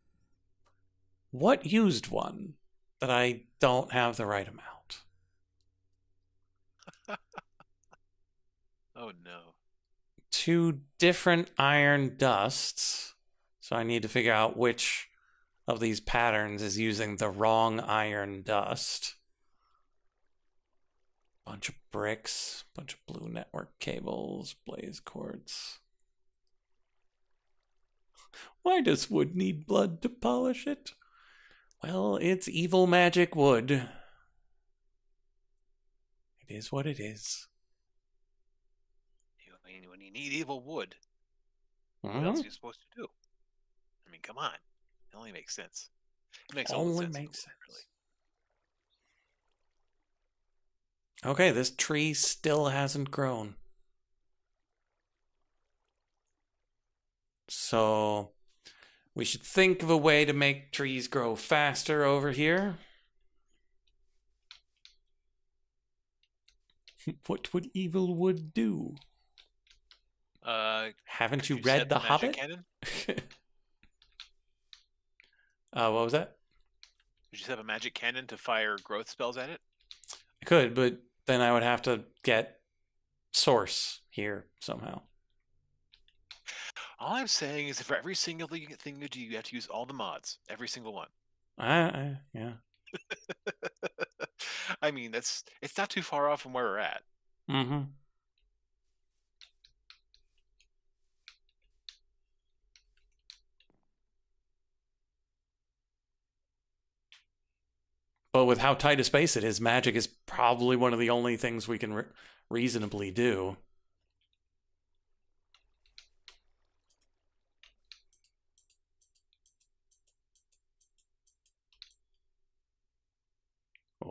A: What used one that I don't have the right amount?
B: Oh no.
A: 2 different iron dusts. So I need to figure out which of these patterns is using the wrong iron dust. Bunch of bricks, bunch of blue network cables, blaze quartz. Why does wood need blood to polish it? Well, it's evil magic wood. It is what it is.
B: When you need evil wood,
A: Mm-hmm.
B: what else are you supposed to do? I mean, come on. It only makes sense. It makes
A: only
B: sense.
A: Makes sense. Really. Okay, this tree still hasn't grown. So We should think of a way to make trees grow faster over here. What would evil wood do? Haven't
B: Could
A: you
B: you
A: read
B: set
A: The
B: a magic
A: Hobbit?
B: cannon?
A: What was that?
B: Could you set up a magic cannon to fire growth spells at it?
A: I could, but then I would have to get source here somehow.
B: All I'm saying is, for every single thing you do, you have to use all the mods, every single one.
A: Yeah.
B: I mean, it's not too far off from where we're at.
A: Mm-hmm. But with how tight a space it is, magic is probably one of the only things we can reasonably do.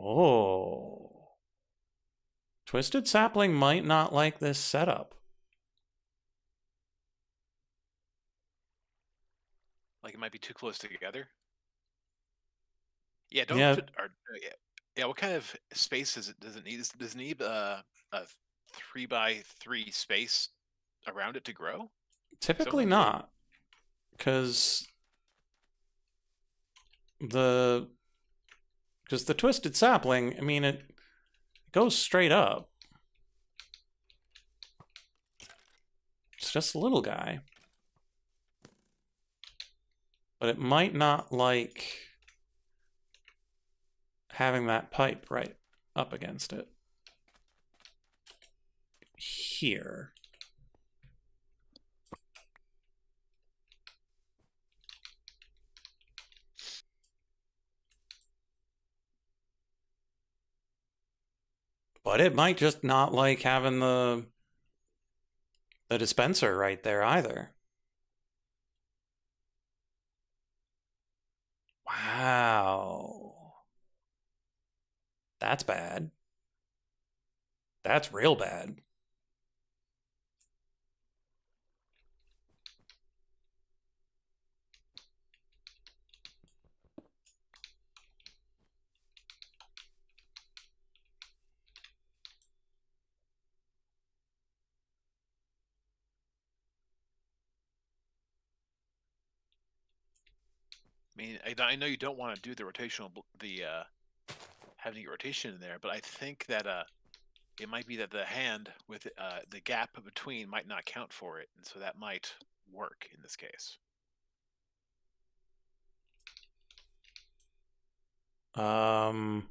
A: Oh. Twisted Sapling might not like this setup.
B: Like it might be too close together. Yeah,
A: Yeah,
B: yeah. What kind of space does it need? Does it need a 3x3 space around it to grow?
A: typically
B: Sometimes it.
A: not. Because the Twisted Sapling, I mean, it goes straight up. It's just a little guy. But it might not like having that pipe right up against it. Here. But it might just not like having the dispenser right there either. Wow. That's bad. That's real bad.
B: I mean, I know you don't want to do the rotational, having a rotation in there, but I think that it might be that the hand with the gap between might not count for it, and so that might work in this case.
A: Um,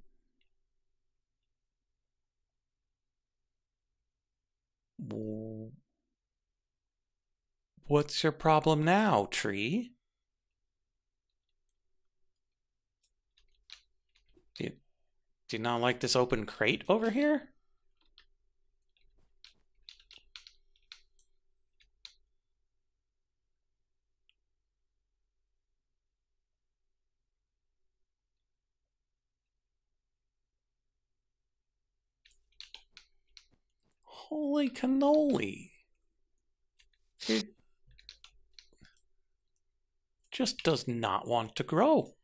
A: what's your problem now, tree? Do you not like this open crate over here? Holy cannoli. It just does not want to grow.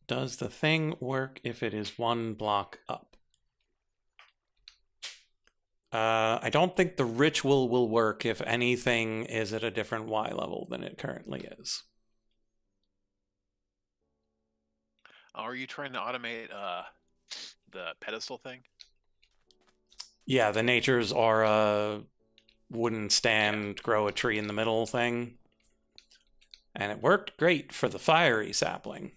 A: Does the thing work if it is one block up? I don't think the ritual will work if anything is at a different Y level than it currently is.
B: Are you trying to automate the pedestal thing?
A: Yeah, the natures are a wooden stand, grow a tree in the middle thing. And it worked great for the fiery sapling.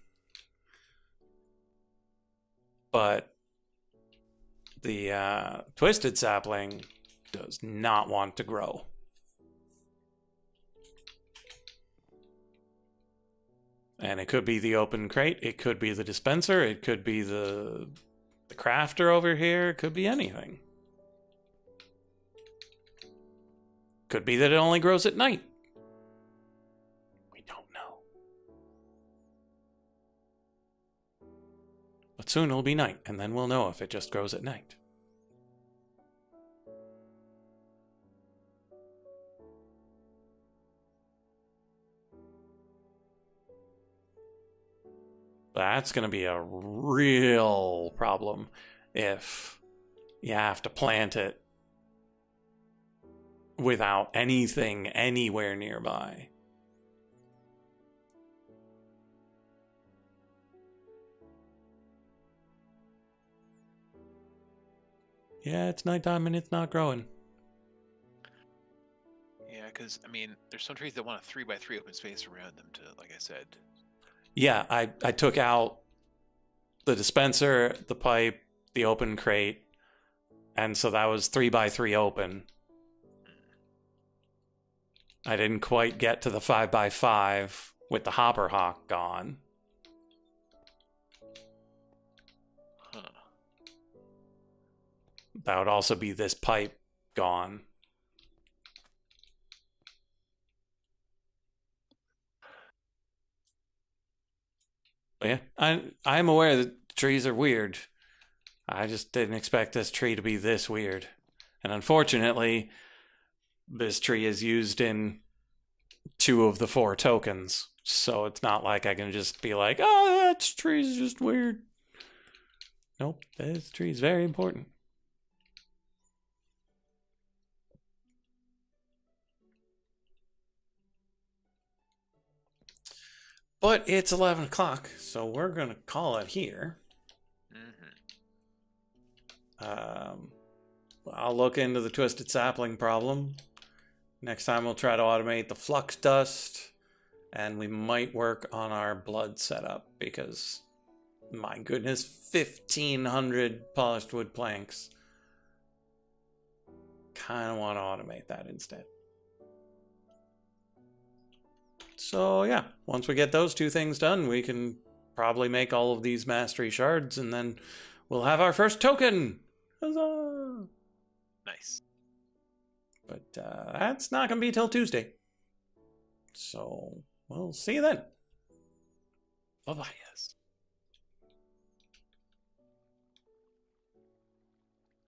A: But the twisted sapling does not want to grow. And it could be the open crate, it could be the dispenser, it could be the crafter over here, it could be anything. Could be that it only grows at night. We don't know. But soon it'll be night, and then we'll know if it just grows at night. That's going to be a real problem if you have to plant it without anything anywhere nearby. Yeah, it's nighttime and it's not growing.
B: Yeah, because, I mean, there's some trees that want a 3x3 open space around them to, like I said.
A: Yeah, I took out the dispenser, the pipe, the open crate, and so that was 3x3 open. I didn't quite get to the 5x5 with the hopper hawk gone.
B: Huh.
A: That would also be this pipe gone. But yeah, I'm aware that trees are weird. I just didn't expect this tree to be this weird. And unfortunately, this tree is used in 2 of the 4 tokens. So it's not like I can just be like, oh, that tree's just weird. Nope, this tree is very important. But it's 11 o'clock, so we're going to call it here. I'll look into the twisted sapling problem. Next time we'll try to automate the flux dust, and we might work on our blood setup because, my goodness, 1,500 polished wood planks. Kind of want to automate that instead. So yeah, once we get those 2 things done, we can probably make all of these mastery shards, and then we'll have our first token. Huzzah!
B: Nice.
A: But that's not going to be till Tuesday. So we'll see you then. Bye-bye.
B: Yes.